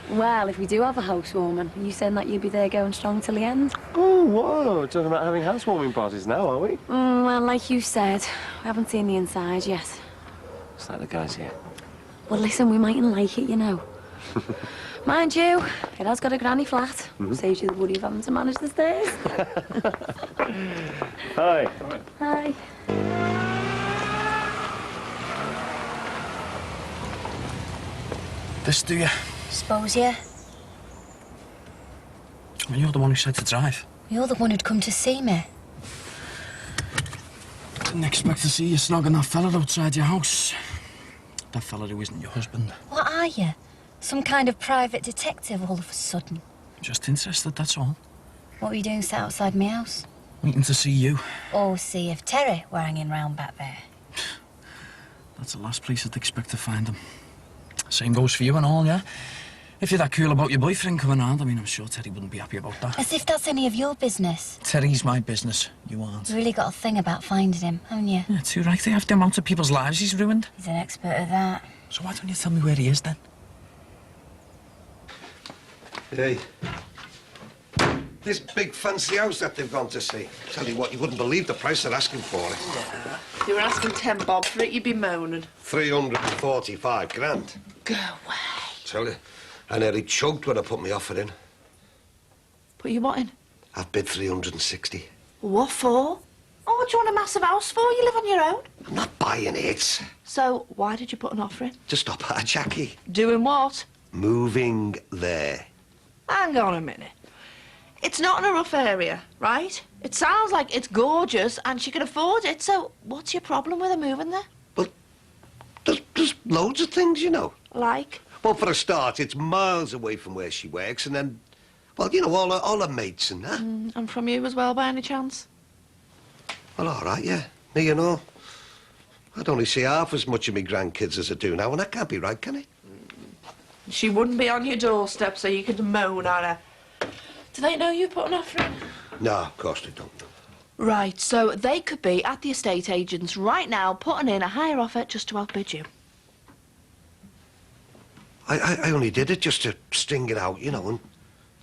Well, if we do have a housewarming, are you saying that you'll be there going strong till the end? Oh, whoa. Talking about having housewarming parties now, are we? Well, like you said, we haven't seen the inside yet. It's like the guys here. Well, listen, we mightn't like it, you know. Mind you, it has got a granny flat. Saves you the worry of having to manage the stairs. Hi. Hi. This, do you? Suppose, yeah. Well, you're the one who said to drive. You're the one who'd come to see me. Didn't expect to see you snogging that fella outside your house. That fella who isn't your husband. What are you? Some kind of private detective all of a sudden? Just interested, that's all. What were you doing sat outside my house? Waiting to see you. Or see if Terry were hanging round back there? That's the last place I'd expect to find him. Same goes for you and all, yeah? If you're that cool about your boyfriend coming round, I mean, I'm sure Terry wouldn't be happy about that. As if that's any of your business. Terry's my business, you aren't. You've really got a thing about finding him, haven't you? Yeah, too right. They have the amount of people's lives he's ruined. He's an expert at that. So why don't you tell me where he is, then? Hey. This big fancy house that they've gone to see. Tell you what, you wouldn't believe the price they're asking for it. Yeah. If you were asking 10 bob for it, you'd be moaning. 345 grand. Go away. Tell you, I nearly choked when I put my offer in. Put you what in? I've bid 360. What for? Oh, what do you want a massive house for? You live on your own. I'm not buying it. So, why did you put an offer in? To stop our Jackie. Doing what? Moving there. Hang on a minute. It's not in a rough area, right? It sounds like it's gorgeous and she can afford it, so what's your problem with her moving there? Well, there's loads of things, you know. Like? Well, for a start, it's miles away from where she works, and then, well, you know, all her mates and that. And from you as well, by any chance? Well, all right, yeah. Me and all. I'd only see half as much of me grandkids as I do now, and that can't be right, can it? She wouldn't be on your doorstep so you could moan at her. Do they know you put an offer in? No, of course they don't. Right, so they could be at the estate agents right now putting in a higher offer just to outbid you. I only did it just to string it out, you know,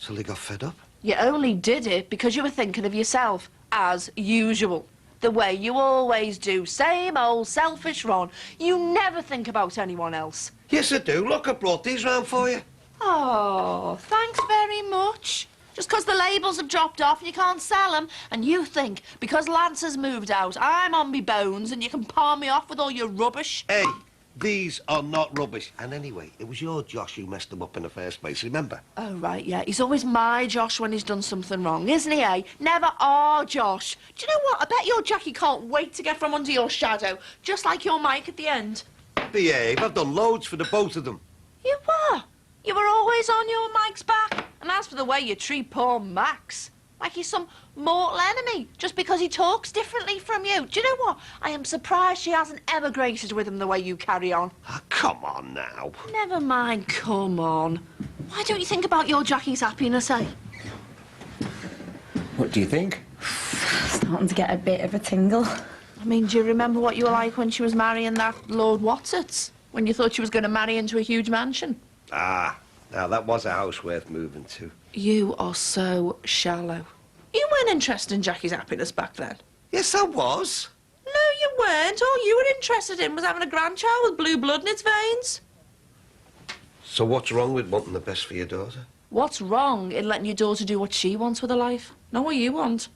until they got fed up. You only did it because you were thinking of yourself, as usual. The way you always do. Same old selfish Ron. You never think about anyone else. Yes, I do. Look, I brought these round for you. Oh, thanks very much. Just 'cause the labels have dropped off and you can't sell them, and you think because Lance has moved out, I'm on me bones and you can palm me off with all your rubbish. Hey, these are not rubbish. And anyway, it was your Josh who messed them up in the first place, remember? Oh, right, yeah. He's always my Josh when he's done something wrong, isn't he, eh? Never our Josh. Do you know what? I bet your Jackie can't wait to get from under your shadow, just like your Mike at the end. Behave. I've done loads for the both of them. You were. You were always on your Mike's back. And as for the way you treat poor Max, like he's some mortal enemy, just because he talks differently from you. Do you know what? I am surprised she hasn't emigrated with him the way you carry on. Oh, come on now. Never mind, come on. Why don't you think about your Jackie's happiness, eh? What do you think? Starting to get a bit of a tingle. I mean, do you remember what you were like when she was marrying that Lord Whatsits? When you thought she was going to marry into a huge mansion? Ah, now that was a house worth moving to. You are so shallow. You weren't interested in Jackie's happiness back then. Yes, I was. No, you weren't. All you were interested in was having a grandchild with blue blood in its veins. So what's wrong with wanting the best for your daughter? What's wrong in letting your daughter do what she wants with her life? Not what you want.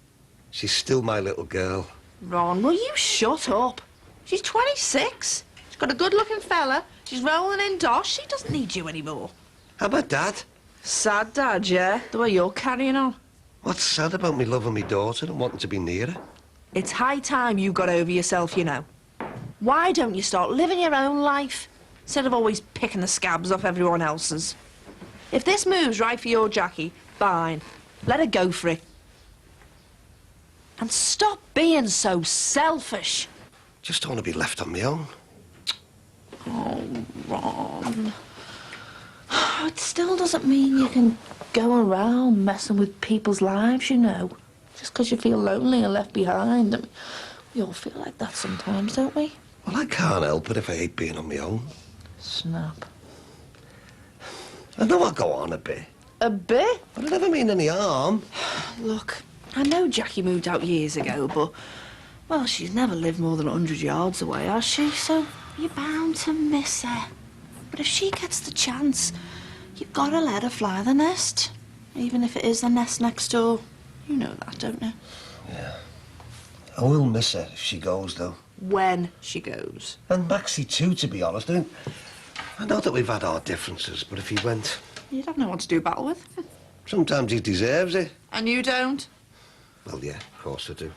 She's still my little girl. Ron, will you shut up? She's 26. She's got a good-looking fella. She's rolling in dosh. She doesn't need you anymore. How about Dad? Sad dad, yeah? The way you're carrying on. What's sad about me loving my daughter and wanting to be near her? It's high time you got over yourself, you know. Why don't you start living your own life instead of always picking the scabs off everyone else's? If this move's right for your Jackie, fine. Let her go for it. And stop being so selfish. Just don't want to be left on my own. Oh, Ron. It still doesn't mean you can go around messing with people's lives, you know. Just 'cause you feel lonely and left behind. I mean, we all feel like that sometimes, don't we? Well, I can't help it if I hate being on my own. Snap. I know I go on a bit. A bit? But I never mean any harm. Look, I know Jackie moved out years ago, but, well, she's never lived more than 100 yards away, has she? So you're bound to miss her. But if she gets the chance, you've got to let her fly the nest. Even if it is the nest next door. You know that, don't you? Yeah. I will miss her if she goes, though. When she goes. And Maxie, too, to be honest. I know that we've had our differences, but if he went... You'd have no one to do battle with. Sometimes he deserves it. And you don't? Well, yeah, of course I do.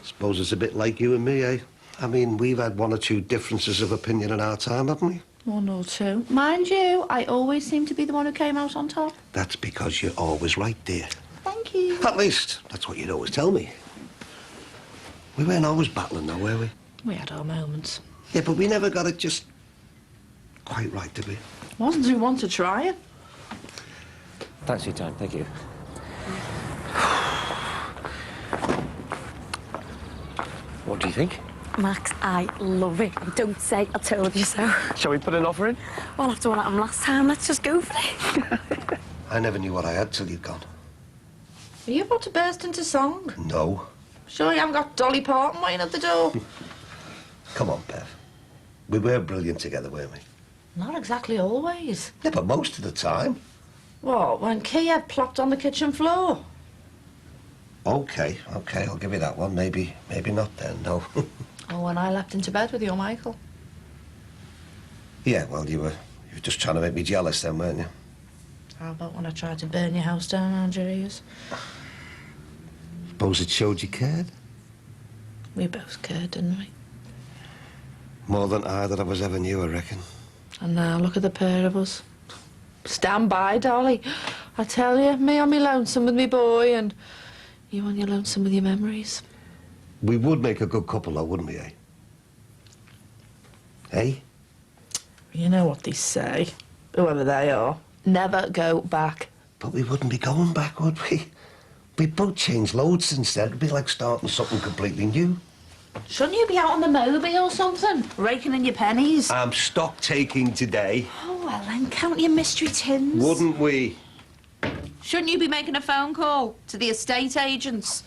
Suppose it's a bit like you and me, eh? I mean, we've had one or two differences of opinion in our time, haven't we? One or two. Mind you, I always seem to be the one who came out on top. That's because you're always right, dear. Thank you. At least, that's what you'd always tell me. We weren't always battling, though, were we? We had our moments. Yeah, but we never got it just quite right, did we? Wasn't who wanted to try it. Thanks for your time, thank you. What do you think? Max, I love it. Don't say I told you so. Shall we put an offer in? Well, after what happened last time, let's just go for it. I never knew what I had till you'd gone. Are you about to burst into song? No. Sure you haven't got Dolly Parton waiting at the door? Come on, Bev. We were brilliant together, weren't we? Not exactly always. Yeah, but most of the time. What, when Kiev plopped on the kitchen floor? OK, I'll give you that one. Maybe not then, no. Oh, when I leapt into bed with you, Michael. Yeah, well, you were just trying to make me jealous then, weren't you? How about when I tried to burn your house down around your ears? Suppose it showed you cared? We both cared, didn't we? More than either of us ever knew, I reckon. And now look at the pair of us. Stand by, Dolly. I tell you, me on me lonesome with me boy, and you on your lonesome with your memories. We would make a good couple, though, wouldn't we, eh? Eh? You know what they say, whoever they are. Never go back. But we wouldn't be going back, would we? We'd both change loads since then. It'd be like starting something completely new. Shouldn't you be out on the Moby or something? Raking in your pennies? I'm stock taking today. Oh, well then, count your mystery tins. Wouldn't we? Shouldn't you be making a phone call to the estate agents?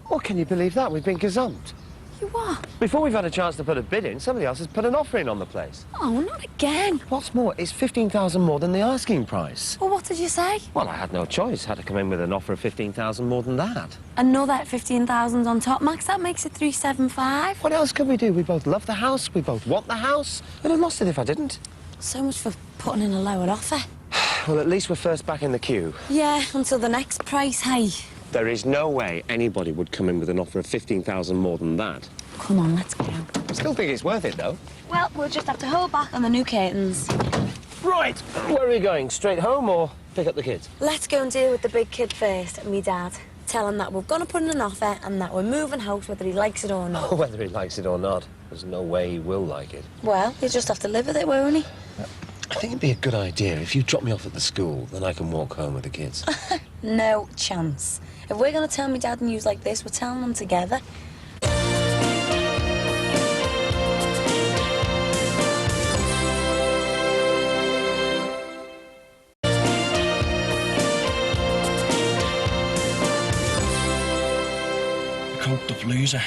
Well, can you believe that? We've been gazumped. You what? Before we've had a chance to put a bid in, somebody else has put an offer in on the place. Oh, not again. What's more, it's 15,000 more than the asking price. Well, what did you say? Well, I had no choice. Had to come in with an offer of 15,000 more than that. Another 15,000 on top, Max. That makes it 375. What else could we do? We both love the house. We both want the house. I'd have lost it if I didn't. So much for putting in a lower offer. Well, at least we're first back in the queue. Yeah, until the next price, hey. There is no way anybody would come in with an offer of 15,000 more than that. Come on, let's go. I still think it's worth it, though. Well, we'll just have to hold back on the new curtains. Right. Where are we going? Straight home or pick up the kids? Let's go and deal with the big kid first, me dad. Tell him that we're going to put in an offer and that we're moving house whether he likes it or not. Whether he likes it or not, there's no way he will like it. Well, he'll just have to live with it, won't he? I think it'd be a good idea if you drop me off at the school, then I can walk home with the kids. No chance. If we're going to tell me dad news like this, we're telling them together. Coked up loser.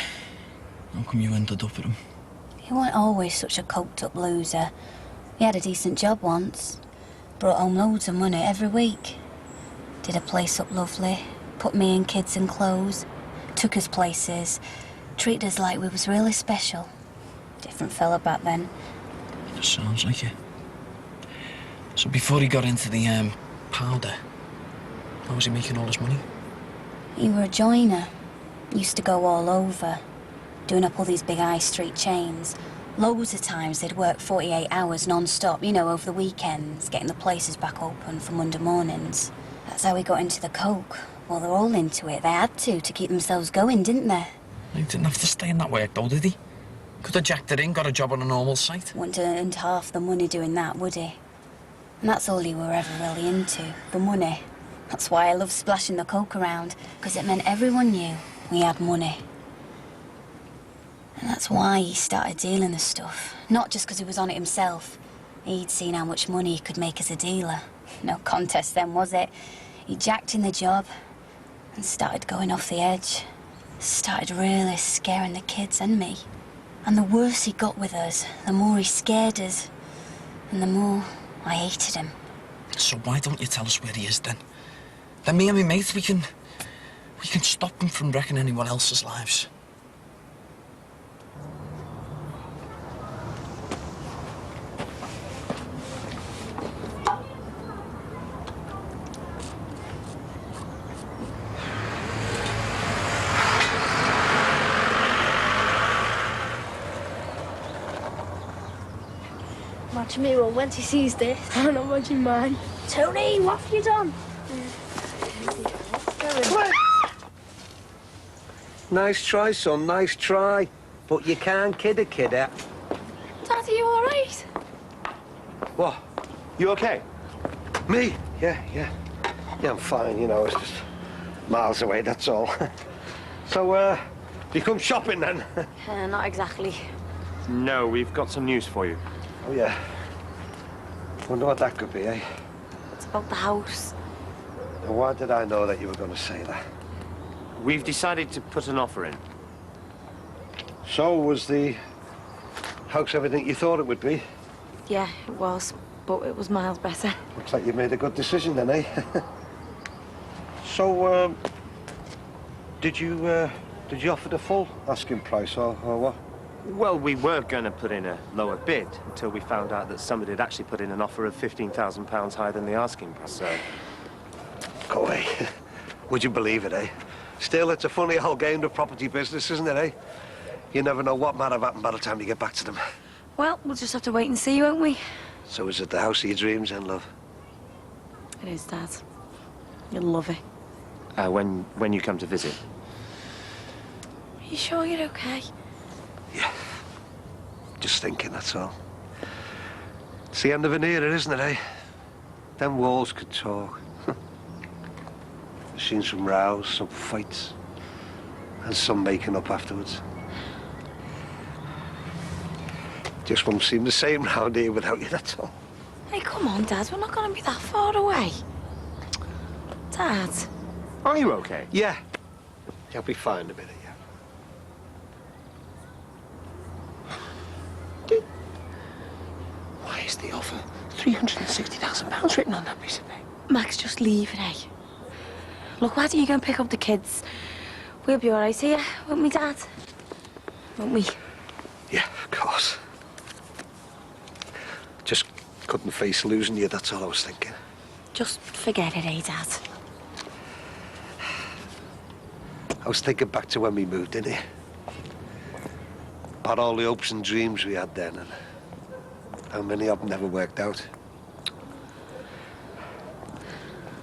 How come you ended up with him? He weren't always such a coked-up loser. He had a decent job once. Brought home loads of money every week. Did a place up lovely. Put me and kids in clothes. Took us places. Treated us like we was really special. Different fella back then. Sounds like it. So before he got into the, powder, how was he making all his money? He were a joiner. Used to go all over. Doing up all these big high street chains. Loads of times they'd work 48 hours non-stop, you know, over the weekends, getting the places back open for Monday mornings. That's how he got into the coke. Well, they're all into it. They had to keep themselves going, didn't they? He didn't have to stay in that work, though, did he? Could have jacked it in, got a job on a normal site. Wouldn't have earned half the money doing that, would he? And that's all he were ever really into, the money. That's why I love splashing the coke around, because it meant everyone knew we had money. And that's why he started dealing the stuff. Not just because he was on it himself. He'd seen how much money he could make as a dealer. No contest then, was it? He jacked in the job and started going off the edge. Started really scaring the kids and me. And the worse he got with us, the more he scared us. And the more I hated him. So why don't you tell us where he is, then? Then me and my mate, we can stop him from wrecking anyone else's lives. Imagine me one when he sees this. I don't imagine mine. Tony, what have you done? Nice try, son, nice try. But you can't kid a kidder. Dad, are you all right? What? You okay? Me? Yeah. Yeah, I'm fine, you know, it's just miles away, that's all. So, you come shopping then? Not exactly. No, we've got some news for you. Oh, yeah. Wonder what that could be, eh? It's about the house. Now, why did I know that you were going to say that? We've decided to put an offer in. So, was the house everything you thought it would be? Yeah, it was. But it was miles better. Looks like you made a good decision then, eh? So, Did you offer the full asking price or what? Well, we were going to put in a lower bid until we found out that somebody had actually put in an offer of £15,000 higher than the asking price, so... Go away. Would you believe it, eh? Still, it's a funny whole game, the property business, isn't it, eh? You never know what might have happened by the time you get back to them. Well, we'll just have to wait and see, won't we? So is it the house of your dreams then, love? It is, Dad. You'll love it. When you come to visit. Are you sure you're okay? Yeah. Just thinking, that's all. It's the end of an era, isn't it, eh? Them walls could talk. I've seen some rows, some fights, and some making up afterwards. Just won't seem the same round here without you, that's all. Hey, come on, Dad. We're not going to be that far away. Dad. Are you okay? Yeah. You'll be fine in a minute, yeah. Why is the offer £360,000 written on that piece of paper? Max, just leave it, eh? Look, why don't you go and pick up the kids? We'll be all right here, won't we, Dad? Won't we? Yeah, of course. Just couldn't face losing you, that's all I was thinking. Just forget it, eh, Dad? I was thinking back to when we moved in here. About all the hopes and dreams we had then, and how many of them never worked out.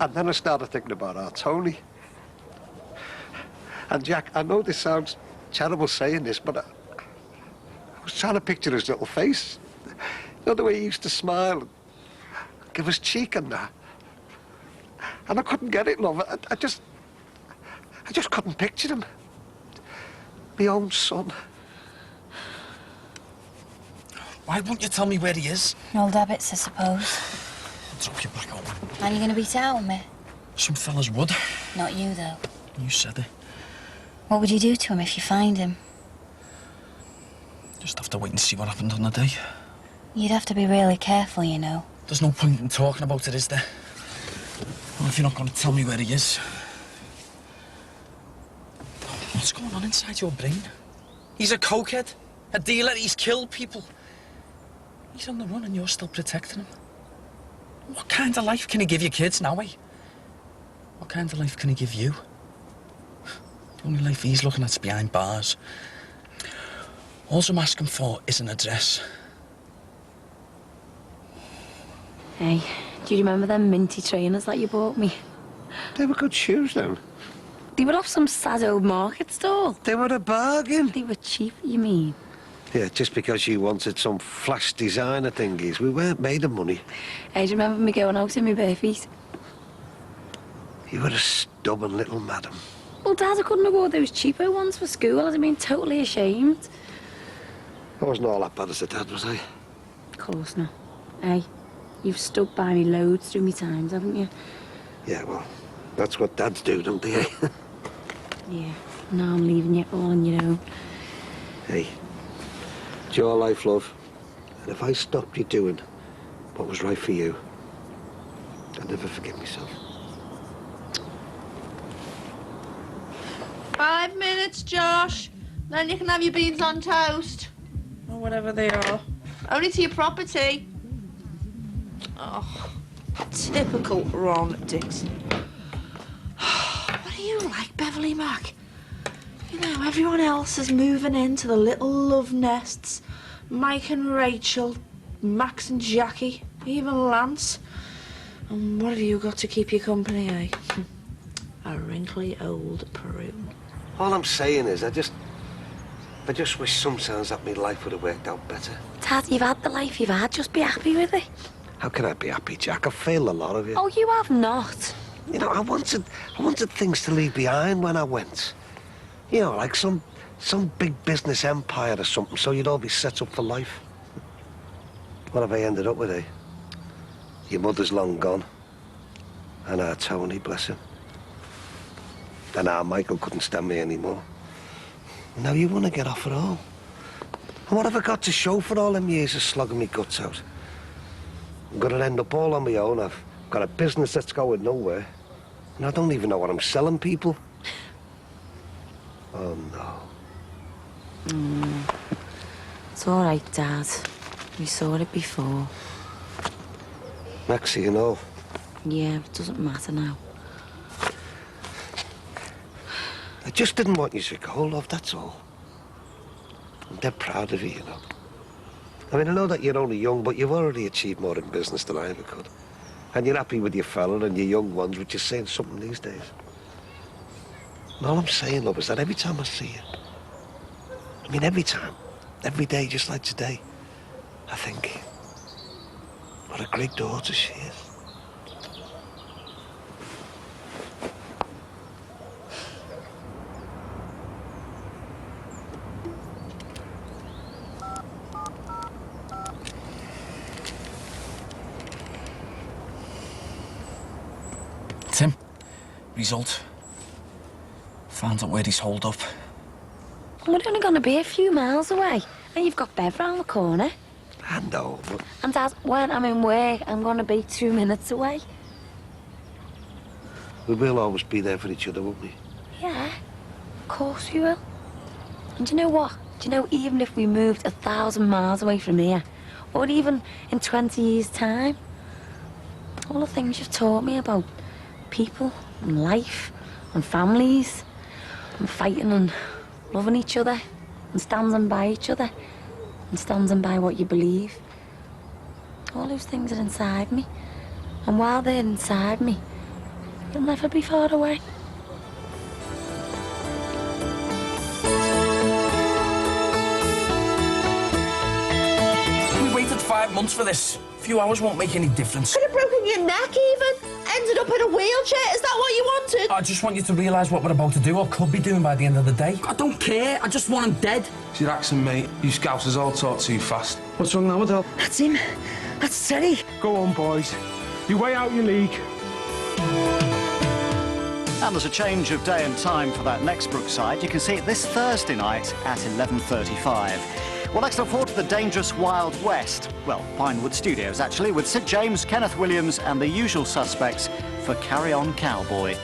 And then I started thinking about our Tony. And Jack, I know this sounds terrible saying this, but I was trying to picture his little face. You know, the way he used to smile and give us cheek and that. And I couldn't get it, love. I just couldn't picture him. My own son. Why won't you tell me where he is? Old habits, I suppose. I'll drop you back home. Are you going to beat out on me? Some fellas would. Not you, though. You said it. What would you do to him if you find him? Just have to wait and see what happened on the day. You'd have to be really careful, you know. There's no point in talking about it, is there? Well, if you're not going to tell me where he is. What's going on inside your brain? He's a cokehead, a dealer, he's killed people. He's on the run and you're still protecting him. What kind of life can he give your kids now, eh? What kind of life can he give you? The only life he's looking at's behind bars. All I'm asking for is an address. Hey, do you remember them minty trainers that you bought me? They were good shoes, then. They were off some sad old market stall. They were a bargain. They were cheap, you mean? Yeah, just because you wanted some flash designer thingies. We weren't made of money. Hey, do you remember me going out in my bare feet? You were a stubborn little madam. Well, Dad, I couldn't have bought those cheapo ones for school. I'd have been totally ashamed. I wasn't all that bad as a dad, was I? Of course not. Hey, you've stuck by me loads through me times, haven't you? Yeah, well, that's what dads do, don't they, eh? Yeah, now I'm leaving you all on your own. Hey, it's your life, love. And if I stopped you doing what was right for you, I'd never forgive myself. 5 minutes, Josh. Then you can have your beans on toast. Or whatever they are. Only to your property. Oh, typical Ron Dixon. What are you like, Beverly Mac? You know, everyone else is moving into the little love nests. Mike and Rachel, Max and Jackie, even Lance. And what have you got to keep you company, eh? A wrinkly old prune. All I'm saying is, I just wish sometimes that my life would have worked out better. Dad, you've had the life you've had. Just be happy with it. How can I be happy, Jack? I've failed a lot of it. Oh, you have not. You know, I wanted things to leave behind when I went. You know, like some big business empire or something, so you'd all be set up for life. What have I ended up with, eh? Your mother's long gone. And our Tony, bless him. And our Michael couldn't stand me anymore. Now you want to get off it all. And what have I got to show for all them years of slogging me guts out? I'm going to end up all on my own. I've got a business that's going nowhere. And I don't even know what I'm selling people. Oh, no. It's all right, Dad. We saw it before. Maxie and all. Yeah, it doesn't matter now. I just didn't want you to go, love, that's all. I'm dead proud of you, you know. I mean, I know that you're only young, but you've already achieved more in business than I ever could. And you're happy with your fella and your young ones, which is saying something these days. And all I'm saying, love, is that every time I see you, I mean, every time, every day, just like today, I think, what a great daughter she is. Tim, result. Found out where he's holed up. We're only going to be a few miles away. And you've got Bev round the corner. I know, but... And Dad, when I'm in work, I'm going to be 2 minutes away. we will always be there for each other, won't we? Yeah, of course we will. And do you know what? Do you know, even if we moved 1,000 miles away from here, or even in 20 years' time, all the things you've taught me about people and life and families and fighting and loving each other and standing by each other and standing by what you believe, all those things are inside me. And while they're inside me, you'll never be far away. We waited 5 months for this. A few hours won't make any difference. Could have broken your neck even. Ended up in a wheelchair. Is that what you wanted? I just want you to realise what we're about to do, or could be doing by the end of the day. I don't care. I just want him dead. See, your accent, mate. You scousers all talk too fast. What's wrong now, Adele? That's him. That's Teddy. Go on, boys. You weigh out your league. And there's a change of day and time for that next Brookside. You can see it this Thursday night at 11:35. Well, let's look forward to the dangerous Wild West. Well, Pinewood Studios, actually, with Sid James, Kenneth Williams and the usual suspects for Carry On Cowboy.